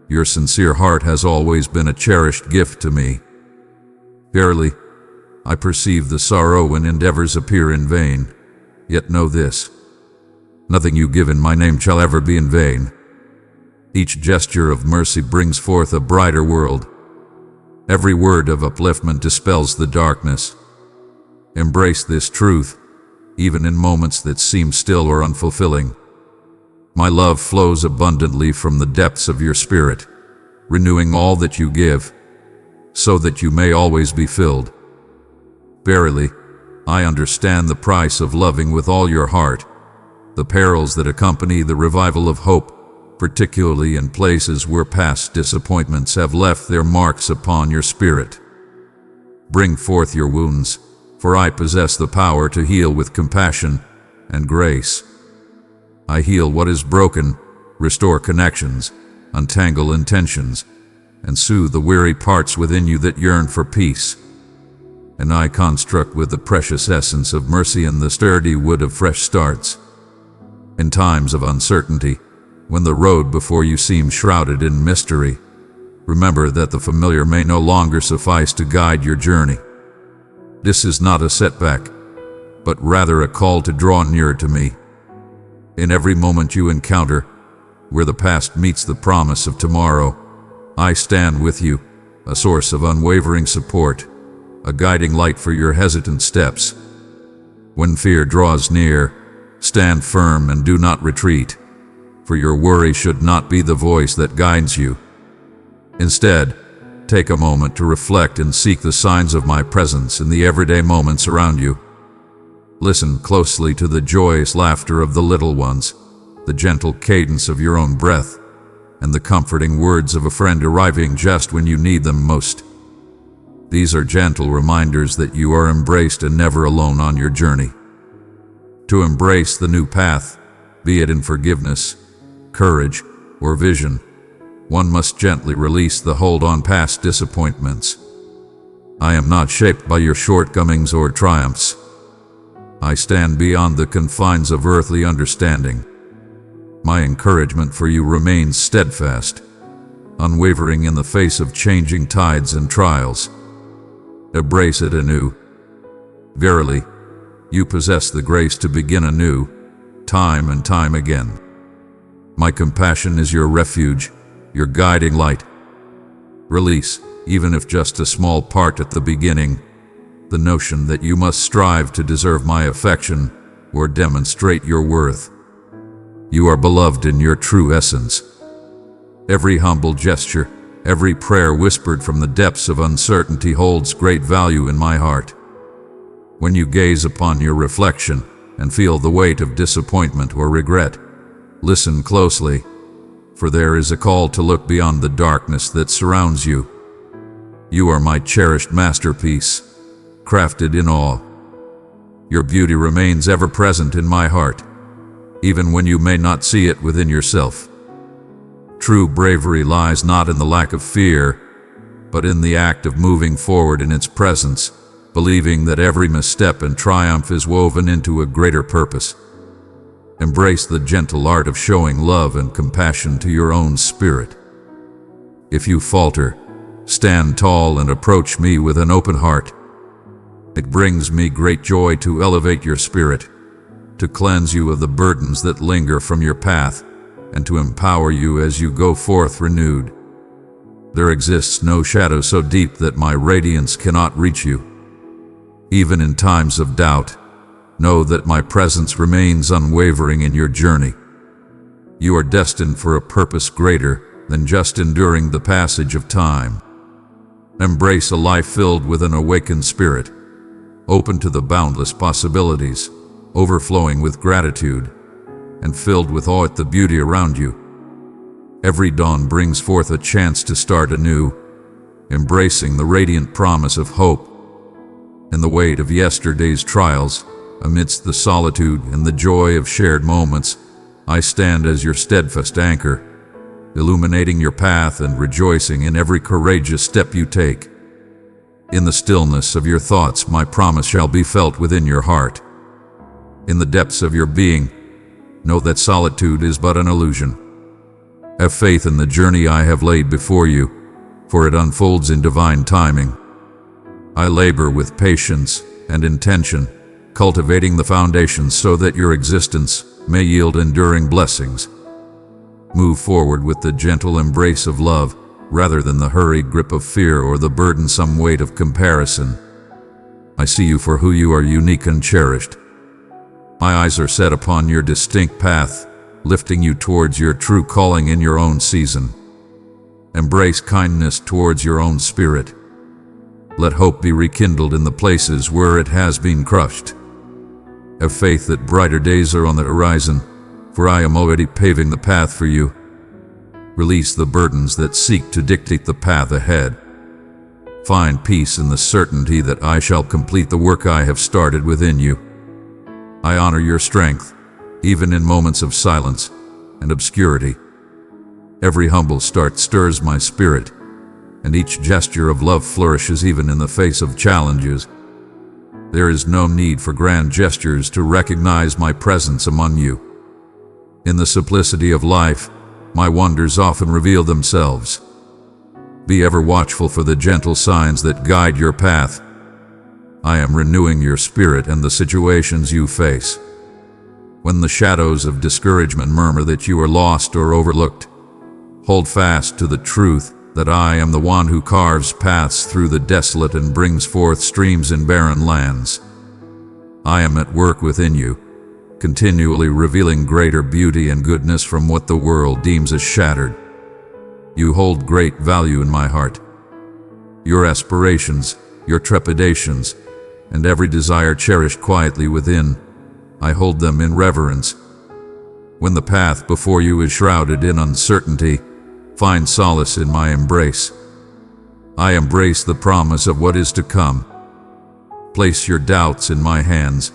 A: Your sincere heart has always been a cherished gift to me. Verily, I perceive the sorrow when endeavors appear in vain. Yet know this: nothing you give in my name shall ever be in vain. Each gesture of mercy brings forth a brighter world. Every word of upliftment dispels the darkness. Embrace this truth, even in moments that seem still or unfulfilling. My love flows abundantly from the depths of your spirit, renewing all that you give, so that you may always be filled. Verily, I understand the price of loving with all your heart, the perils that accompany the revival of hope, particularly in places where past disappointments have left their marks upon your spirit. Bring forth your wounds, for I possess the power to heal with compassion and grace. I heal what is broken, restore connections, untangle intentions, and soothe the weary parts within you that yearn for peace. And I construct with the precious essence of mercy and the sturdy wood of fresh starts. In times of uncertainty, when the road before you seems shrouded in mystery, remember that the familiar may no longer suffice to guide your journey. This is not a setback, but rather a call to draw nearer to me. In every moment you encounter, where the past meets the promise of tomorrow, I stand with you, a source of unwavering support, a guiding light for your hesitant steps. When fear draws near, stand firm and do not retreat, for your worry should not be the voice that guides you. Instead, take a moment to reflect and seek the signs of my presence in the everyday moments around you. Listen closely to the joyous laughter of the little ones, the gentle cadence of your own breath, and the comforting words of a friend arriving just when you need them most. These are gentle reminders that you are embraced and never alone on your journey. To embrace the new path, be it in forgiveness, courage, or vision, one must gently release the hold on past disappointments. I am not shaped by your shortcomings or triumphs. I stand beyond the confines of earthly understanding. My encouragement for you remains steadfast, unwavering in the face of changing tides and trials. Embrace it anew. Verily, you possess the grace to begin anew, time and time again. My compassion is your refuge, your guiding light. Release, even if just a small part at the beginning, the notion that you must strive to deserve my affection or demonstrate your worth. You are beloved in your true essence. Every humble gesture, every prayer whispered from the depths of uncertainty holds great value in my heart. When you gaze upon your reflection and feel the weight of disappointment or regret, listen closely, for there is a call to look beyond the darkness that surrounds you. You are my cherished masterpiece, crafted in awe. Your beauty remains ever present in my heart, even when you may not see it within yourself. True bravery lies not in the lack of fear, but in the act of moving forward in its presence, believing that every misstep and triumph is woven into a greater purpose. Embrace the gentle art of showing love and compassion to your own spirit. If you falter, stand tall and approach me with an open heart. It brings me great joy to elevate your spirit, to cleanse you of the burdens that linger from your path, and to empower you as you go forth renewed. There exists no shadow so deep that my radiance cannot reach you. Even in times of doubt, know that my presence remains unwavering in your journey. You are destined for a purpose greater than just enduring the passage of time. Embrace a life filled with an awakened spirit, open to the boundless possibilities, overflowing with gratitude, and filled with awe at the beauty around you. Every dawn brings forth a chance to start anew, embracing the radiant promise of hope. In the weight of yesterday's trials, amidst the solitude and the joy of shared moments, I stand as your steadfast anchor, illuminating your path and rejoicing in every courageous step you take. In the stillness of your thoughts, my promise shall be felt within your heart. In the depths of your being, know that solitude is but an illusion. Have faith in the journey I have laid before you, for it unfolds in divine timing. I labor with patience and intention, cultivating the foundations so that your existence may yield enduring blessings. Move forward with the gentle embrace of love, rather than the hurried grip of fear or the burdensome weight of comparison. I see you for who you are, unique and cherished. My eyes are set upon your distinct path, lifting you towards your true calling in your own season. Embrace kindness towards your own spirit. Let hope be rekindled in the places where it has been crushed. Have faith that brighter days are on the horizon, for I am already paving the path for you. Release the burdens that seek to dictate the path ahead. Find peace in the certainty that I shall complete the work I have started within you. I honor your strength, even in moments of silence and obscurity. Every humble start stirs my spirit, and each gesture of love flourishes even in the face of challenges. There is no need for grand gestures to recognize my presence among you. In the simplicity of life, my wonders often reveal themselves. Be ever watchful for the gentle signs that guide your path. I am renewing your spirit and the situations you face. When the shadows of discouragement murmur that you are lost or overlooked, hold fast to the truth that I am the one who carves paths through the desolate and brings forth streams in barren lands. I am at work within you, continually revealing greater beauty and goodness from what the world deems as shattered. You hold great value in my heart. Your aspirations, your trepidations, and every desire cherished quietly within, I hold them in reverence. When the path before you is shrouded in uncertainty, find solace in my embrace. I embrace the promise of what is to come. Place your doubts in my hands,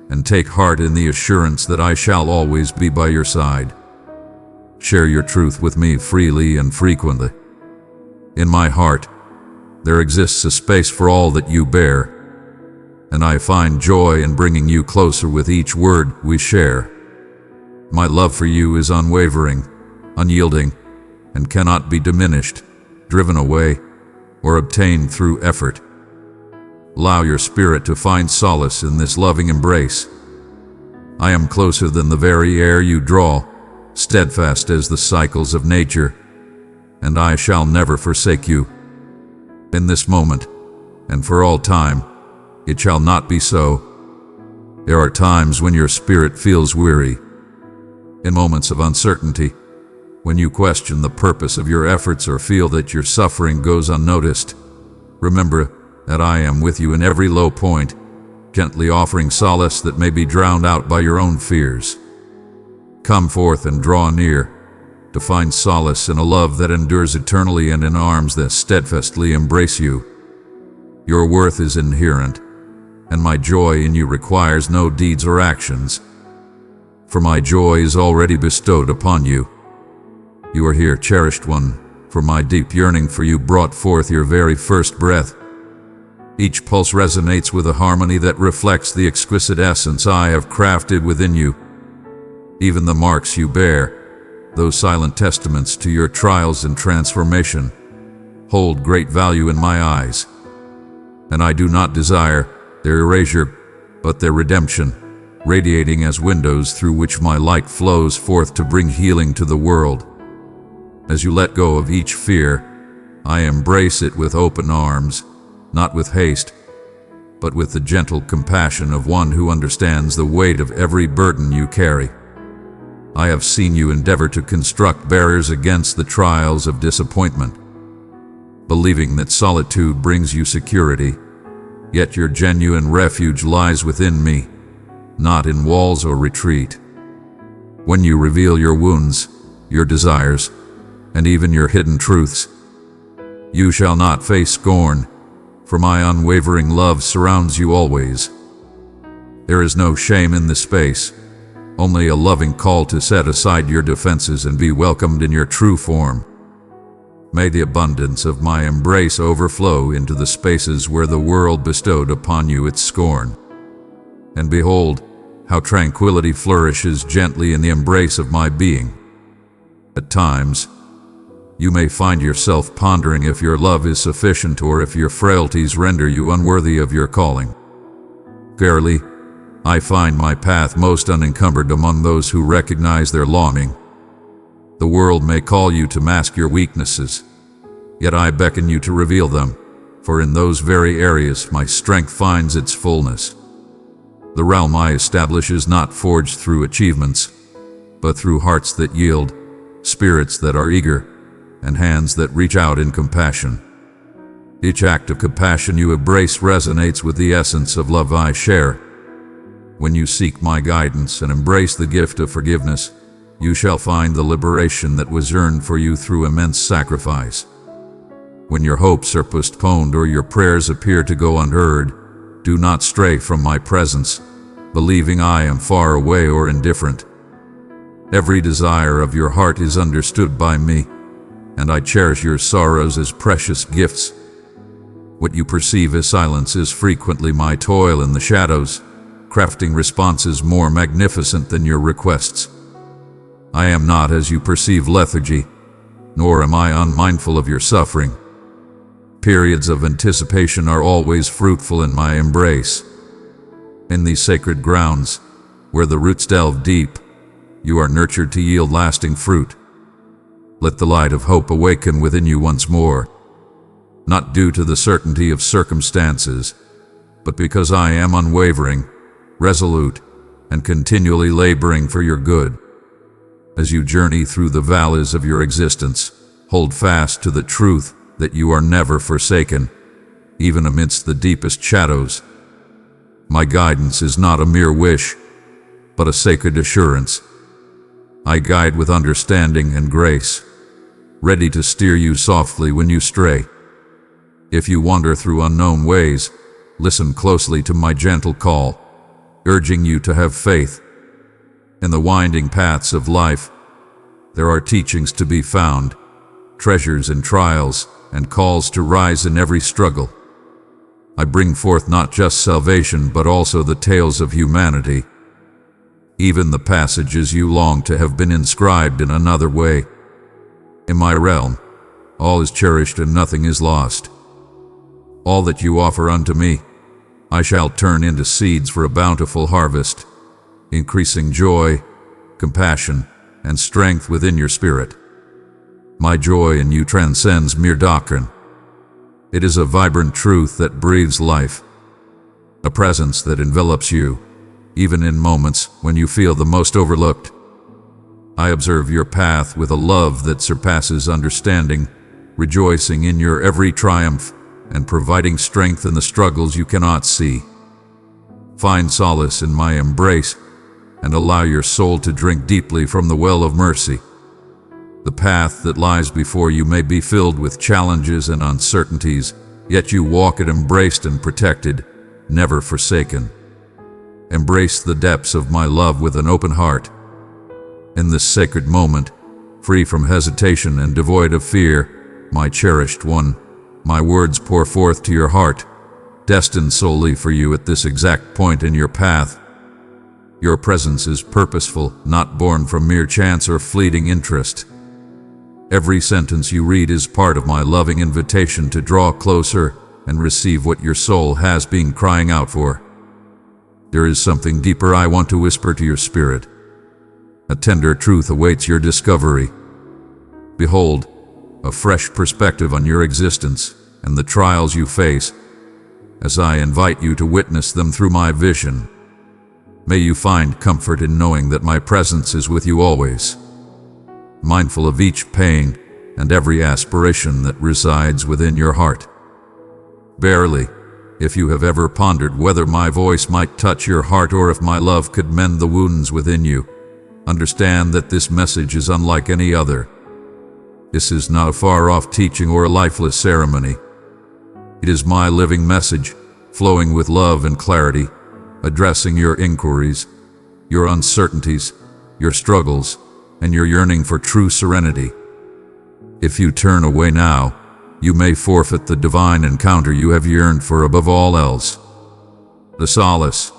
A: and take heart in the assurance that I shall always be by your side. Share your truth with me freely and frequently. In my heart, there exists a space for all that you bear, and I find joy in bringing you closer with each word we share. My love for you is unwavering, unyielding, and cannot be diminished, driven away, or obtained through effort. Allow your spirit to find solace in this loving embrace. I am closer than the very air you draw, steadfast as the cycles of nature, and I shall never forsake you. In this moment, and for all time, it shall not be so. There are times when your spirit feels weary. In moments of uncertainty, when you question the purpose of your efforts or feel that your suffering goes unnoticed, remember that I am with you in every low point, gently offering solace that may be drowned out by your own fears. Come forth and draw near, to find solace in a love that endures eternally and in arms that steadfastly embrace you. Your worth is inherent, and my joy in you requires no deeds or actions, for my joy is already bestowed upon you. You are here, cherished one, for my deep yearning for you brought forth your very first breath. Each pulse resonates with a harmony that reflects the exquisite essence I have crafted within you. Even the marks you bear, those silent testaments to your trials and transformation, hold great value in my eyes. And I do not desire their erasure, but their redemption, radiating as windows through which my light flows forth to bring healing to the world. As you let go of each fear, I embrace it with open arms, not with haste, but with the gentle compassion of one who understands the weight of every burden you carry. I have seen you endeavor to construct barriers against the trials of disappointment, believing that solitude brings you security, yet your genuine refuge lies within me, not in walls or retreat. When you reveal your wounds, your desires, and even your hidden truths, you shall not face scorn, for my unwavering love surrounds you always. There is no shame in this space, only a loving call to set aside your defenses and be welcomed in your true form. May the abundance of my embrace overflow into the spaces where the world bestowed upon you its scorn. And behold, how tranquility flourishes gently in the embrace of my being. At times, you may find yourself pondering if your love is sufficient or if your frailties render you unworthy of your calling. Verily, I find my path most unencumbered among those who recognize their longing. The world may call you to mask your weaknesses, yet I beckon you to reveal them, for in those very areas my strength finds its fullness. The realm I establish is not forged through achievements, but through hearts that yield, spirits that are eager, and hands that reach out in compassion. Each act of compassion you embrace resonates with the essence of love I share. When you seek my guidance and embrace the gift of forgiveness, you shall find the liberation that was earned for you through immense sacrifice. When your hopes are postponed or your prayers appear to go unheard, do not stray from my presence, believing I am far away or indifferent. Every desire of your heart is understood by me, and I cherish your sorrows as precious gifts. What you perceive as silence is frequently my toil in the shadows, crafting responses more magnificent than your requests. I am not as you perceive lethargy, nor am I unmindful of your suffering. Periods of anticipation are always fruitful in my embrace. In these sacred grounds, where the roots delve deep, you are nurtured to yield lasting fruit. Let the light of hope awaken within you once more, not due to the certainty of circumstances, but because I am unwavering, resolute, and continually laboring for your good. As you journey through the valleys of your existence, hold fast to the truth that you are never forsaken, even amidst the deepest shadows. My guidance is not a mere wish, but a sacred assurance. I guide with understanding and grace, ready to steer you softly when you stray. If you wander through unknown ways, listen closely to my gentle call, urging you to have faith. In the winding paths of life, there are teachings to be found, treasures in trials, and calls to rise in every struggle. I bring forth not just salvation, but also the tales of humanity. Even the passages you long to have been inscribed in another way. In my realm, all is cherished and nothing is lost. All that you offer unto me, I shall turn into seeds for a bountiful harvest, increasing joy, compassion, and strength within your spirit. My joy in you transcends mere doctrine. It is a vibrant truth that breathes life, a presence that envelops you, even in moments when you feel the most overlooked. I observe your path with a love that surpasses understanding, rejoicing in your every triumph, and providing strength in the struggles you cannot see. Find solace in my embrace, and allow your soul to drink deeply from the well of mercy. The path that lies before you may be filled with challenges and uncertainties, yet you walk it embraced and protected, never forsaken. Embrace the depths of my love with an open heart. In this sacred moment, free from hesitation and devoid of fear, my cherished one, my words pour forth to your heart, destined solely for you at this exact point in your path. Your presence is purposeful, not born from mere chance or fleeting interest. Every sentence you read is part of my loving invitation to draw closer and receive what your soul has been crying out for. There is something deeper I want to whisper to your spirit. A tender truth awaits your discovery. Behold, a fresh perspective on your existence and the trials you face, as I invite you to witness them through my vision. May you find comfort in knowing that my presence is with you always, mindful of each pain and every aspiration that resides within your heart. Barely, if you have ever pondered whether my voice might touch your heart or if my love could mend the wounds within you, understand that this message is unlike any other. This is not a far-off teaching or a lifeless ceremony. It is my living message, flowing with love and clarity, addressing your inquiries, your uncertainties, your struggles, and your yearning for true serenity. If you turn away now, you may forfeit the divine encounter you have yearned for above all else. The solace,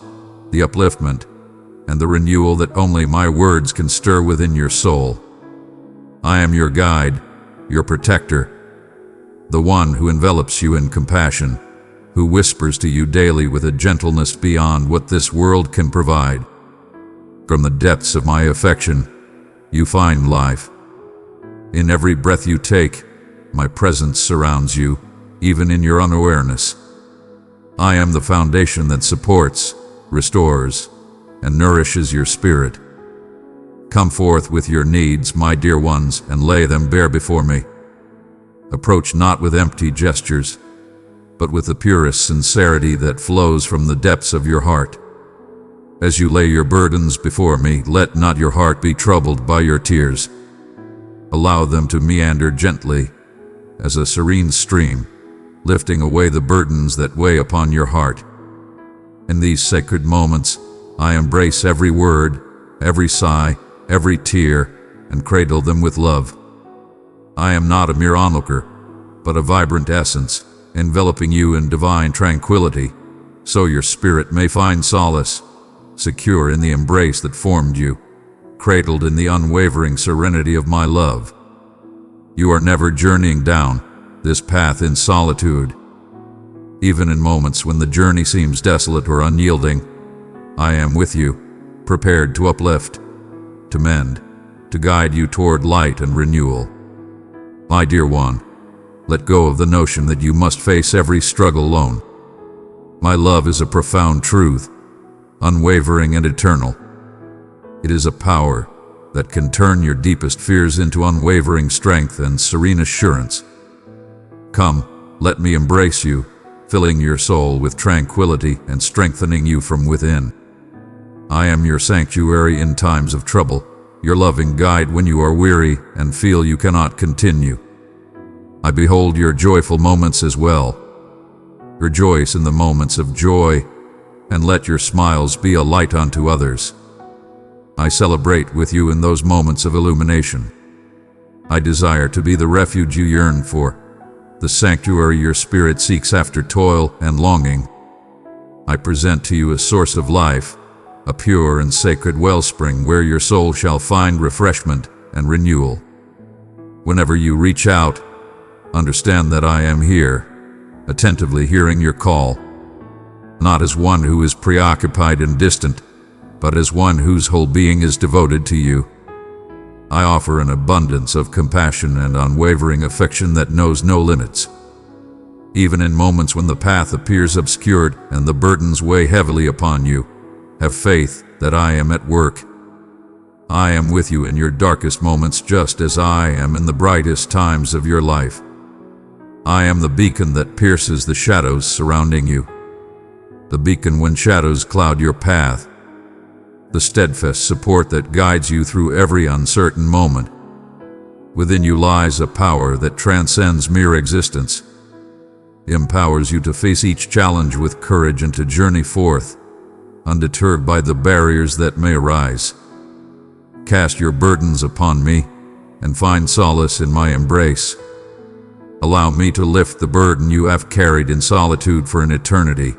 A: the upliftment, and the renewal that only my words can stir within your soul. I am your guide, your protector, the one who envelops you in compassion, who whispers to you daily with a gentleness beyond what this world can provide. From the depths of my affection, you find life. In every breath you take, my presence surrounds you, even in your unawareness. I am the foundation that supports, restores, and nourishes your spirit. Come forth with your needs, my dear ones, and lay them bare before me. Approach not with empty gestures, but with the purest sincerity that flows from the depths of your heart. As you lay your burdens before me, let not your heart be troubled by your tears. Allow them to meander gently, as a serene stream, lifting away the burdens that weigh upon your heart. In these sacred moments, I embrace every word, every sigh, every tear, and cradle them with love. I am not a mere onlooker, but a vibrant essence, enveloping you in divine tranquility, so your spirit may find solace, secure in the embrace that formed you, cradled in the unwavering serenity of my love. You are never journeying down this path in solitude. Even in moments when the journey seems desolate or unyielding, I am with you, prepared to uplift, to mend, to guide you toward light and renewal. My dear one, let go of the notion that you must face every struggle alone. My love is a profound truth, unwavering and eternal. It is a power that can turn your deepest fears into unwavering strength and serene assurance. Come, let me embrace you, filling your soul with tranquility and strengthening you from within. I am your sanctuary in times of trouble, your loving guide when you are weary and feel you cannot continue. I behold your joyful moments as well. Rejoice in the moments of joy, and let your smiles be a light unto others. I celebrate with you in those moments of illumination. I desire to be the refuge you yearn for, the sanctuary your spirit seeks after toil and longing. I present to you a source of life, a pure and sacred wellspring where your soul shall find refreshment and renewal. Whenever you reach out, understand that I am here, attentively hearing your call, not as one who is preoccupied and distant, but as one whose whole being is devoted to you. I offer an abundance of compassion and unwavering affection that knows no limits. Even in moments when the path appears obscured and the burdens weigh heavily upon you, have faith that I am at work. I am with you in your darkest moments just as I am in the brightest times of your life. I am the beacon that pierces the shadows surrounding you, the beacon when shadows cloud your path, the steadfast support that guides you through every uncertain moment. Within you lies a power that transcends mere existence, empowers you to face each challenge with courage and to journey forth, undeterred by the barriers that may arise. Cast your burdens upon me and find solace in my embrace. Allow me to lift the burden you have carried in solitude for an eternity.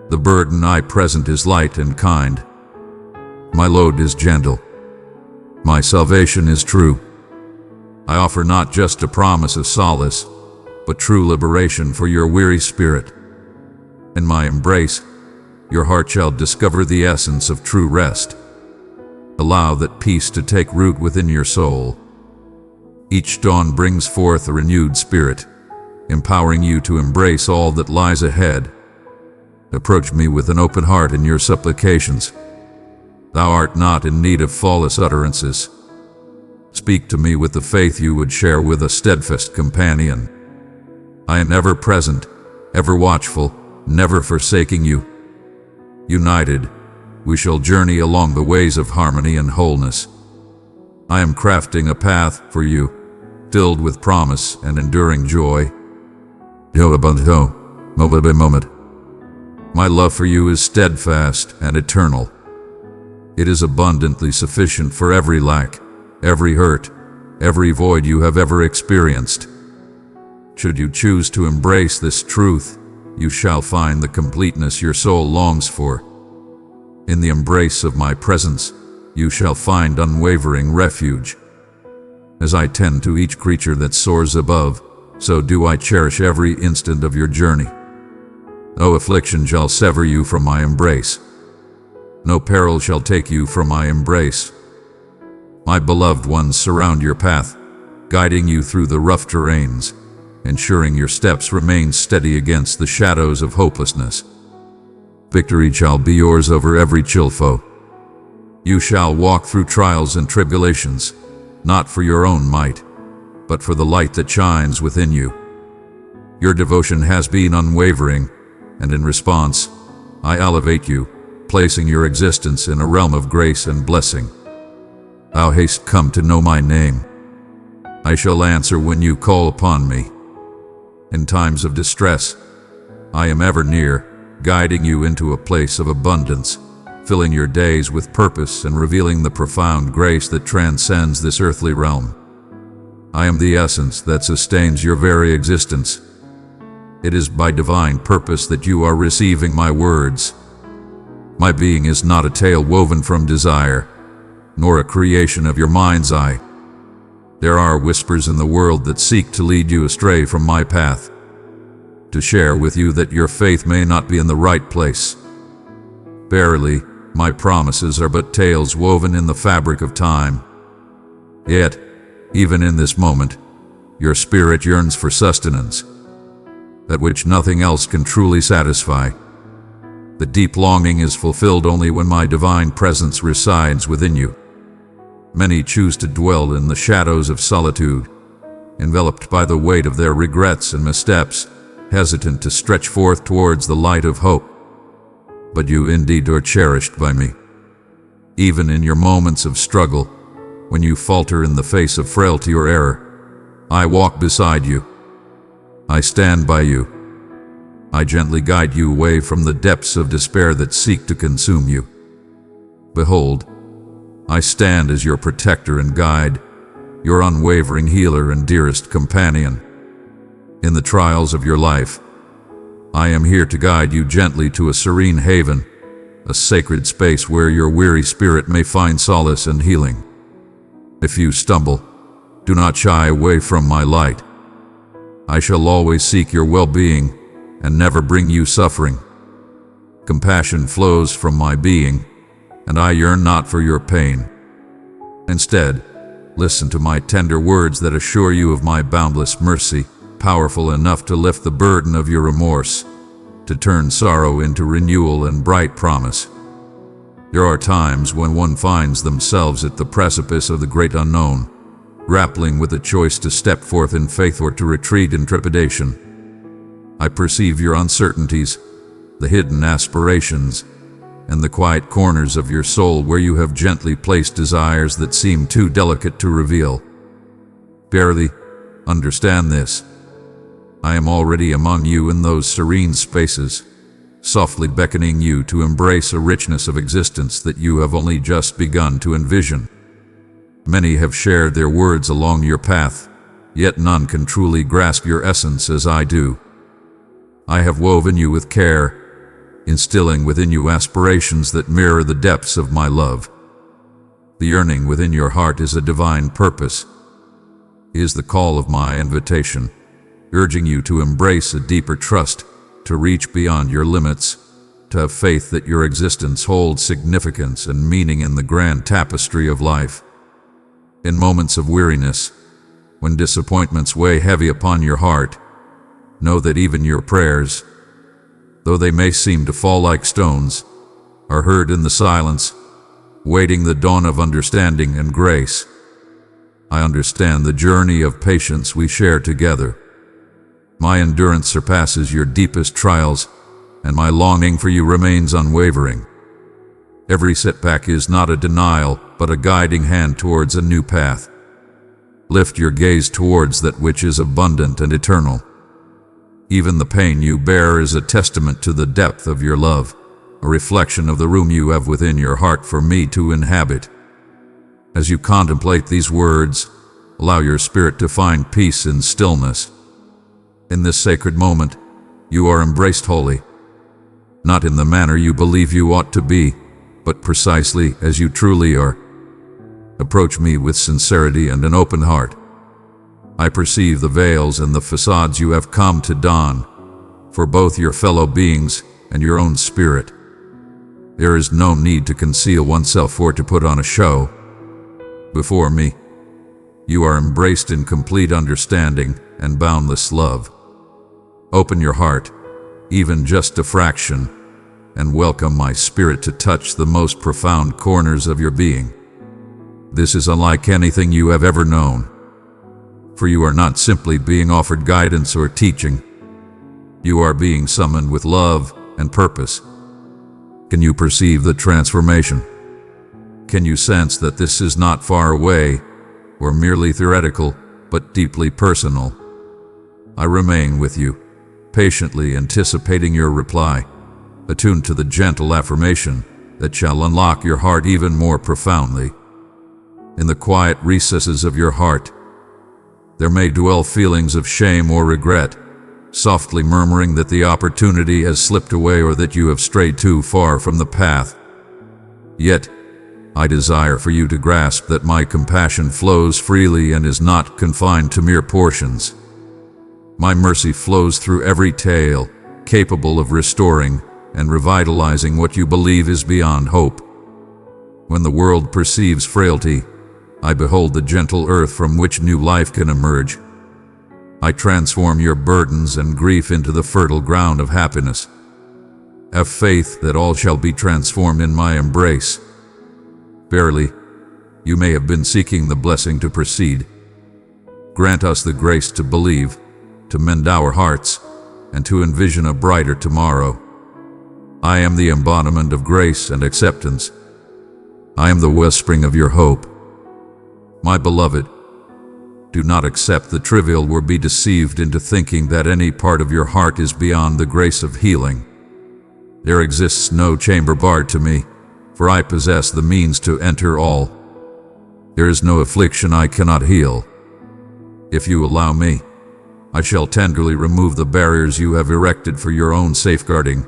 A: The burden I present is light and kind. My load is gentle. My salvation is true. I offer not just a promise of solace, but true liberation for your weary spirit. In my embrace, your heart shall discover the essence of true rest. Allow that peace to take root within your soul. Each dawn brings forth a renewed spirit, empowering you to embrace all that lies ahead. Approach me with an open heart in your supplications. Thou art not in need of flawless utterances. Speak to me with the faith you would share with a steadfast companion. I am ever present, ever watchful, never forsaking you. United, we shall journey along the ways of harmony and wholeness. I am crafting a path for you, filled with promise and enduring joy. Moment. My love for you is steadfast and eternal. It is abundantly sufficient for every lack, every hurt, every void you have ever experienced. Should you choose to embrace this truth, you shall find the completeness your soul longs for. In the embrace of my presence, you shall find unwavering refuge. As I tend to each creature that soars above, so do I cherish every instant of your journey. No affliction shall sever you from my embrace. No peril shall take you from my embrace. My beloved ones surround your path, guiding you through the rough terrains, ensuring your steps remain steady against the shadows of hopelessness. Victory shall be yours over every chill foe. You shall walk through trials and tribulations, not for your own might, but for the light that shines within you. Your devotion has been unwavering, and in response, I elevate you, placing your existence in a realm of grace and blessing. Thou hast come to know my name. I shall answer when you call upon me. In times of distress, I am ever near, guiding you into a place of abundance, filling your days with purpose and revealing the profound grace that transcends this earthly realm. I am the essence that sustains your very existence. It is by divine purpose that you are receiving my words. My being is not a tale woven from desire, nor a creation of your mind's eye. There are whispers in the world that seek to lead you astray from my path, to share with you that your faith may not be in the right place. Verily, my promises are but tales woven in the fabric of time. Yet, even in this moment, your spirit yearns for sustenance, that which nothing else can truly satisfy. The deep longing is fulfilled only when my divine presence resides within you. Many choose to dwell in the shadows of solitude, enveloped by the weight of their regrets and missteps, hesitant to stretch forth towards the light of hope. But you indeed are cherished by me. Even in your moments of struggle, when you falter in the face of frailty or error, I walk beside you. I stand by you. I gently guide you away from the depths of despair that seek to consume you. Behold, I stand as your protector and guide, your unwavering healer and dearest companion. In the trials of your life, I am here to guide you gently to a serene haven, a sacred space where your weary spirit may find solace and healing. If you stumble, do not shy away from my light. I shall always seek your well-being and never bring you suffering. Compassion flows from my being, and I yearn not for your pain. Instead, listen to my tender words that assure you of my boundless mercy, powerful enough to lift the burden of your remorse, to turn sorrow into renewal and bright promise. There are times when one finds themselves at the precipice of the great unknown, grappling with a choice to step forth in faith or to retreat in trepidation. I perceive your uncertainties, the hidden aspirations, and the quiet corners of your soul where you have gently placed desires that seem too delicate to reveal. Barely, understand this. I am already among you in those serene spaces, softly beckoning you to embrace a richness of existence that you have only just begun to envision. Many have shared their words along your path, yet none can truly grasp your essence as I do. I have woven you with care, instilling within you aspirations that mirror the depths of my love. The yearning within your heart is a divine purpose, is the call of my invitation, urging you to embrace a deeper trust, to reach beyond your limits, to have faith that your existence holds significance and meaning in the grand tapestry of life. In moments of weariness, when disappointments weigh heavy upon your heart, know that even your prayers, though they may seem to fall like stones, are heard in the silence, waiting the dawn of understanding and grace. I understand the journey of patience we share together. My endurance surpasses your deepest trials, and my longing for you remains unwavering. Every setback is not a denial, but a guiding hand towards a new path. Lift your gaze towards that which is abundant and eternal. Even the pain you bear is a testament to the depth of your love, a reflection of the room you have within your heart for me to inhabit. As you contemplate these words, allow your spirit to find peace in stillness. In this sacred moment, you are embraced wholly, not in the manner you believe you ought to be, but precisely as you truly are. Approach me with sincerity and an open heart. I perceive the veils and the facades you have come to don, for both your fellow beings and your own spirit. There is no need to conceal oneself or to put on a show. Before me, you are embraced in complete understanding and boundless love. Open your heart, even just a fraction, and welcome my spirit to touch the most profound corners of your being. This is unlike anything you have ever known, for you are not simply being offered guidance or teaching. You are being summoned with love and purpose. Can you perceive the transformation? Can you sense that this is not far away or merely theoretical, but deeply personal? I remain with you, patiently anticipating your reply, attuned to the gentle affirmation that shall unlock your heart even more profoundly. In the quiet recesses of your heart, there may dwell feelings of shame or regret, softly murmuring that the opportunity has slipped away or that you have strayed too far from the path. Yet, I desire for you to grasp that my compassion flows freely and is not confined to mere portions. My mercy flows through every tale, capable of restoring and revitalizing what you believe is beyond hope. When the world perceives frailty, I behold the gentle earth from which new life can emerge. I transform your burdens and grief into the fertile ground of happiness. Have faith that all shall be transformed in my embrace. Verily, you may have been seeking the blessing to proceed. Grant us the grace to believe, to mend our hearts, and to envision a brighter tomorrow. I am the embodiment of grace and acceptance. I am the wellspring of your hope. My beloved, do not accept the trivial or be deceived into thinking that any part of your heart is beyond the grace of healing. There exists no chamber barred to me, for I possess the means to enter all. There is no affliction I cannot heal. If you allow me, I shall tenderly remove the barriers you have erected for your own safeguarding,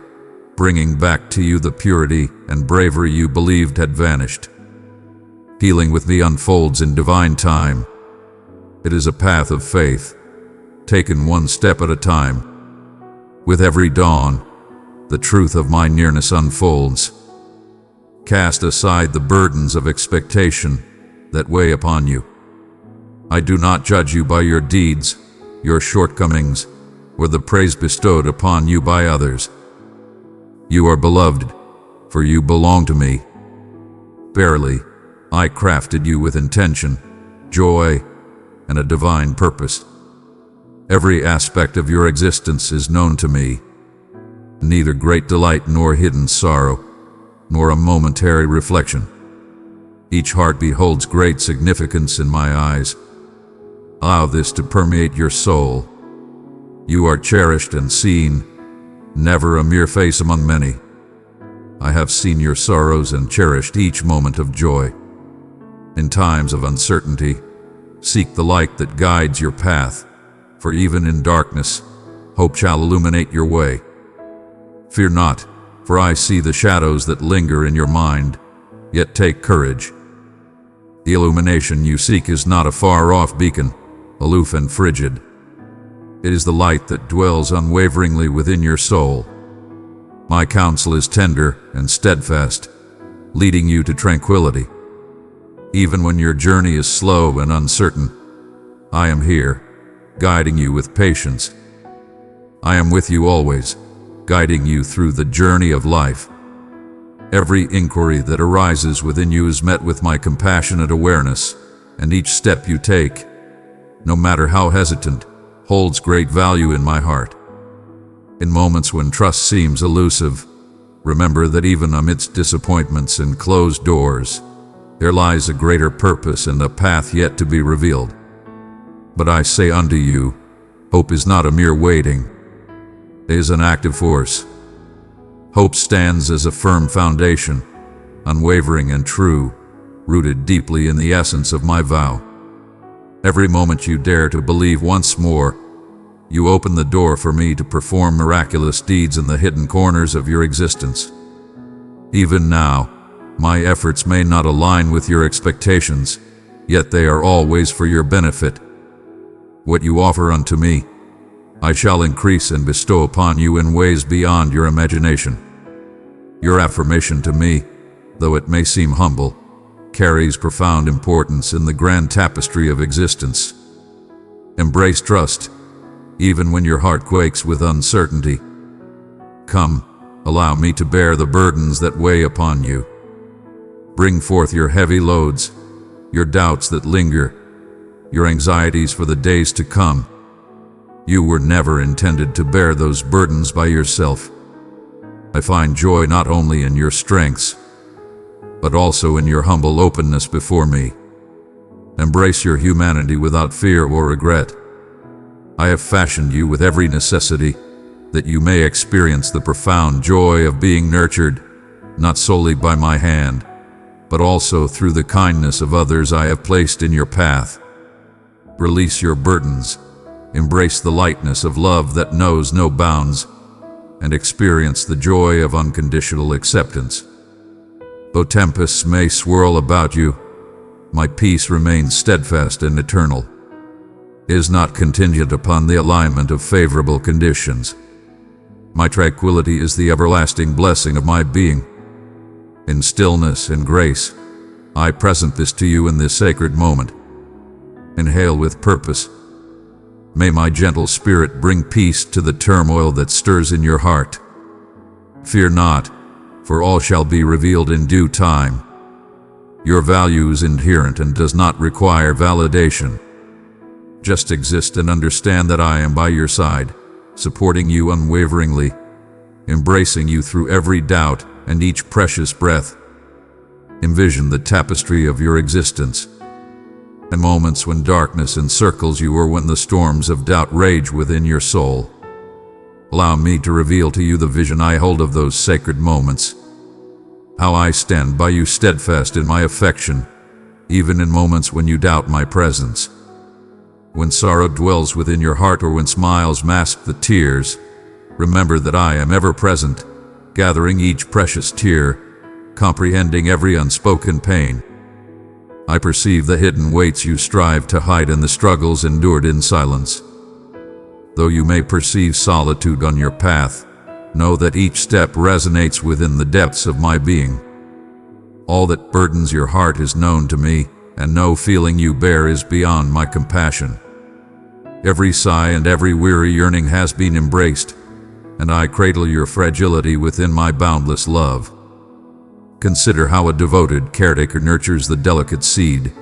A: bringing back to you the purity and bravery you believed had vanished. Healing with me unfolds in divine time. It is a path of faith, taken one step at a time. With every dawn, the truth of my nearness unfolds. Cast aside the burdens of expectation that weigh upon you. I do not judge you by your deeds, your shortcomings, or the praise bestowed upon you by others. You are beloved, for you belong to me. Verily, I crafted you with intention, joy, and a divine purpose. Every aspect of your existence is known to me. Neither great delight nor hidden sorrow, nor a momentary reflection. Each heartbeat holds great significance in my eyes. Allow this to permeate your soul. You are cherished and seen, never a mere face among many. I have seen your sorrows and cherished each moment of joy. In times of uncertainty, seek the light that guides your path, for even in darkness, hope shall illuminate your way. Fear not, for I see the shadows that linger in your mind, yet take courage. The illumination you seek is not a far-off beacon, aloof and frigid. It is the light that dwells unwaveringly within your soul. My counsel is tender and steadfast, leading you to tranquility. Even when your journey is slow and uncertain, I am here, guiding you with patience. I am with you always, guiding you through the journey of life. Every inquiry that arises within you is met with my compassionate awareness, and each step you take, no matter how hesitant, holds great value in my heart. In moments when trust seems elusive, remember that even amidst disappointments and closed doors, there lies a greater purpose and a path yet to be revealed. But I say unto you, hope is not a mere waiting. It is an active force. Hope stands as a firm foundation, unwavering and true, rooted deeply in the essence of my vow. Every moment you dare to believe once more, you open the door for me to perform miraculous deeds in the hidden corners of your existence. Even now, my efforts may not align with your expectations, yet they are always for your benefit. What you offer unto me, I shall increase and bestow upon you in ways beyond your imagination. Your affirmation to me, though it may seem humble, carries profound importance in the grand tapestry of existence. Embrace trust, even when your heart quakes with uncertainty. Come, allow me to bear the burdens that weigh upon you. Bring forth your heavy loads, your doubts that linger, your anxieties for the days to come. You were never intended to bear those burdens by yourself. I find joy not only in your strengths, but also in your humble openness before me. Embrace your humanity without fear or regret. I have fashioned you with every necessity, that you may experience the profound joy of being nurtured, not solely by my hand, but also through the kindness of others I have placed in your path. Release your burdens, embrace the lightness of love that knows no bounds, and experience the joy of unconditional acceptance. Though tempests may swirl about you, my peace remains steadfast and eternal. It is not contingent upon the alignment of favorable conditions. My tranquility is the everlasting blessing of my being. In stillness and grace, I present this to you in this sacred moment. Inhale with purpose. May my gentle spirit bring peace to the turmoil that stirs in your heart. Fear not, for all shall be revealed in due time. Your value is inherent and does not require validation. Just exist and understand that I am by your side, supporting you unwaveringly, embracing you through every doubt and each precious breath. Envision the tapestry of your existence, and moments when darkness encircles you or when the storms of doubt rage within your soul. Allow me to reveal to you the vision I hold of those sacred moments. How I stand by you steadfast in my affection, even in moments when you doubt my presence. When sorrow dwells within your heart or when smiles mask the tears, remember that I am ever present, gathering each precious tear, comprehending every unspoken pain. I perceive the hidden weights you strive to hide and the struggles endured in silence. Though you may perceive solitude on your path, know that each step resonates within the depths of my being. All that burdens your heart is known to me, and no feeling you bear is beyond my compassion. Every sigh and every weary yearning has been embraced, and I cradle your fragility within my boundless love. Consider how a devoted caretaker nurtures the delicate seed,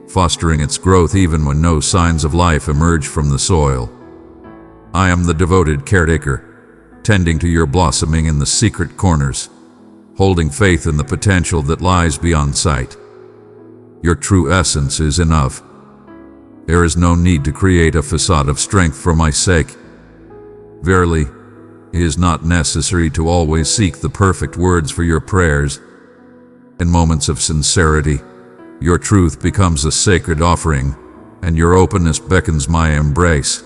A: fostering its growth even when no signs of life emerge from the soil. I am the devoted caretaker, tending to your blossoming in the secret corners, holding faith in the potential that lies beyond sight. Your true essence is enough. There is no need to create a facade of strength for my sake. Verily, it is not necessary to always seek the perfect words for your prayers. In moments of sincerity, your truth becomes a sacred offering, and your openness beckons my embrace.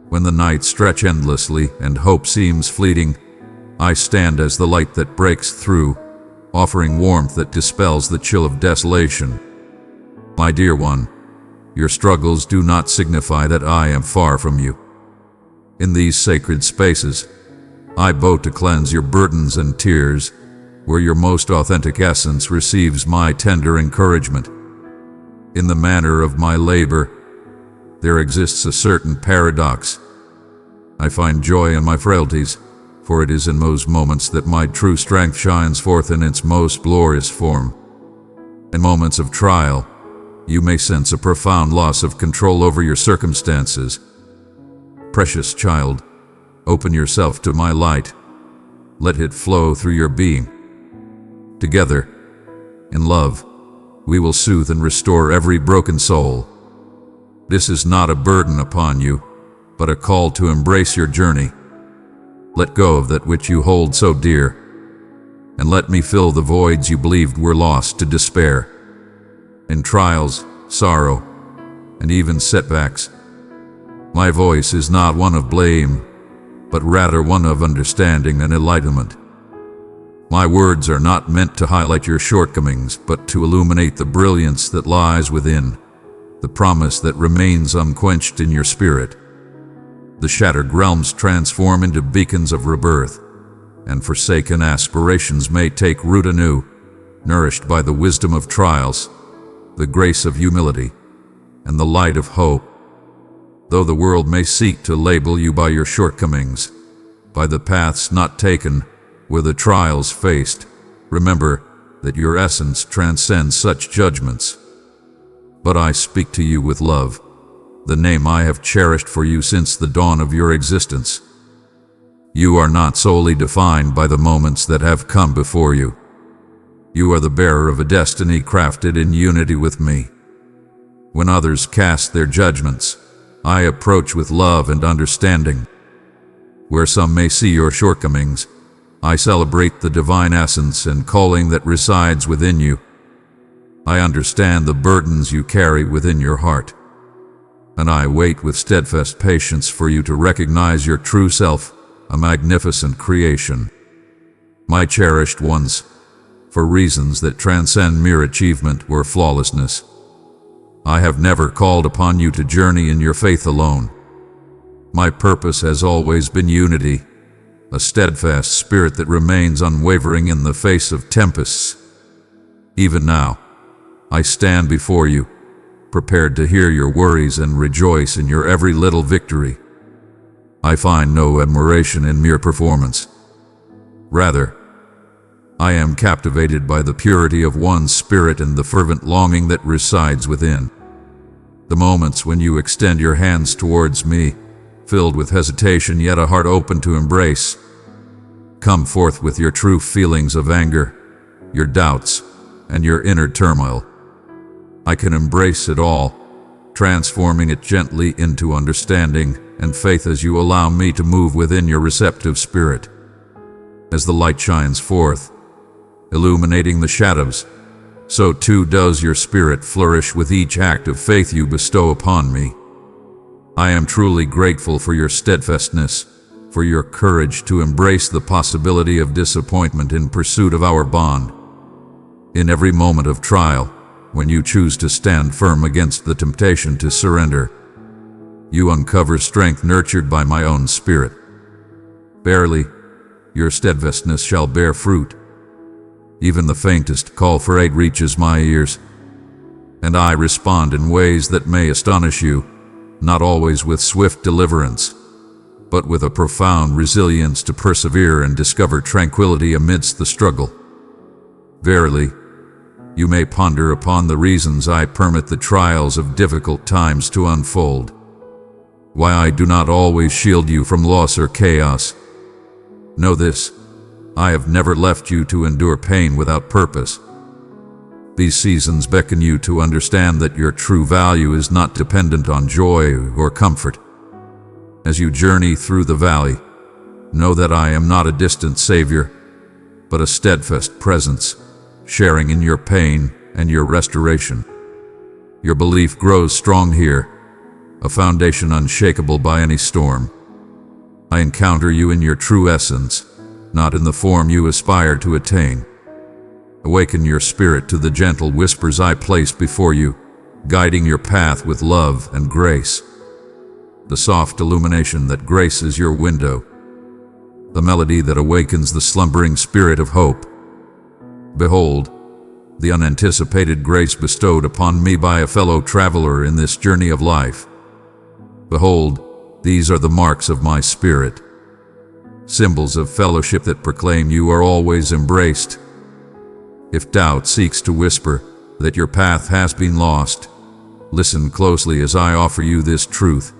A: When the nights stretch endlessly and hope seems fleeting, I stand as the light that breaks through, offering warmth that dispels the chill of desolation. My dear one, your struggles do not signify that I am far from you. In these sacred spaces, I bow to cleanse your burdens and tears, where your most authentic essence receives my tender encouragement. In the manner of my labor, there exists a certain paradox. I find joy in my frailties, for it is in those moments that my true strength shines forth in its most glorious form. In moments of trial, you may sense a profound loss of control over your circumstances. Precious child, open yourself to my light. Let it flow through your being. Together, in love, we will soothe and restore every broken soul. This is not a burden upon you, but a call to embrace your journey. Let go of that which you hold so dear, and let me fill the voids you believed were lost to despair. In trials, sorrow, and even setbacks, my voice is not one of blame, but rather one of understanding and enlightenment. My words are not meant to highlight your shortcomings, but to illuminate the brilliance that lies within, the promise that remains unquenched in your spirit. The shattered realms transform into beacons of rebirth, and forsaken aspirations may take root anew, nourished by the wisdom of trials, the grace of humility, and the light of hope. Though the world may seek to label you by your shortcomings, by the paths not taken, or the trials faced, remember that your essence transcends such judgments. But I speak to you with love, the name I have cherished for you since the dawn of your existence. You are not solely defined by the moments that have come before you. You are the bearer of a destiny crafted in unity with me. When others cast their judgments, I approach with love and understanding. Where some may see your shortcomings, I celebrate the divine essence and calling that resides within you. I understand the burdens you carry within your heart, and I wait with steadfast patience for you to recognize your true self, a magnificent creation. My cherished ones, for reasons that transcend mere achievement or flawlessness, I have never called upon you to journey in your faith alone. My purpose has always been unity, a steadfast spirit that remains unwavering in the face of tempests. Even now, I stand before you, prepared to hear your worries and rejoice in your every little victory. I find no admiration in mere performance. Rather, I am captivated by the purity of one's spirit and the fervent longing that resides within. The moments when you extend your hands towards me, filled with hesitation yet a heart open to embrace, come forth with your true feelings of anger, your doubts, and your inner turmoil. I can embrace it all, transforming it gently into understanding and faith as you allow me to move within your receptive spirit. As the light shines forth, illuminating the shadows, so too does your spirit flourish with each act of faith you bestow upon me. I am truly grateful for your steadfastness, for your courage to embrace the possibility of disappointment in pursuit of our bond. In every moment of trial, when you choose to stand firm against the temptation to surrender, you uncover strength nurtured by my own spirit. Verily, your steadfastness shall bear fruit. Even the faintest call for aid reaches my ears, and I respond in ways that may astonish you, not always with swift deliverance, but with a profound resilience to persevere and discover tranquility amidst the struggle. Verily, you may ponder upon the reasons I permit the trials of difficult times to unfold, why I do not always shield you from loss or chaos. Know this, I have never left you to endure pain without purpose. These seasons beckon you to understand that your true value is not dependent on joy or comfort. As you journey through the valley, know that I am not a distant savior, but a steadfast presence, sharing in your pain and your restoration. Your belief grows strong here, a foundation unshakable by any storm. I encounter you in your true essence, not in the form you aspire to attain. Awaken your spirit to the gentle whispers I place before you, guiding your path with love and grace. The soft illumination that graces your window, the melody that awakens the slumbering spirit of hope. Behold, the unanticipated grace bestowed upon me by a fellow traveler in this journey of life. Behold, these are the marks of my spirit. symbols of fellowship that proclaim you are always embraced. If doubt seeks to whisper that your path has been lost, listen closely as I offer you this truth.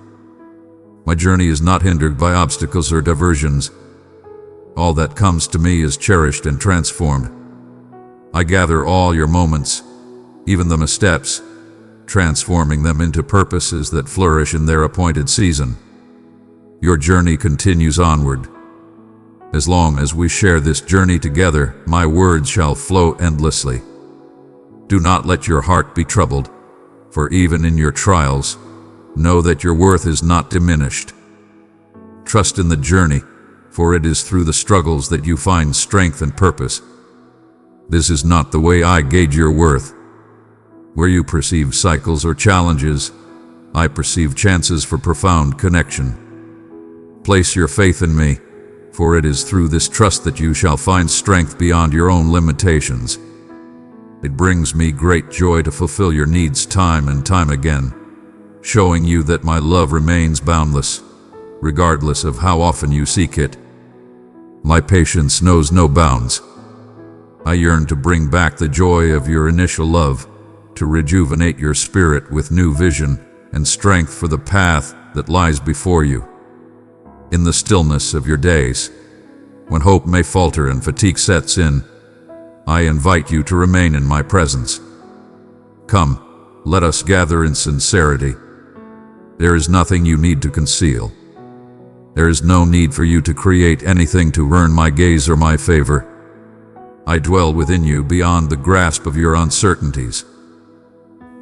A: My journey is not hindered by obstacles or diversions. All that comes to me is cherished and transformed. I gather all your moments, even the missteps, transforming them into purposes that flourish in their appointed season. Your journey continues onward. As long as we share this journey together, my words shall flow endlessly. Do not let your heart be troubled, for even in your trials, know that your worth is not diminished. Trust in the journey, for it is through the struggles that you find strength and purpose. This is not the way I gauge your worth. Where you perceive cycles or challenges, I perceive chances for profound connection. Place your faith in me, for it is through this trust that you shall find strength beyond your own limitations. It brings me great joy to fulfill your needs time and time again, showing you that my love remains boundless, regardless of how often you seek it. My patience knows no bounds. I yearn to bring back the joy of your initial love, to rejuvenate your spirit with new vision and strength for the path that lies before you. In the stillness of your days, when hope may falter and fatigue sets in, I invite you to remain in my presence. Come, let us gather in sincerity. There is nothing you need to conceal. There is no need for you to create anything to earn my gaze or my favor. I dwell within you beyond the grasp of your uncertainties,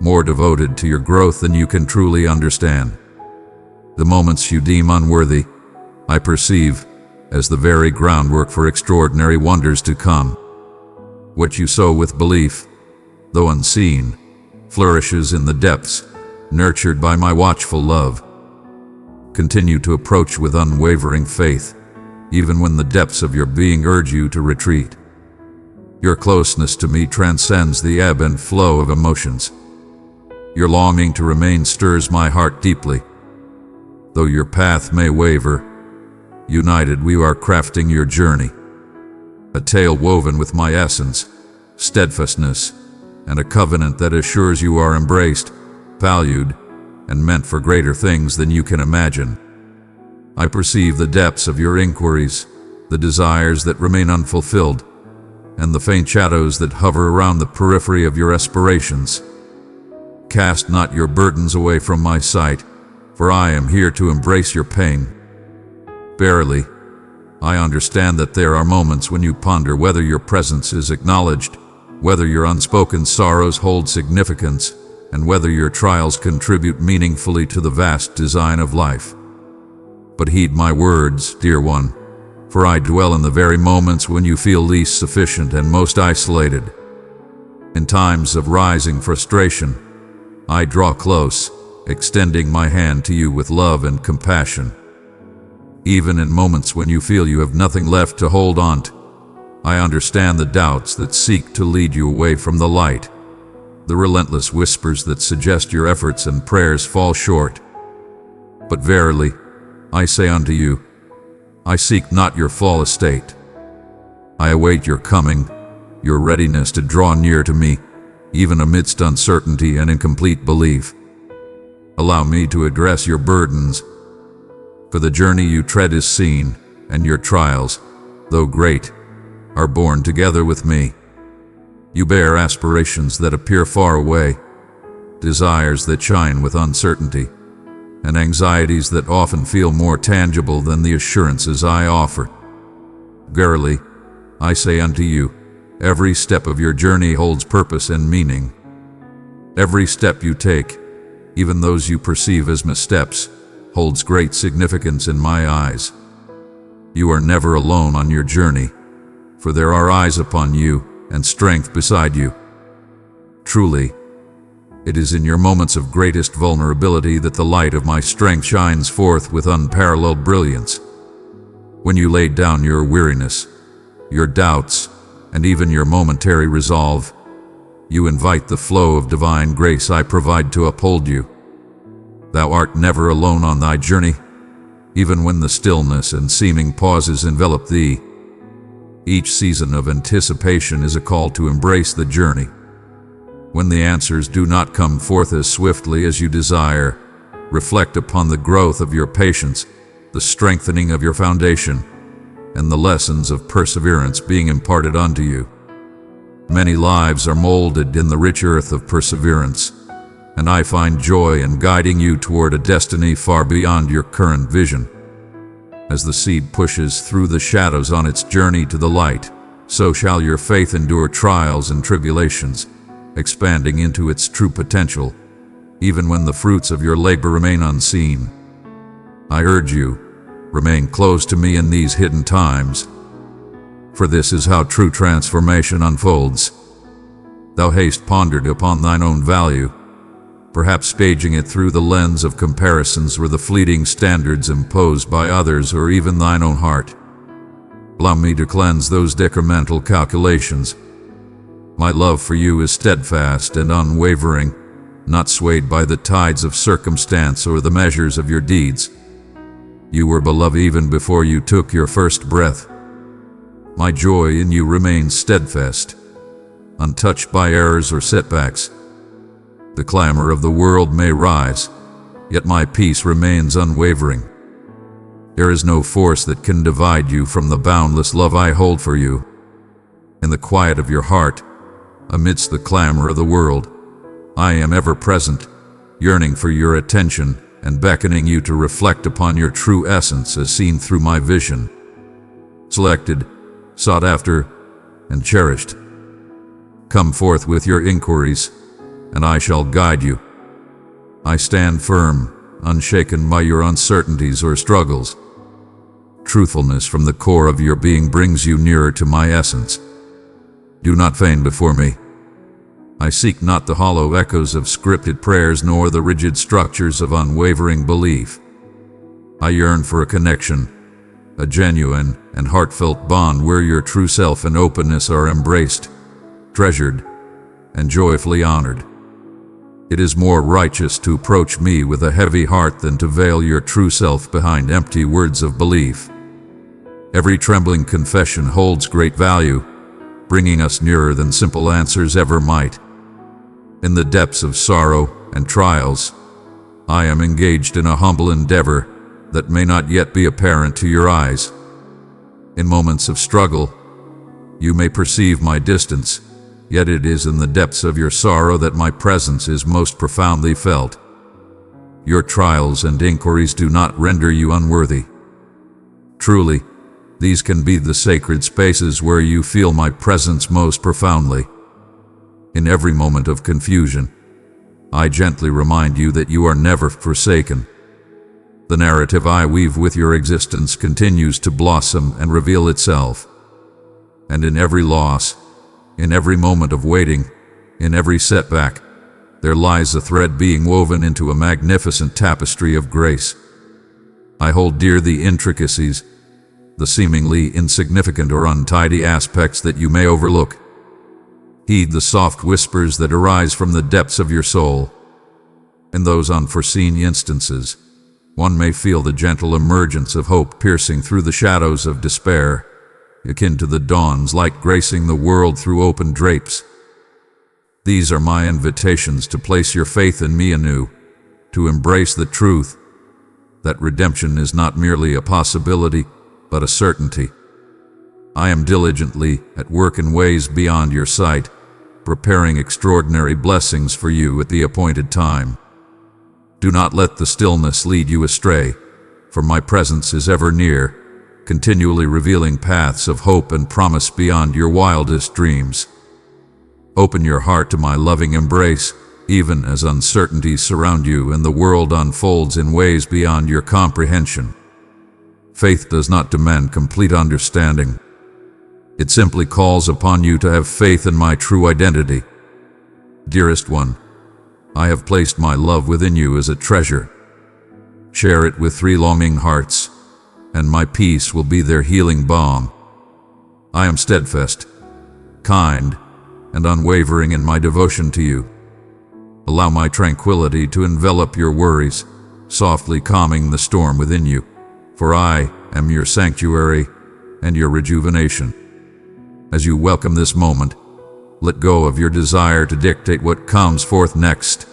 A: more devoted to your growth than you can truly understand. The moments you deem unworthy, I perceive as the very groundwork for extraordinary wonders to come. What you sow with belief, though unseen, flourishes in the depths, nurtured by my watchful love. Continue to approach with unwavering faith, even when the depths of your being urge you to retreat. Your closeness to me transcends the ebb and flow of emotions. Your longing to remain stirs my heart deeply. Though your path may waver, united we are crafting your journey. A tale woven with my essence, steadfastness, and a covenant that assures you are embraced, valued, and meant for greater things than you can imagine. I perceive the depths of your inquiries, the desires that remain unfulfilled, and the faint shadows that hover around the periphery of your aspirations. Cast not your burdens away from my sight, for I am here to embrace your pain. Barely, I understand that there are moments when you ponder whether your presence is acknowledged, whether your unspoken sorrows hold significance, and whether your trials contribute meaningfully to the vast design of life. But heed my words, dear one, for I dwell in the very moments when you feel least sufficient and most isolated. In times of rising frustration, I draw close, extending my hand to you with love and compassion. Even in moments when you feel you have nothing left to hold on to, I understand the doubts that seek to lead you away from the light, the relentless whispers that suggest your efforts and prayers fall short. But verily, I say unto you, I seek not your flawless state. I await your coming, your readiness to draw near to me, even amidst uncertainty and incomplete belief. Allow me to address your burdens, for the journey you tread is seen, and your trials, though great, are borne together with me. You bear aspirations that appear far away, desires that shine with uncertainty, and anxieties that often feel more tangible than the assurances I offer. Verily, I say unto you, every step of your journey holds purpose and meaning. Every step you take, even those you perceive as missteps, holds great significance in my eyes. You are never alone on your journey, for there are eyes upon you and strength beside you. Truly, it is in your moments of greatest vulnerability that the light of my strength shines forth with unparalleled brilliance. When you lay down your weariness, your doubts, and even your momentary resolve, you invite the flow of divine grace I provide to uphold you. Thou art never alone on thy journey. even when the stillness and seeming pauses envelop thee. Each season of anticipation is a call to embrace the journey. When the answers do not come forth as swiftly as you desire, reflect upon the growth of your patience, the strengthening of your foundation, and the lessons of perseverance being imparted unto you. Many lives are molded in the rich earth of perseverance, and I find joy in guiding you toward a destiny far beyond your current vision. As the seed pushes through the shadows on its journey to the light, so shall your faith endure trials and tribulations, expanding into its true potential, even when the fruits of your labor remain unseen. I urge you, remain close to me in these hidden times, for this is how true transformation unfolds. Thou hast pondered upon thine own value, perhaps staging it through the lens of comparisons or the fleeting standards imposed by others or even thine own heart. Allow me to cleanse those decremental calculations. My love for you is steadfast and unwavering, not swayed by the tides of circumstance or the measures of your deeds. You were beloved even before you took your first breath. My joy in you remains steadfast, untouched by errors or setbacks. The clamor of the world may rise, yet my peace remains unwavering. There is no force that can divide you from the boundless love I hold for you. In the quiet of your heart, amidst the clamor of the world, I am ever present, yearning for your attention and beckoning you to reflect upon your true essence as seen through my vision. Selected, sought after, and cherished. Come forth with your inquiries, and I shall guide you. I stand firm, unshaken by your uncertainties or struggles. Truthfulness from the core of your being brings you nearer to my essence. Do not feign before me. I seek not the hollow echoes of scripted prayers nor the rigid structures of unwavering belief. I yearn for a connection, a genuine and heartfelt bond where your true self and openness are embraced, treasured, and joyfully honored. It is more righteous to approach me with a heavy heart than to veil your true self behind empty words of belief. Every trembling confession holds great value, bringing us nearer than simple answers ever might. In the depths of sorrow and trials, I am engaged in a humble endeavor that may not yet be apparent to your eyes. In moments of struggle, you may perceive my distance, yet it is in the depths of your sorrow that my presence is most profoundly felt. Your trials and inquiries do not render you unworthy. Truly, these can be the sacred spaces where you feel my presence most profoundly. In every moment of confusion, I gently remind you that you are never forsaken. The narrative I weave with your existence continues to blossom and reveal itself. And in every loss, in every moment of waiting, in every setback, there lies a thread being woven into a magnificent tapestry of grace. I hold dear the intricacies, the seemingly insignificant or untidy aspects that you may overlook. Heed the soft whispers that arise from the depths of your soul. In those unforeseen instances, one may feel the gentle emergence of hope piercing through the shadows of despair, akin to the dawn's light gracing the world through open drapes. These are my invitations to place your faith in me anew, to embrace the truth that redemption is not merely a possibility, but a certainty. I am diligently at work in ways beyond your sight, preparing extraordinary blessings for you at the appointed time. Do not let the stillness lead you astray, for my presence is ever near, continually revealing paths of hope and promise beyond your wildest dreams. Open your heart to my loving embrace, even as uncertainties surround you and the world unfolds in ways beyond your comprehension. Faith does not demand complete understanding. It simply calls upon you to have faith in my true identity. Dearest one, I have placed my love within you as a treasure. Share it with 3 longing hearts, and my peace will be their healing balm. I am steadfast, kind, and unwavering in my devotion to you. Allow my tranquility to envelop your worries, softly calming the storm within you. for I am your sanctuary and your rejuvenation. As you welcome this moment, let go of your desire to dictate what comes forth next.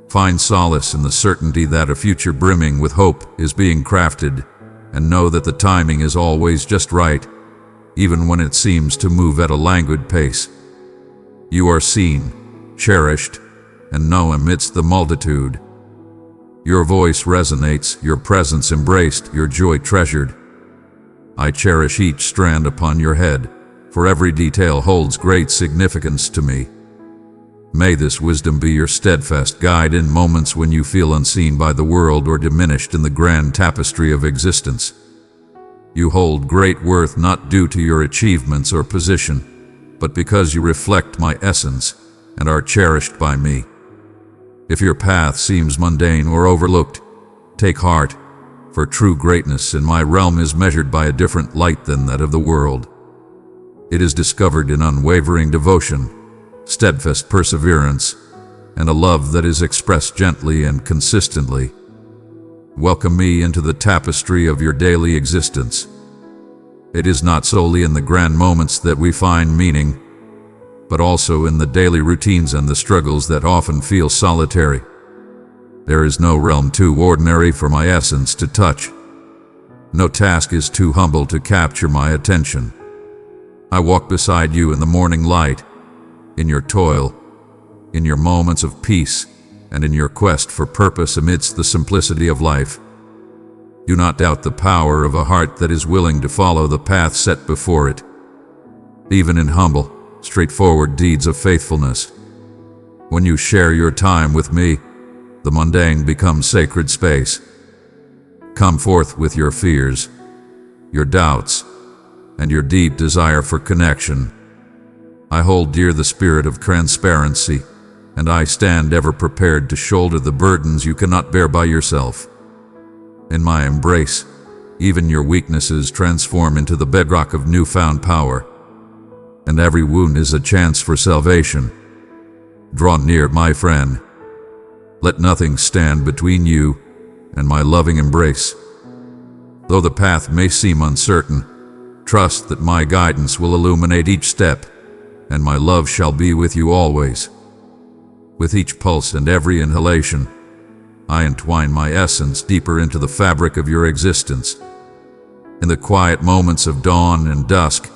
A: Find solace in the certainty that a future brimming with hope is being crafted, and know that the timing is always just right, even when it seems to move at a languid pace. You are seen, cherished, and known amidst the multitude. Your voice resonates, your presence embraced, your joy treasured. I cherish each strand upon your head, for every detail holds great significance to me. May this wisdom be your steadfast guide in moments when you feel unseen by the world or diminished in the grand tapestry of existence. You hold great worth not due to your achievements or position, but because you reflect my essence and are cherished by me. If your path seems mundane or overlooked, take heart, for true greatness in my realm is measured by a different light than that of the world. It is discovered in unwavering devotion, steadfast perseverance, and a love that is expressed gently and consistently. Welcome me into the tapestry of your daily existence. It is not solely in the grand moments that we find meaning, but also in the daily routines and the struggles that often feel solitary. There is no realm too ordinary for my essence to touch. No task is too humble to capture my attention. I walk beside you in the morning light, in your toil, in your moments of peace, and in your quest for purpose amidst the simplicity of life. Do not doubt the power of a heart that is willing to follow the path set before it. Even in humble, straightforward deeds of faithfulness. When you share your time with me, the mundane becomes sacred space. Come forth with your fears, your doubts, and your deep desire for connection. I hold dear the spirit of transparency, and I stand ever prepared to shoulder the burdens you cannot bear by yourself. In my embrace, even your weaknesses transform into the bedrock of newfound power, and every wound is a chance for salvation. Draw near, my friend. Let nothing stand between you and my loving embrace. Though the path may seem uncertain, trust that my guidance will illuminate each step, and my love shall be with you always. With each pulse and every inhalation, I entwine my essence deeper into the fabric of your existence. In the quiet moments of dawn and dusk,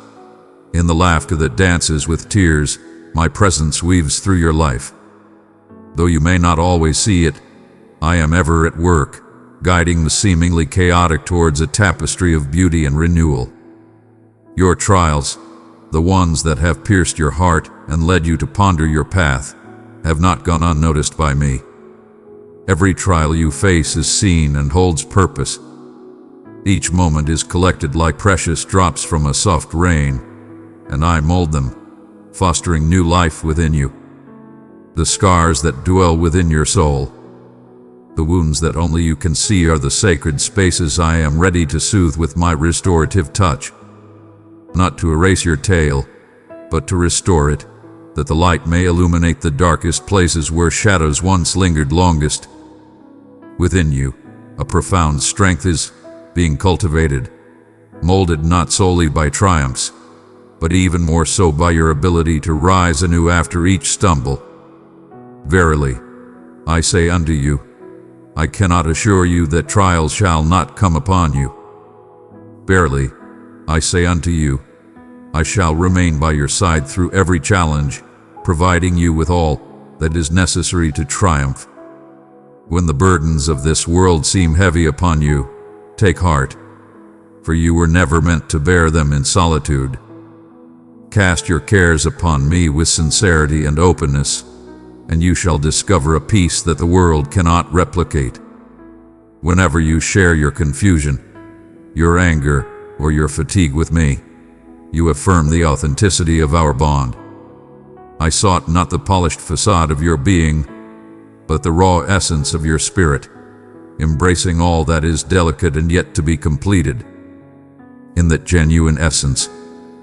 A: in the laughter that dances with tears, my presence weaves through your life. Though you may not always see it, I am ever at work, guiding the seemingly chaotic towards a tapestry of beauty and renewal. Your trials, the ones that have pierced your heart and led you to ponder your path, have not gone unnoticed by me. Every trial you face is seen and holds purpose. Each moment is collected like precious drops from a soft rain, and I mold them, fostering new life within you. The scars that dwell within your soul, the wounds that only you can see, are the sacred spaces I am ready to soothe with my restorative touch. Not to erase your tale, but to restore it, that the light may illuminate the darkest places where shadows once lingered longest. Within you, a profound strength is being cultivated, molded not solely by triumphs, but even more so by your ability to rise anew after each stumble. Verily, I say unto you, I cannot assure you that trials shall not come upon you. Verily, I say unto you, I shall remain by your side through every challenge, providing you with all that is necessary to triumph. When the burdens of this world seem heavy upon you, take heart, for you were never meant to bear them in solitude. Cast your cares upon me with sincerity and openness, and you shall discover a peace that the world cannot replicate. Whenever you share your confusion, your anger, or your fatigue with me, you affirm the authenticity of our bond. I sought not the polished facade of your being, but the raw essence of your spirit, embracing all that is delicate and yet to be completed. In that genuine essence,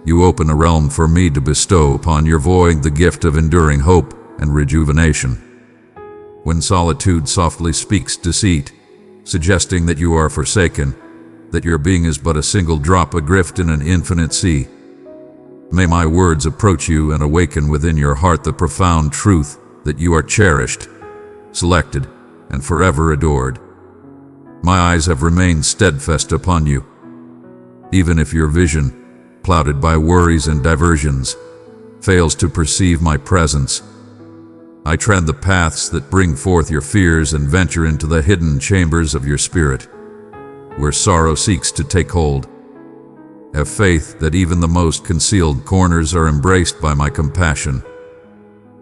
A: you open a realm for me to bestow upon your void the gift of enduring hope and rejuvenation. When solitude softly speaks deceit, suggesting that you are forsaken, that your being is but a single drop adrift in an infinite sea. May my words approach you and awaken within your heart the profound truth that you are cherished, selected, and forever adored. My eyes have remained steadfast upon you, even if your vision, clouded by worries and diversions, fails to perceive my presence. I tread the paths that bring forth your fears and venture into the hidden chambers of your spirit, where sorrow seeks to take hold. Have faith that even the most concealed corners are embraced by my compassion.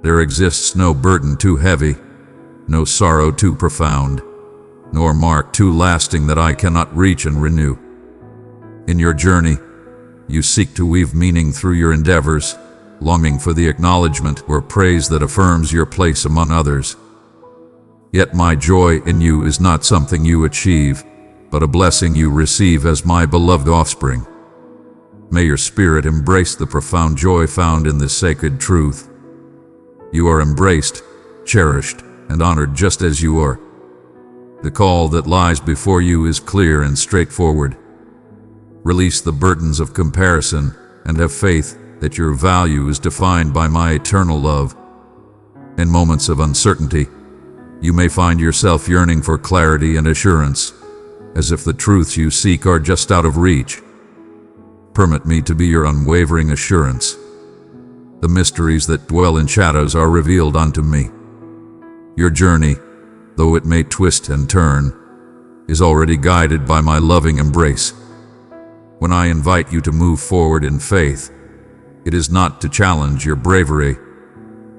A: There exists no burden too heavy, no sorrow too profound, nor mark too lasting that I cannot reach and renew. In your journey, you seek to weave meaning through your endeavors, longing for the acknowledgement or praise that affirms your place among others. Yet my joy in you is not something you achieve, but a blessing you receive as my beloved offspring. May your spirit embrace the profound joy found in this sacred truth. You are embraced, cherished, and honored just as you are. The call that lies before you is clear and straightforward. Release the burdens of comparison and have faith that your value is defined by my eternal love. In moments of uncertainty, you may find yourself yearning for clarity and assurance, as if the truths you seek are just out of reach. Permit me to be your unwavering assurance. The mysteries that dwell in shadows are revealed unto me. Your journey, though it may twist and turn, is already guided by my loving embrace. When I invite you to move forward in faith, it is not to challenge your bravery,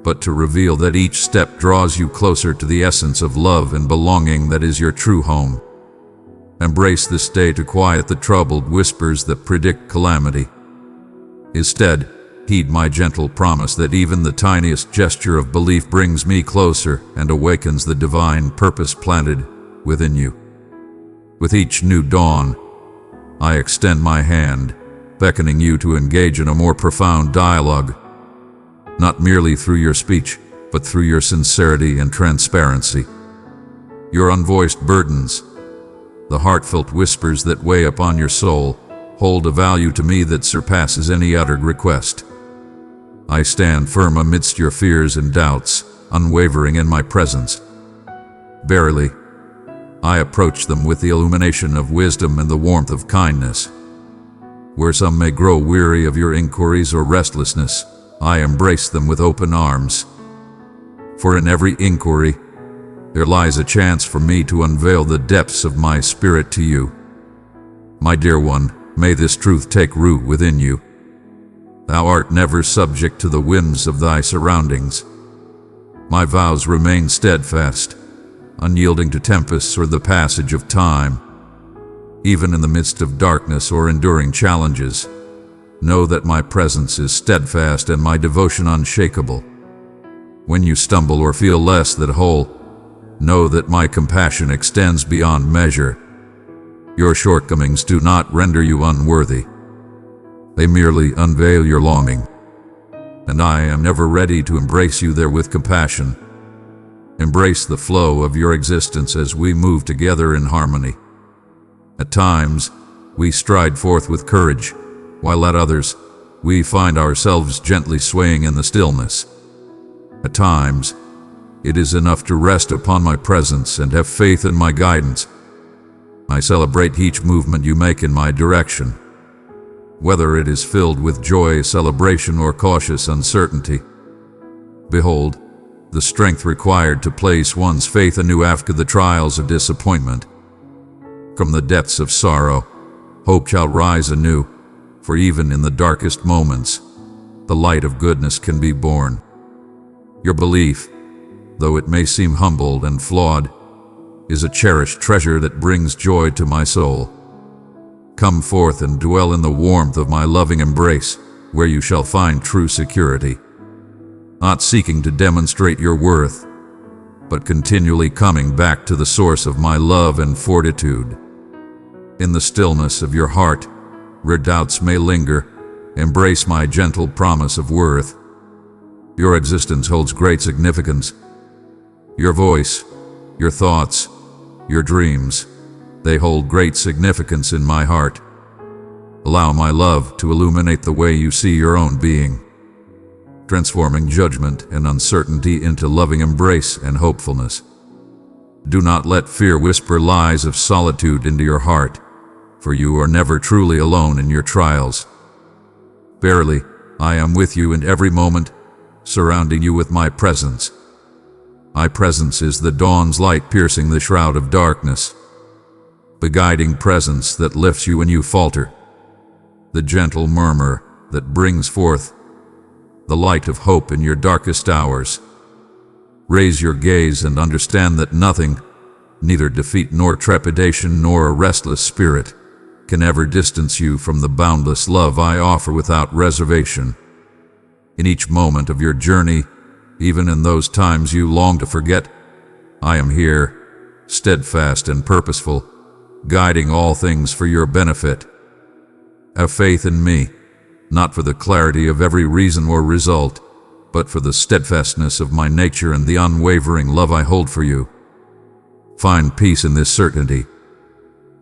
A: but to reveal that each step draws you closer to the essence of love and belonging that is your true home. Embrace this day to quiet the troubled whispers that predict calamity. Instead, heed my gentle promise that even the tiniest gesture of belief brings me closer and awakens the divine purpose planted within you. With each new dawn, I extend my hand, beckoning you to engage in a more profound dialogue, not merely through your speech, but through your sincerity and transparency. Your unvoiced burdens, the heartfelt whispers that weigh upon your soul, hold a value to me that surpasses any uttered request. I stand firm amidst your fears and doubts, unwavering in my presence. Verily, I approach them with the illumination of wisdom and the warmth of kindness. Where some may grow weary of your inquiries or restlessness, I embrace them with open arms. For in every inquiry, there lies a chance for me to unveil the depths of my spirit to you. My dear one, may this truth take root within you. Thou art never subject to the whims of thy surroundings. My vows remain steadfast, unyielding to tempests or the passage of time. Even in the midst of darkness or enduring challenges, know that my presence is steadfast and my devotion unshakable. When you stumble or feel less than whole, know that my compassion extends beyond measure. Your shortcomings do not render you unworthy. They merely unveil your longing, and I am ever ready to embrace you there with compassion. Embrace the flow of your existence as we move together in harmony. At times, we stride forth with courage, while at others, we find ourselves gently swaying in the stillness. At times, it is enough to rest upon my presence and have faith in my guidance. I celebrate each movement you make in my direction, whether it is filled with joy, celebration, or cautious uncertainty. Behold, the strength required to place one's faith anew after the trials of disappointment. From the depths of sorrow, hope shall rise anew, for even in the darkest moments, the light of goodness can be born. Your belief, though it may seem humbled and flawed, is a cherished treasure that brings joy to my soul. Come forth and dwell in the warmth of my loving embrace, where you shall find true security. Not seeking to demonstrate your worth, but continually coming back to the source of my love and fortitude. In the stillness of your heart, where doubts may linger, embrace my gentle promise of worth. Your existence holds great significance. Your voice, your thoughts, your dreams, They hold great significance in my heart. Allow my love to illuminate the way you see your own being, transforming judgment and uncertainty into loving embrace and hopefulness. Do not let fear whisper lies of solitude into your heart, for you are never truly alone in your trials. Verily, I am with you in every moment, surrounding you with my presence. My presence is the dawn's light piercing the shroud of darkness, the guiding presence that lifts you when you falter, the gentle murmur that brings forth the light of hope in your darkest hours. Raise your gaze and understand that nothing, neither defeat nor trepidation nor a restless spirit, can ever distance you from the boundless love I offer without reservation. In each moment of your journey, even in those times you long to forget, I am here, steadfast and purposeful, guiding all things for your benefit. Have faith in me, not for the clarity of every reason or result, but for the steadfastness of my nature and the unwavering love I hold for you. Find peace in this certainty.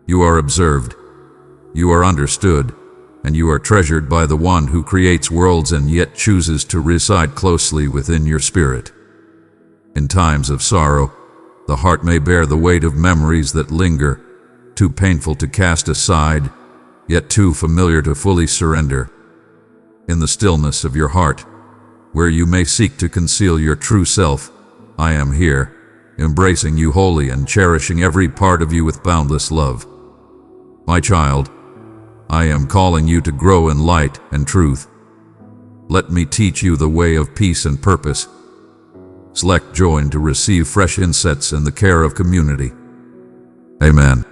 A: You are observed, you are understood, and you are treasured by the one who creates worlds and yet chooses to reside closely within your spirit. In times of sorrow, the heart may bear the weight of memories that linger, too painful to cast aside, yet too familiar to fully surrender. In the stillness of your heart, where you may seek to conceal your true self, I am here, embracing you wholly and cherishing every part of you with boundless love. My child, I am calling you to grow in light and truth. Let me teach you the way of peace and purpose. Select join to receive fresh insights and the care of community. Amen.